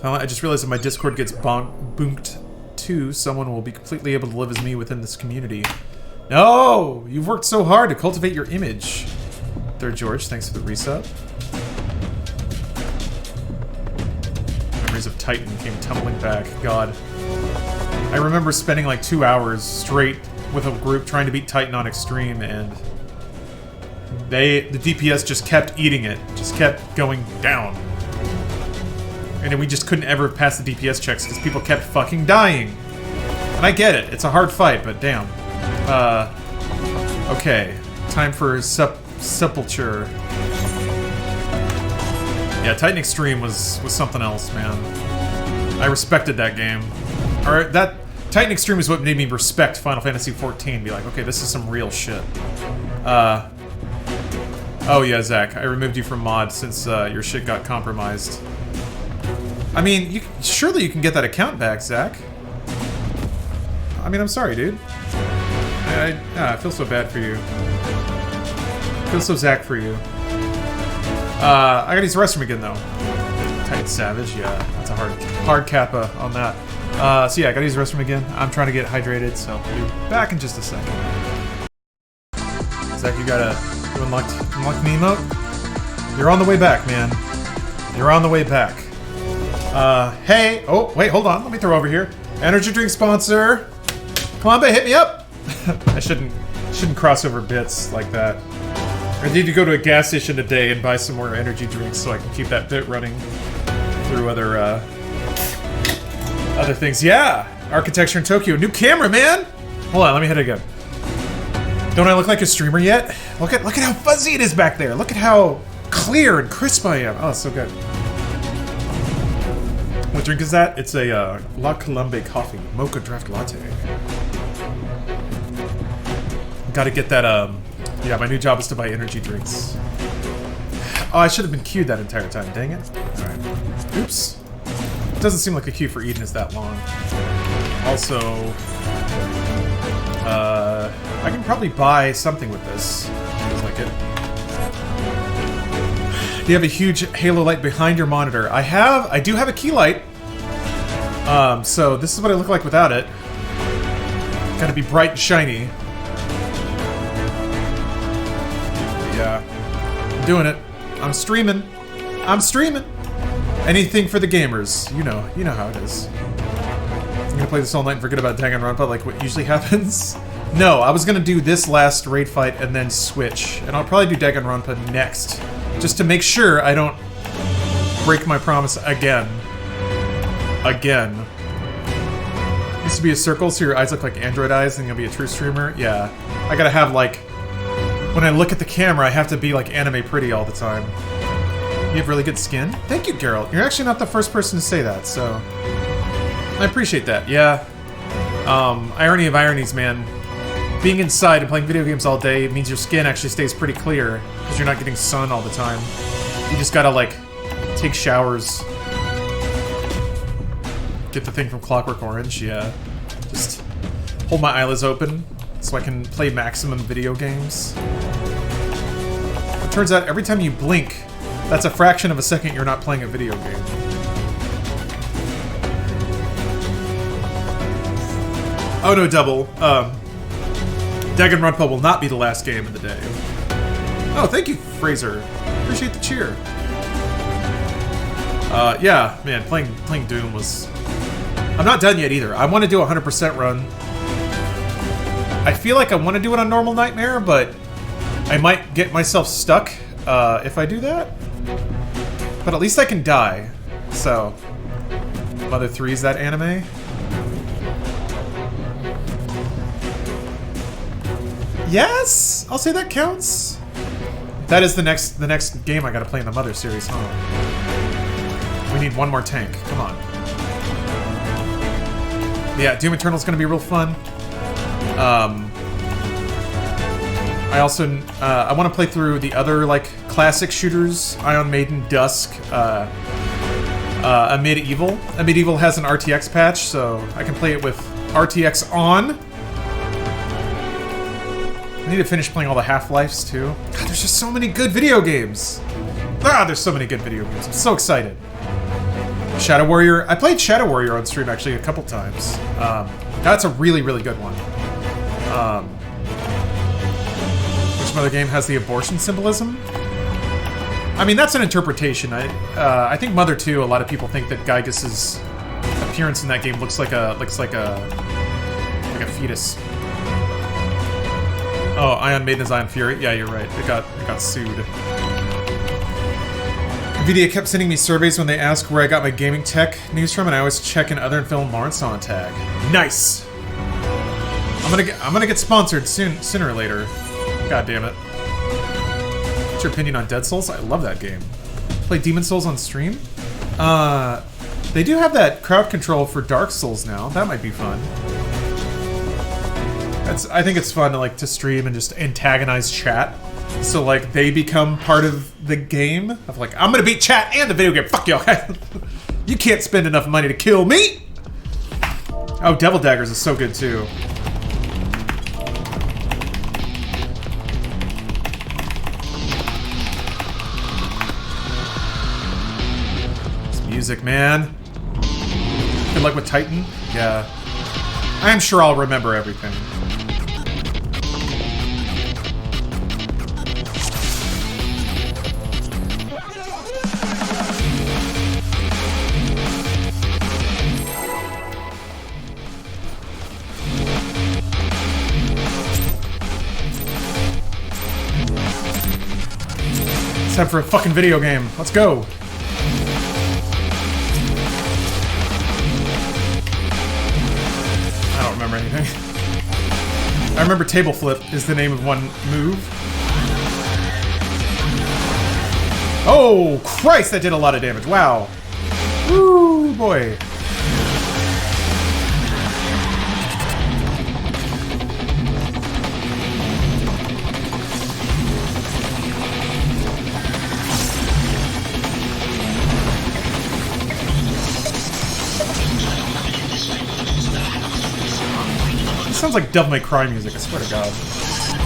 Finally, I just realized if my Discord gets bonked too, someone will be completely able to live as me within this community. No! You've worked so hard to cultivate your image. Third George, thanks for the resub. Memories of Titan came tumbling back. God. I remember spending like 2 hours straight with a group trying to beat Titan on Extreme, and the DPS just kept eating it. Just kept going down. And then we just couldn't ever pass the DPS checks because people kept fucking dying. And I get it. It's a hard fight, but damn. Okay. Time for Sepulture. Yeah, Titan Extreme was something else, man. I respected that game. Or that Titan Extreme is what made me respect Final Fantasy XIV. Be like, okay, this is some real shit. Oh yeah, Zach, I removed you from mod since your shit got compromised. I mean, surely you can get that account back, Zach. I mean, I'm sorry, dude. I feel so bad for you. I feel so Zach for you. I gotta use the restroom again, though. Titan Savage, yeah. That's a hard kappa on that. So yeah, I gotta use the restroom again. I'm trying to get hydrated, so I'll be back in just a second. Zach, you unlocked the emote? You're on the way back, man. You're on the way back. Hey! Oh, wait, hold on. Let me throw over here. Energy drink sponsor! Come on, babe, hit me up! I shouldn't cross over bits like that. I need to go to a gas station today and buy some more energy drinks so I can keep that bit running through other things. Yeah! Architecture in Tokyo. New camera, man! Hold on, let me hit it again. Don't I look like a streamer yet? Look at how fuzzy it is back there. Look at how clear and crisp I am. Oh, it's so good. What drink is that? It's a La Colombe coffee. Mocha draft latte. Gotta get that, yeah, my new job is to buy energy drinks. Oh, I should have been queued that entire time. Dang it. Alright. Oops. It doesn't seem like a queue for Eden is that long. Also, I can probably buy something with this. Feels like it. Do you have a huge halo light behind your monitor? I do have a key light. So this is what I look like without it. Gotta be bright and shiny. Yeah. I'm doing it. I'm streaming. I'm streaming. Anything for the gamers. You know how it is. I'm gonna play this all night and forget about Danganronpa like what usually happens. No, I was gonna do this last raid fight and then switch. And I'll probably do Danganronpa next. Just to make sure I don't break my promise again. Again. Used to be a circle so your eyes look like android eyes and you'll be a true streamer. Yeah. I gotta have like... When I look at the camera, I have to be like anime pretty all the time. You have really good skin? Thank you, Geralt. You're actually not the first person to say that, so... I appreciate that, yeah. Irony of ironies, man. Being inside and playing video games all day means your skin actually stays pretty clear, because you're not getting sun all the time. You just gotta, like, take showers. Get the thing from Clockwork Orange, yeah. Just hold my eyelids open so I can play maximum video games. It turns out every time you blink, that's a fraction of a second you're not playing a video game. Oh no, Double. Danganronpa will not be the last game of the day. Oh, thank you, Fraser. Appreciate the cheer. Yeah, man, playing Doom was... I'm not done yet either. I want to do a 100% run. I feel like I want to do it on Normal Nightmare, but I might get myself stuck if I do that. But at least I can die. So, Mother 3 is that anime? Yes, I'll say that counts. That is the next game I gotta play in the Mother series, huh? We need one more tank. Come on. Yeah, Doom Eternal's gonna be real fun. I also I want to play through the other like classic shooters: Ion Maiden, Dusk, a Medieval. A Medieval has an RTX patch, so I can play it with RTX on. I need to finish playing all the Half-Lives too. God, there's just so many good video games. There's so many good video games. I'm so excited. Shadow Warrior. I played Shadow Warrior on stream actually a couple times. That's a really, really good one. Which other game has the abortion symbolism? I mean, that's an interpretation. I think Mother 2. A lot of people think that Gygas's appearance in that game looks like a fetus. Oh, Ion Maiden is Ion Fury. Yeah, you're right. It got sued. NVIDIA kept sending me surveys when they asked where I got my gaming tech news from, and I always check in other film more on Sonntag. Nice. I'm gonna get sponsored sooner or later. God damn it. What's your opinion on Dead Souls? I love that game. Play Demon Souls on stream? They do have that crowd control for Dark Souls now. That might be fun. I think it's fun to like to stream and just antagonize chat. So like they become part of the game of like, I'm gonna beat chat and the video game. Fuck y'all. You can't spend enough money to kill me. Oh, Devil Daggers is so good too. It's music, man. Good luck with Titan. Yeah. I'm sure I'll remember everything. It's time for a fucking video game. Let's go. I don't remember anything. I remember table flip is the name of one move. Oh, Christ, that did a lot of damage. Wow. Woo, boy. Sounds like Devil May Cry music, I swear to God.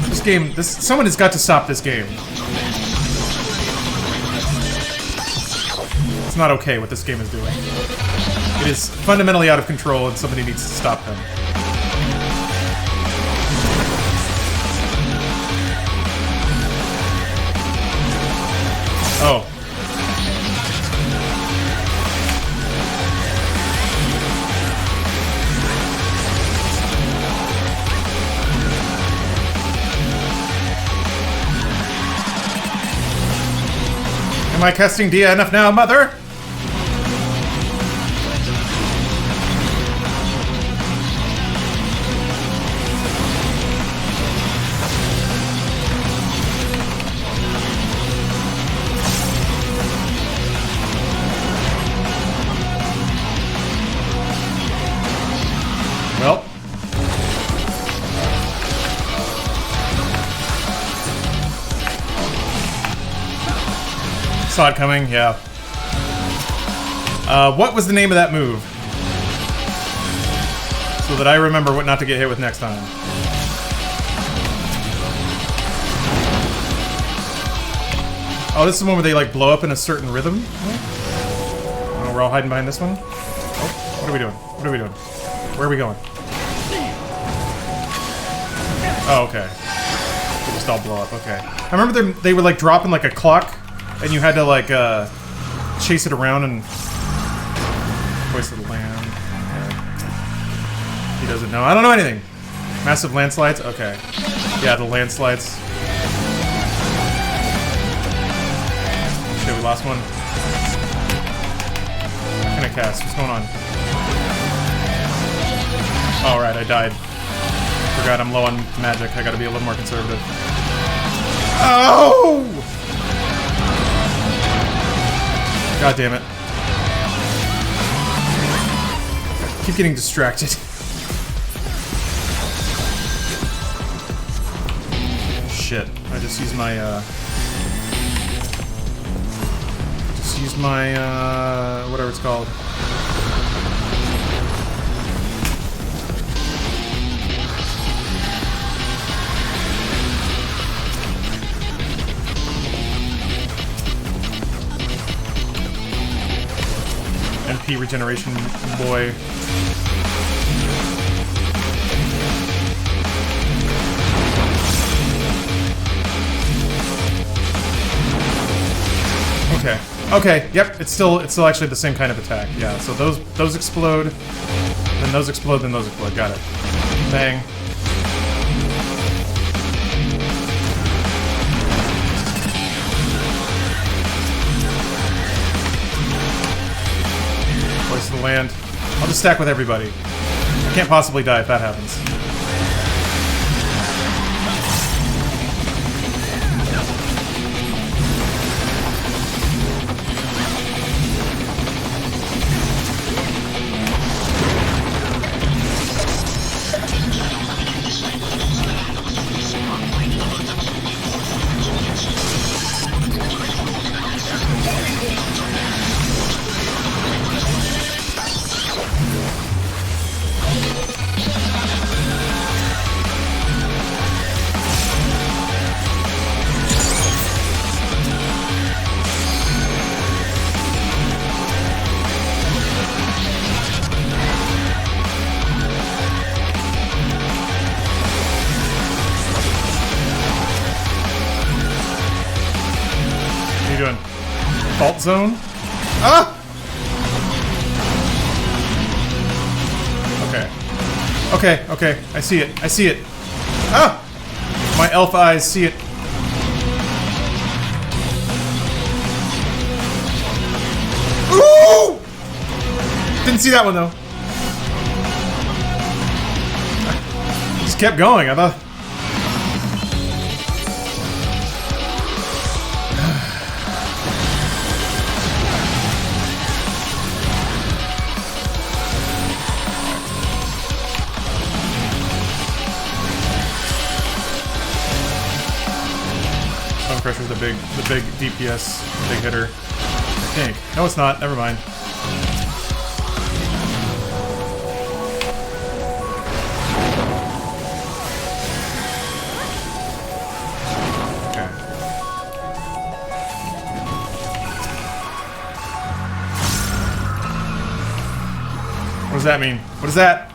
This game, someone has got to stop this game. It's not okay what this game is doing. It is fundamentally out of control and somebody needs to stop them. Oh. Am I casting Dia enough now, Mother? Well. Saw it coming, yeah. What was the name of that move? So that I remember what not to get hit with next time. Oh, this is the one where they like blow up in a certain rhythm? Oh, we're all hiding behind this one? Oh, what are we doing? What are we doing? Where are we going? Oh, okay. They just all blow up, okay. I remember they were like dropping like a clock, and you had to like chase it around and voice of the land. Okay. He doesn't know. I don't know anything. Massive landslides? Okay. Yeah, the landslides. Shit, we lost one. What can I cast? What's going on? Alright, I died. forgot I'm low on magic. I gotta be a little more conservative. Oh! God damn it. I keep getting distracted. Shit. I just used my, whatever it's called. MP regeneration boy. Okay. Okay. Yep. It's still actually the same kind of attack. Yeah. So those explode, then those explode, then those explode. Got it. Bang. Place of the land. I'll just stack with everybody. I can't possibly die if that happens. Fault zone? Ah! Okay. Okay, okay. I see it. I see it. Ah! My elf eyes see it. Ooh! Didn't see that one though. Just kept going. I thought. Pressure's the big DPS, big hitter. I think. No, it's not. Never mind. Okay. What does that mean? What is that?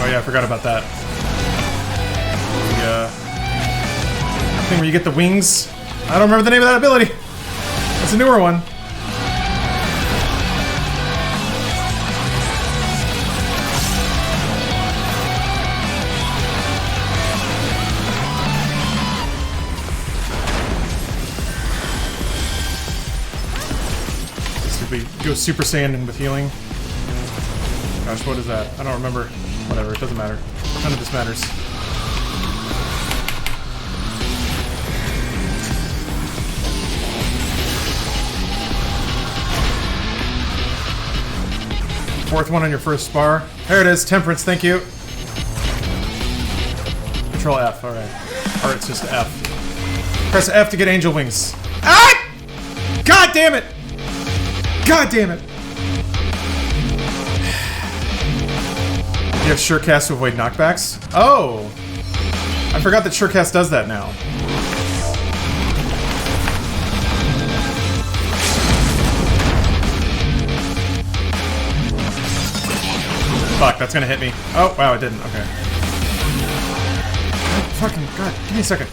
Oh yeah, I forgot about that. The thing where you get the wings. I don't remember the name of that ability. It's a newer one. We go Super Saiyan with healing. Gosh, what is that? I don't remember. Whatever, it doesn't matter. None of this matters. Fourth one on your first spar. There it is, Temperance, thank you. Control F, alright. Or it's just F. Press F to get angel wings. Ah! God damn it! God damn it! You have Surecast to avoid knockbacks? Oh! I forgot that Surecast does that now. Fuck, that's gonna hit me. Oh, wow, it didn't. Okay. Oh, fucking God, give me a second.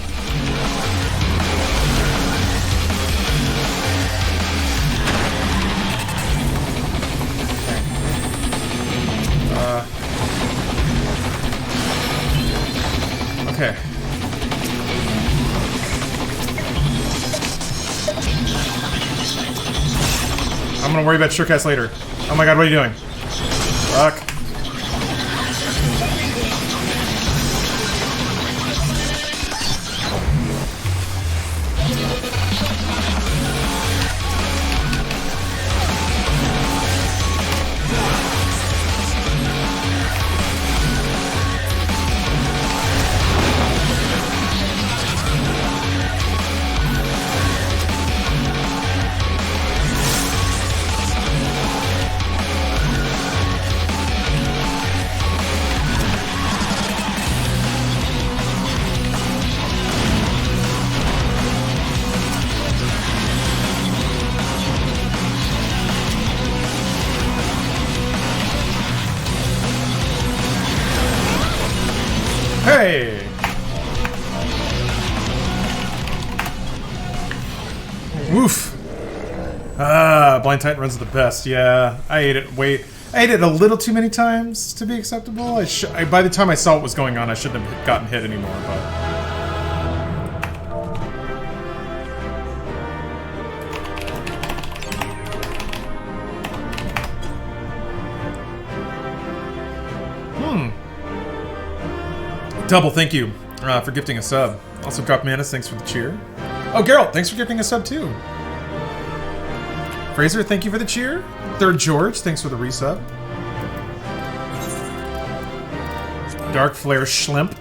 Okay. gonna worry about Surecast later. Oh my god, what are you doing? Fuck. Hey! Woof! Ah, Blind Titan runs the best. Yeah, I ate it. I ate it a little too many times to be acceptable. By the time I saw what was going on, I shouldn't have gotten hit anymore. But Double, thank you for gifting a sub. Also, Drop Manus, thanks for the cheer. Oh, Geralt, thanks for gifting a sub too. Fraser, thank you for the cheer. Third George, thanks for the resub. Dark Flare Schlimp.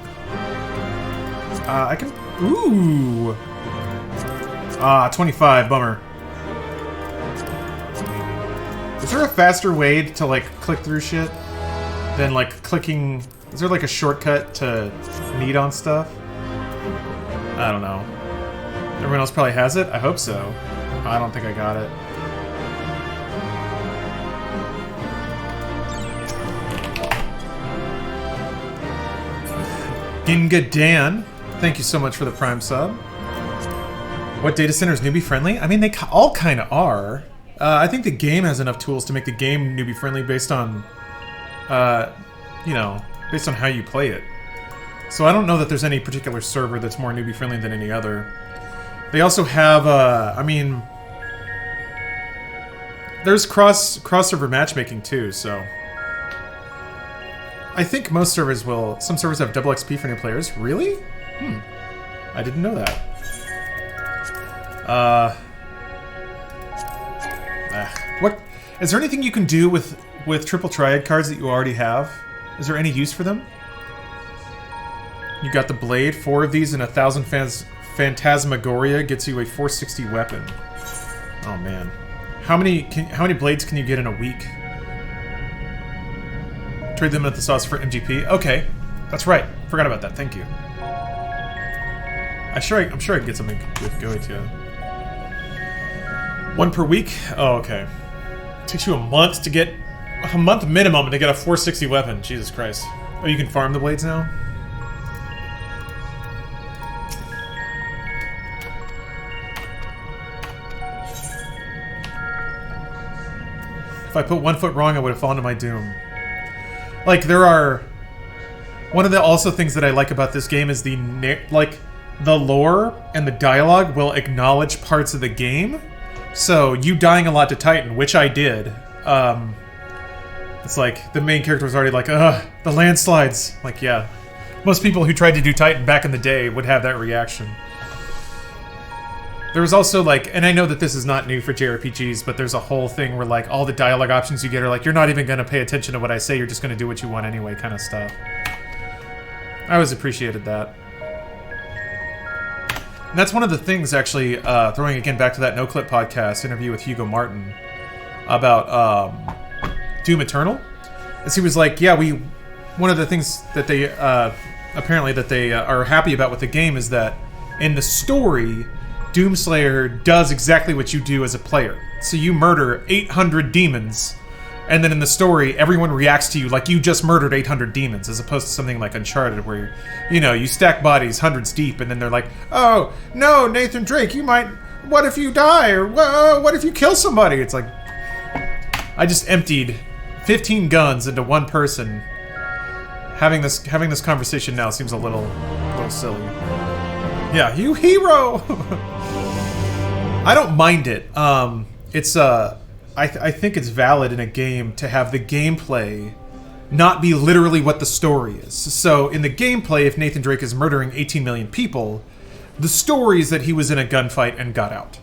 I can... Ooh! 25, bummer. Is there a faster way to, like, click through shit than, like, clicking... Is there, like, a shortcut to knead on stuff? I don't know. Everyone else probably has it? I hope so. I don't think I got it. Ginga Dan, thank you so much for the Prime sub. What data center is newbie friendly? I mean, they all kind of are. I think the game has enough tools to make the game newbie friendly based on, you know, based on how you play it. So I don't know that there's any particular server that's more newbie friendly than any other. They also have, I mean, there's cross-server matchmaking too, so. I think most servers will... Some servers have double XP for new players. Really? I didn't know that. What... Is there anything you can do with triple triad cards that you already have? Is there any use for them? You got the blade. 4 of these and 1,000 Phantasmagoria gets you a 460 weapon. Oh man. How many blades can you get in a week? Trade them at the sauce for MGP. Okay, that's right. Forgot about that. Thank you. I'm sure I can get something with Goetia. 1 per week. Oh, okay. Takes you a month to get minimum to get a 460 weapon. Jesus Christ. Oh, you can farm the blades now. If I put 1 foot wrong, I would have fallen to my doom. Like, there are... One of the also things that I like about this game is the lore and the dialogue will acknowledge parts of the game. So, you dying a lot to Titan, which I did, it's like, the main character was already like, ugh, the landslides. Like, yeah. Most people who tried to do Titan back in the day would have that reaction. There was also, like, and I know that this is not new for JRPGs, but there's a whole thing where, like, all the dialogue options you get are like, you're not even going to pay attention to what I say, you're just going to do what you want anyway, kind of stuff. I always appreciated that. And that's one of the things, actually, throwing again back to that NoClip podcast interview with Hugo Martin about Doom Eternal, is he was like, yeah, one of the things that they, apparently that they are happy about with the game is that in the story, Doomslayer does exactly what you do as a player. So you murder 800 demons, and then in the story, everyone reacts to you like you just murdered 800 demons, as opposed to something like Uncharted, where, you know, you stack bodies hundreds deep, and then they're like, oh, no, Nathan Drake, you might... What if you die? Or what if you kill somebody? It's like... I just emptied 15 guns into one person. Having this conversation now seems a little silly. Yeah, you hero! I don't mind it. It's I think it's valid in a game to have the gameplay not be literally what the story is. So in the gameplay, if Nathan Drake is murdering 18 million people, the story is that he was in a gunfight and got out.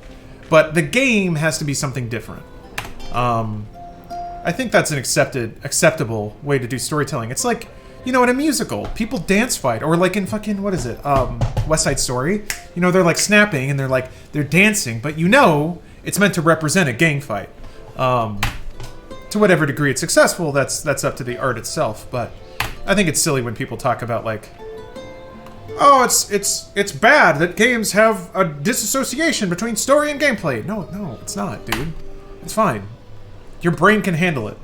But the game has to be something different. I think that's an acceptable way to do storytelling. It's like, in a musical, people dance fight, or like in fucking, what is it, West Side Story? They're like snapping and they're dancing, but it's meant to represent a gang fight. To whatever degree it's successful, that's up to the art itself. But I think it's silly when people talk about like, oh, it's bad that games have a disassociation between story and gameplay. No, it's not, dude. It's fine. Your brain can handle it.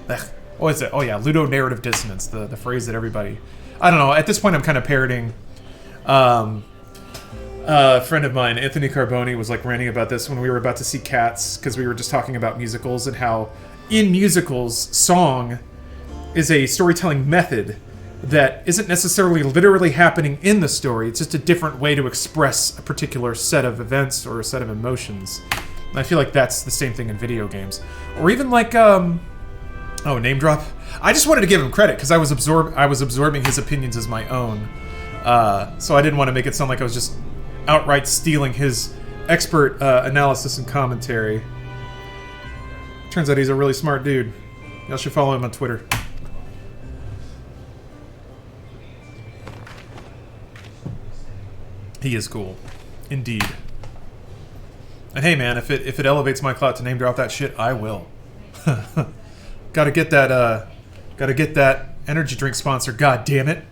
Ugh. What is it? Oh yeah, ludonarrative dissonance, the phrase that everybody... I don't know, at this point I'm kind of parroting... a friend of mine, Anthony Carboni, was like ranting about this when we were about to see Cats, because we were just talking about musicals and how in musicals, song is a storytelling method that isn't necessarily literally happening in the story. It's just a different way to express a particular set of events or a set of emotions. And I feel like that's the same thing in video games. Or even like, oh, name drop? I just wanted to give him credit because I was absorbing his opinions as my own. So I didn't want to make it sound like I was just outright stealing his expert analysis and commentary. Turns out he's a really smart dude. Y'all should follow him on Twitter. He is cool. Indeed. And hey man, if it elevates my clout to name drop that shit, I will. Gotta get that energy drink sponsor, god damn it.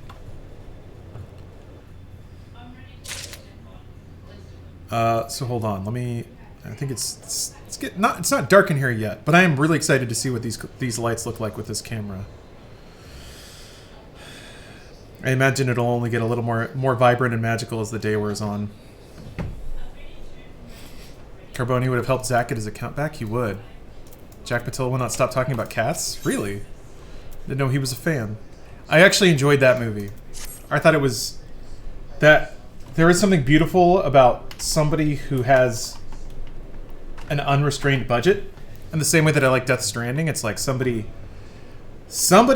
So hold on, I think it's not dark in here yet, but I am really excited to see what these lights look like with this camera. I imagine it'll only get a little more vibrant and magical as the day wears on. Carboni would have helped Zach get his account back? He would. Jack Patil will not stop talking about cats? Really? Didn't know he was a fan. I actually enjoyed that movie. I thought it was... that there is something beautiful about somebody who has an unrestrained budget. In the same way that I like Death Stranding, it's like somebody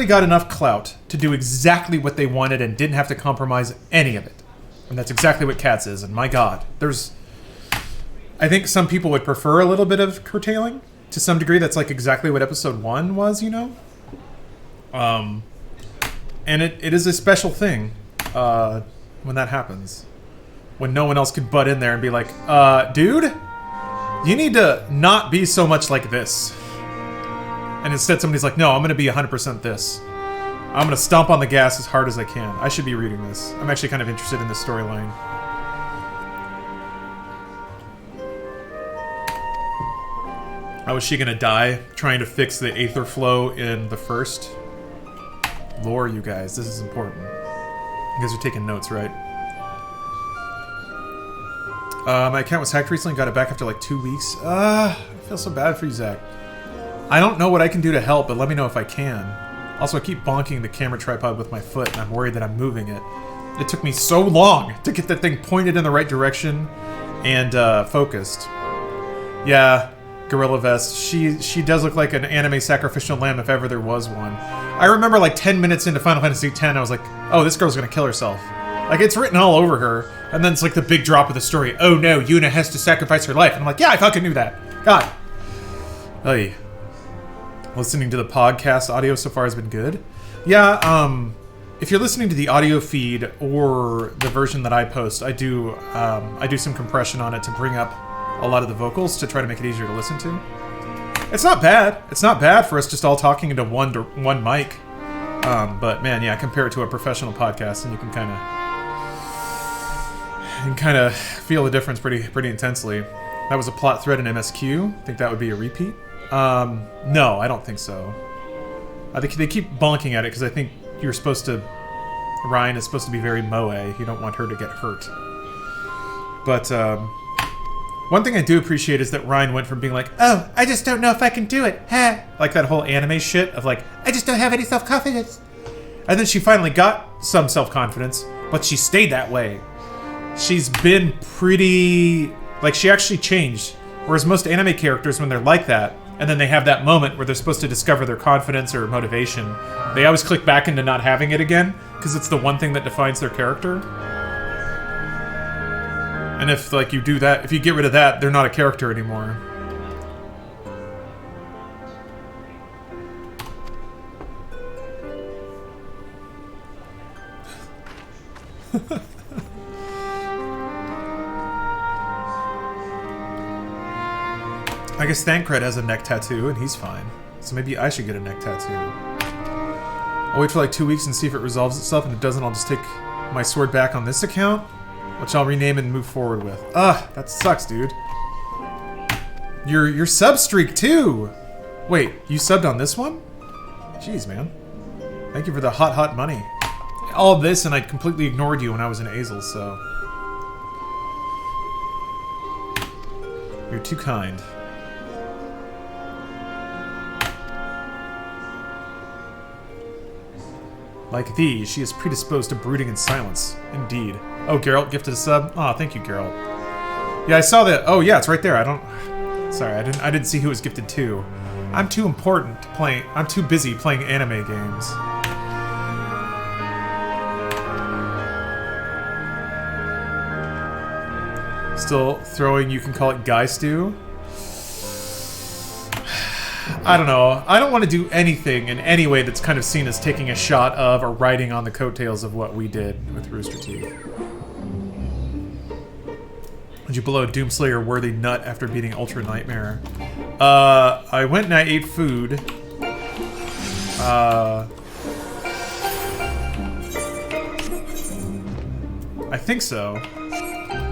got enough clout to do exactly what they wanted and didn't have to compromise any of it. And that's exactly what Cats is, and my god. I think some people would prefer a little bit of curtailing. To some degree, that's like exactly what episode 1 was, And it is a special thing when that happens. When no one else could butt in there and be like, dude, you need to not be so much like this. And instead somebody's like, no, I'm going to be 100% this. I'm going to stomp on the gas as hard as I can. I should be reading this. I'm actually kind of interested in this storyline. How is she going to die trying to fix the aether flow in the first? Lore, you guys. This is important. You guys are taking notes, right? My account was hacked recently. Got it back after like 2 weeks. I feel so bad for you, Zach. I don't know what I can do to help, but let me know if I can. Also, I keep bonking the camera tripod with my foot, and I'm worried that I'm moving it. It took me so long to get that thing pointed in the right direction and focused. Yeah, Gorilla Vest. She does look like an anime sacrificial lamb if ever there was one. I remember like 10 minutes into Final Fantasy X, I was like, oh, this girl's gonna kill herself. Like, it's written all over her, and then it's like the big drop of the story. Oh no, Yuna has to sacrifice her life. And I'm like, yeah, I fucking knew that. God. Hey. Listening to the podcast audio so far has been good. Yeah, if you're listening to the audio feed or the version that I post, I do some compression on it to bring up a lot of the vocals to try to make it easier to listen to. It's not bad. It's not bad for us just all talking into one mic. But man, yeah, compare it to a professional podcast, and you can kind of feel the difference pretty intensely. That was a plot thread in MSQ. I think that would be a repeat. No, I don't think so. I think they keep bonking at it because I think Ryan is supposed to be very moe. You don't want her to get hurt. But one thing I do appreciate is that Ryan went from being like, oh, I just don't know if I can do it, ha, like that whole anime shit of like, I just don't have any self-confidence. And then she finally got some self-confidence, but she stayed that way. She's been pretty... like, she actually changed. Whereas most anime characters, when they're like that, and then they have that moment where they're supposed to discover their confidence or motivation, they always click back into not having it again, because it's the one thing that defines their character. And if, like, you do that, if you get rid of that, they're not a character anymore. I guess Thancred has a neck tattoo, and he's fine. So maybe I should get a neck tattoo. I'll wait for like 2 weeks and see if it resolves itself, and if it doesn't, I'll just take my sword back on this account, which I'll rename and move forward with. Ugh, that sucks, dude. Your sub streak, too! Wait, you subbed on this one? Jeez, man. Thank you for the hot money. All of this, and I completely ignored you when I was in Azel, so... You're too kind. Like thee, she is predisposed to brooding in silence. Indeed. Oh, Geralt gifted a sub? Aw, thank you, Geralt. Yeah, I saw that. Oh, yeah, it's right there. I don't... Sorry, I didn't see who it was gifted to. I'm too important to play... I'm too busy playing anime games. Still throwing, you can call it guy stew? I don't know. I don't want to do anything in any way that's kind of seen as taking a shot of or riding on the coattails of what we did with Rooster Teeth. Would you blow a Doomslayer worthy nut after beating Ultra Nightmare? I went and I ate food. I think so.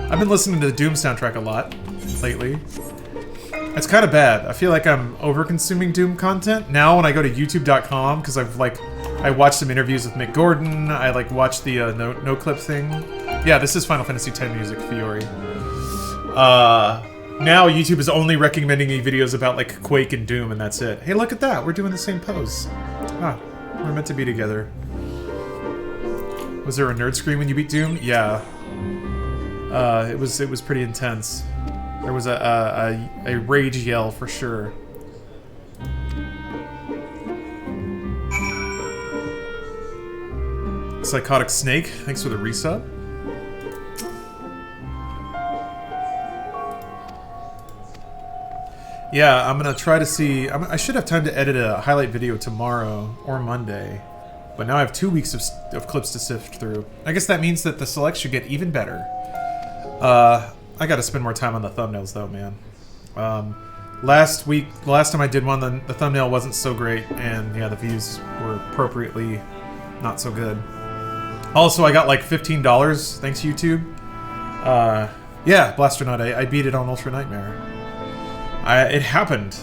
I've been listening to the Doom soundtrack a lot lately. It's kind of bad. I feel like I'm over-consuming Doom content. Now when I go to youtube.com, because I watched some interviews with Mick Gordon, I watched the no-clip thing. Yeah, this is Final Fantasy X music, Fiore. Now YouTube is only recommending me videos about like Quake and Doom, and that's it. Hey, look at that! We're doing the same pose. Ah, we're meant to be together. Was there a nerd scream when you beat Doom? Yeah. It was pretty intense. There was a rage yell for sure. Psychotic Snake, thanks for the resub. Yeah, I'm gonna try to see. I should have time to edit a highlight video tomorrow or Monday, but now I have 2 weeks of clips to sift through. I guess that means that the selects should get even better. I gotta spend more time on the thumbnails though, man. Last time I did one, the thumbnail wasn't so great, and yeah, the views were appropriately not so good. Also, I got like $15, thanks YouTube. Yeah, Blasternaut, I beat it on Ultra Nightmare. It happened.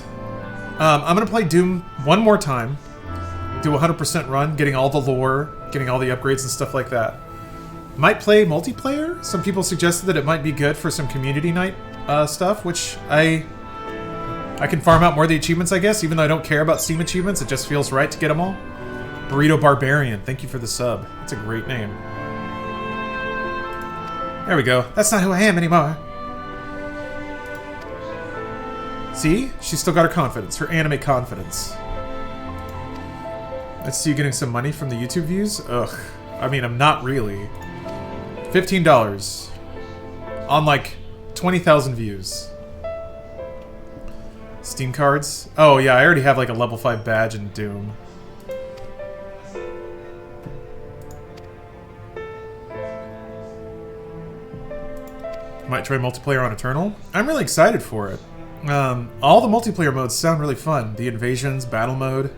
I'm gonna play Doom one more time, do a 100% run, getting all the lore, getting all the upgrades and stuff like that. Might play multiplayer. Some people suggested that it might be good for some community night stuff, which I can farm out more of the achievements, I guess, even though I don't care about Steam achievements. It just feels right to get them all. Burrito Barbarian, thank you for the sub. That's a great name. There we go. That's not who I am anymore. See? She's still got her confidence, her anime confidence. Let's see you getting some money from the YouTube views? Ugh. I mean, I'm not really. $15 on like 20,000 views. Steam cards? Oh yeah, I already have like a level 5 badge in Doom. Might try multiplayer on Eternal. I'm really excited for it. All the multiplayer modes sound really fun. The invasions, battle mode.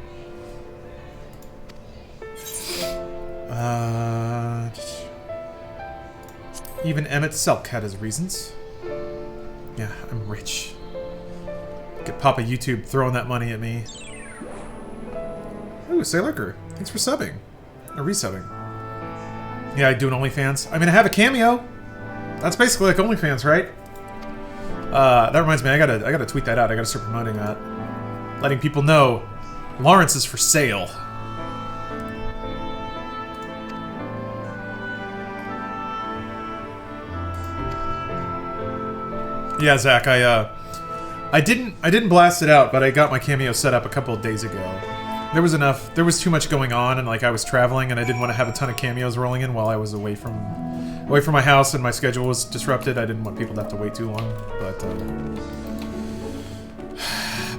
Even Emmett Selk had his reasons. Yeah, I'm rich. Get Papa YouTube throwing that money at me. Ooh, Sailorker. Thanks for subbing. Or resubbing. Yeah, I do an OnlyFans. I mean, I have a cameo. That's basically like OnlyFans, right? That reminds me, I gotta tweet that out. I gotta start promoting that. Letting people know Lawrence is for sale. Yeah, Zach, I I didn't blast it out, but I got my cameo set up a couple of days ago. There was enough. There was too much going on, and like I was traveling, and I didn't want to have a ton of cameos rolling in while I was away from my house, and my schedule was disrupted. I didn't want people to have to wait too long.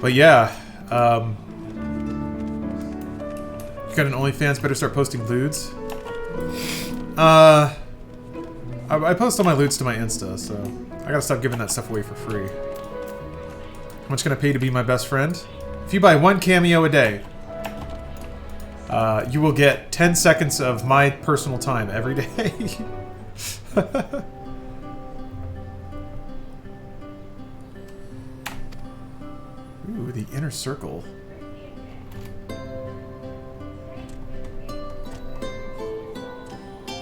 But yeah. You got an OnlyFans? Better start posting lewds. I post all my lewds to my Insta, so I gotta stop giving that stuff away for free. How much can I pay to be my best friend? If you buy 1 cameo a day, you will get 10 seconds of my personal time every day. Ooh, the inner circle.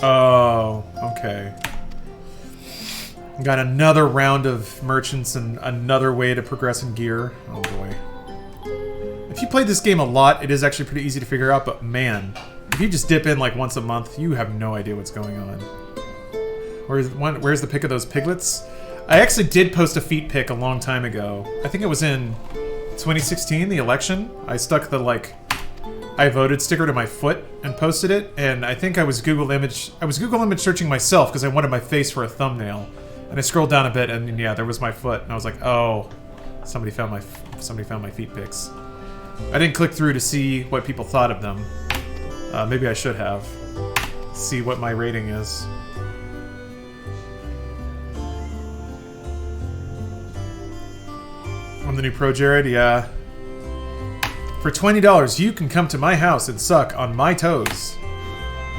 Oh, okay. Got another round of merchants and another way to progress in gear. Oh boy. If you played this game a lot, it is actually pretty easy to figure out, but man, if you just dip in like once a month, you have no idea what's going on. Where's the pic of those piglets? I actually did post a feet pic a long time ago. I think it was in 2016, the election. I stuck the like I voted sticker to my foot and posted it, and I think I was Google image searching myself because I wanted my face for a thumbnail. And I scrolled down a bit, and yeah, there was my foot, and I was like, "Oh, somebody found my feet pics." I didn't click through to see what people thought of them. Maybe I should have. See what my rating is. I'm the new pro, Jared. Yeah. For $20, you can come to my house and suck on my toes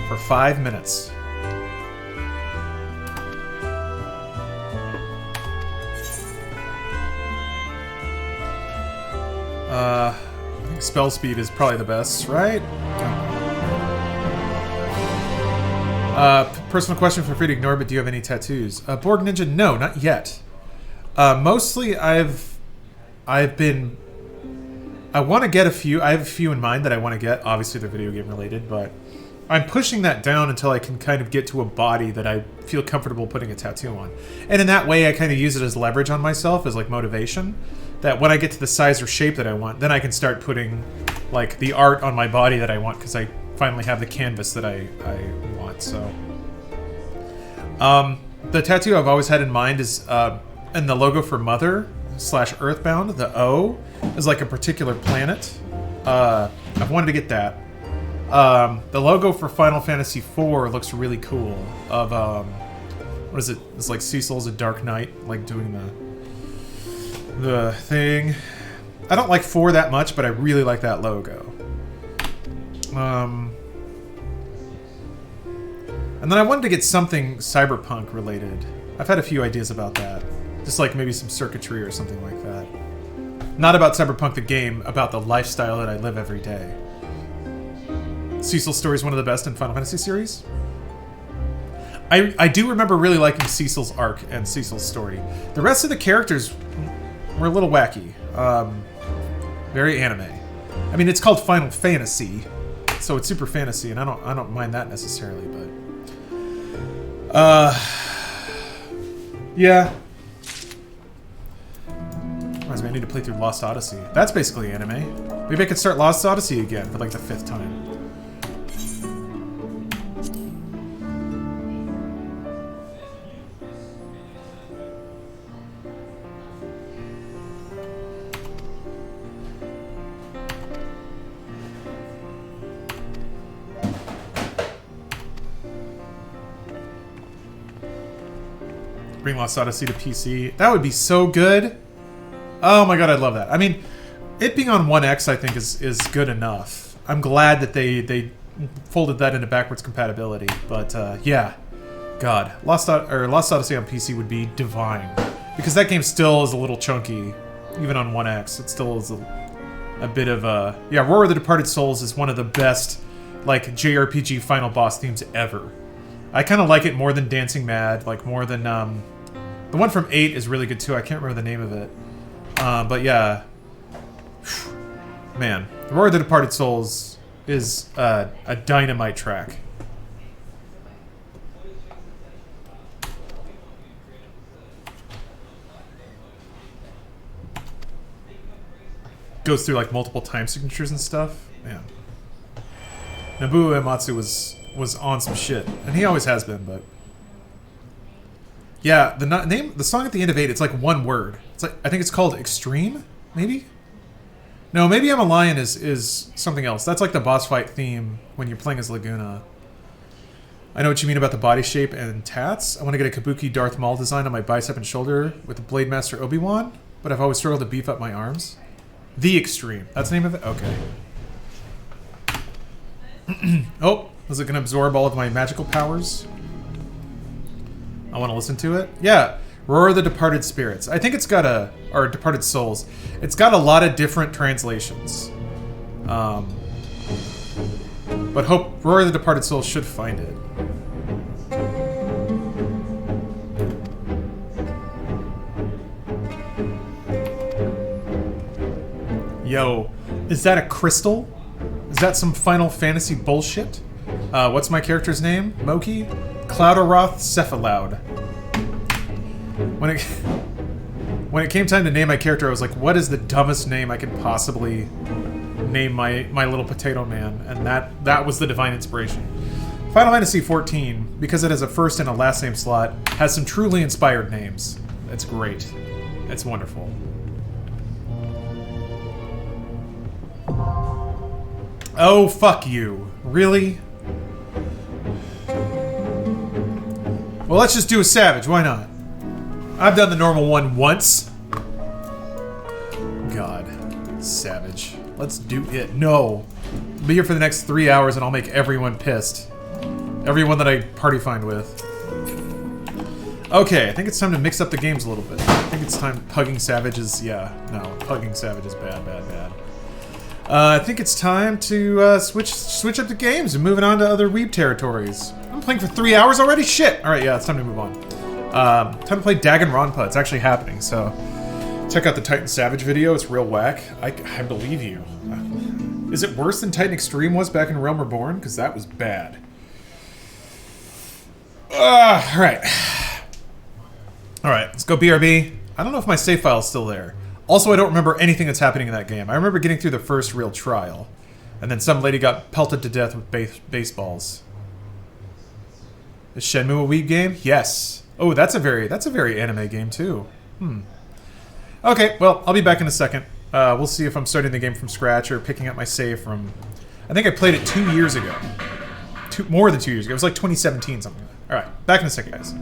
for 5 minutes. I think spell speed is probably the best, right? Personal question, feel free to ignore, but do you have any tattoos? Borg Ninja, no, not yet. Mostly I've been... I want to get a few. I have a few in mind that I want to get. Obviously, they're video game related, but I'm pushing that down until I can kind of get to a body that I feel comfortable putting a tattoo on. And in that way, I kind of use it as leverage on myself, as like motivation. That when I get to the size or shape that I want, then I can start putting like the art on my body that I want, because I finally have the canvas that I want. So, the tattoo I've always had in mind is, and the logo for Mother / Earthbound, the O is like a particular planet. I've wanted to get that. The logo for Final Fantasy IV looks really cool. Of what is it? It's like Cecil's a Dark Knight, like doing the thing. I don't like 4 that much, but I really like that logo. And then I wanted to get something cyberpunk related. I've had a few ideas about that. Just like maybe some circuitry or something like that. Not about Cyberpunk the game, about the lifestyle that I live every day. Cecil's story is one of the best in Final Fantasy series. I do remember really liking Cecil's arc and Cecil's story. The rest of the characters were a little wacky. Very anime. I mean, it's called Final Fantasy, so it's super fantasy, and I don't mind that necessarily, but yeah. Reminds me, I need to play through Lost Odyssey. That's basically anime. Maybe I could start Lost Odyssey again for like the 5th time. Bring Lost Odyssey to PC. That would be so good. Oh my god, I'd love that. I mean, it being on One X, I think, is good enough. I'm glad that they folded that into backwards compatibility. But yeah, God, Lost Odyssey on PC would be divine, because that game still is a little chunky, even on One X. It still is a bit of a yeah. Roar of the Departed Souls is one of the best like JRPG final boss themes ever. I kind of like it more than Dancing Mad, like more than the one from 8 is really good too. I can't remember the name of it. But yeah, man, Roar of the Departed Souls is a dynamite track. goes through like multiple time signatures and stuff. Man, Nobuo Uematsu was on some shit, and he always has been. But yeah, the song at the end of 8, it's like one word. It's like, I think it's called Extreme, maybe. No, maybe I'm a Lion is something else. That's like the boss fight theme when you're playing as Laguna. I know what you mean about the body shape and tats. I want to get a Kabuki Darth Maul design on my bicep and shoulder with the Blade Master Obi-Wan, but I've always struggled to beef up my arms. The Extreme. That's the name of it? Okay. Oh, is it going to absorb all of my magical powers? I want to listen to it. Yeah. Roar of the Departed Spirits. I think it's got or Departed Souls. It's got a lot of different translations. But Roar of the Departed Souls should find it. Yo, is that a crystal? Is that some Final Fantasy bullshit? What's my character's name? Moki? Cloudaroth Cephaloud. When it came time to name my character, I was like, what is the dumbest name I could possibly name my little potato man? And that was the divine inspiration. Final Fantasy XIV, because it has a first and a last name slot, has some truly inspired names. It's great. It's wonderful. Oh, fuck you. Really? Well, let's just do a Savage. Why not? I've done the normal one once. God. Savage. Let's do it. No. I'll be here for the next 3 hours and I'll make everyone pissed. Everyone that I party find with. Okay, I think it's time to mix up the games a little bit. I think it's time. Hugging Savage is... Yeah, no. Hugging Savage is bad, bad, bad. I think it's time to switch up the games and moving on to other weeb territories. I'm playing for 3 hours already? Shit! Alright, yeah, it's time to move on. Time to play Danganronpa. It's actually happening, so... Check out the Titan Savage video. It's real whack. I believe you. Is it worse than Titan Extreme was back in Realm Reborn? Because that was bad. Alright. Alright, let's go BRB. I don't know if my save file is still there. Also, I don't remember anything that's happening in that game. I remember getting through the first real trial. And then some lady got pelted to death with baseballs. Is Shenmue a weeb game? Yes. Oh, that's a very anime game, too. Okay, well, I'll be back in a second. We'll see if I'm starting the game from scratch or picking up my save from... I think I played it 2 years ago. More than 2 years ago. It was like 2017 something. Alright, back in a second, guys.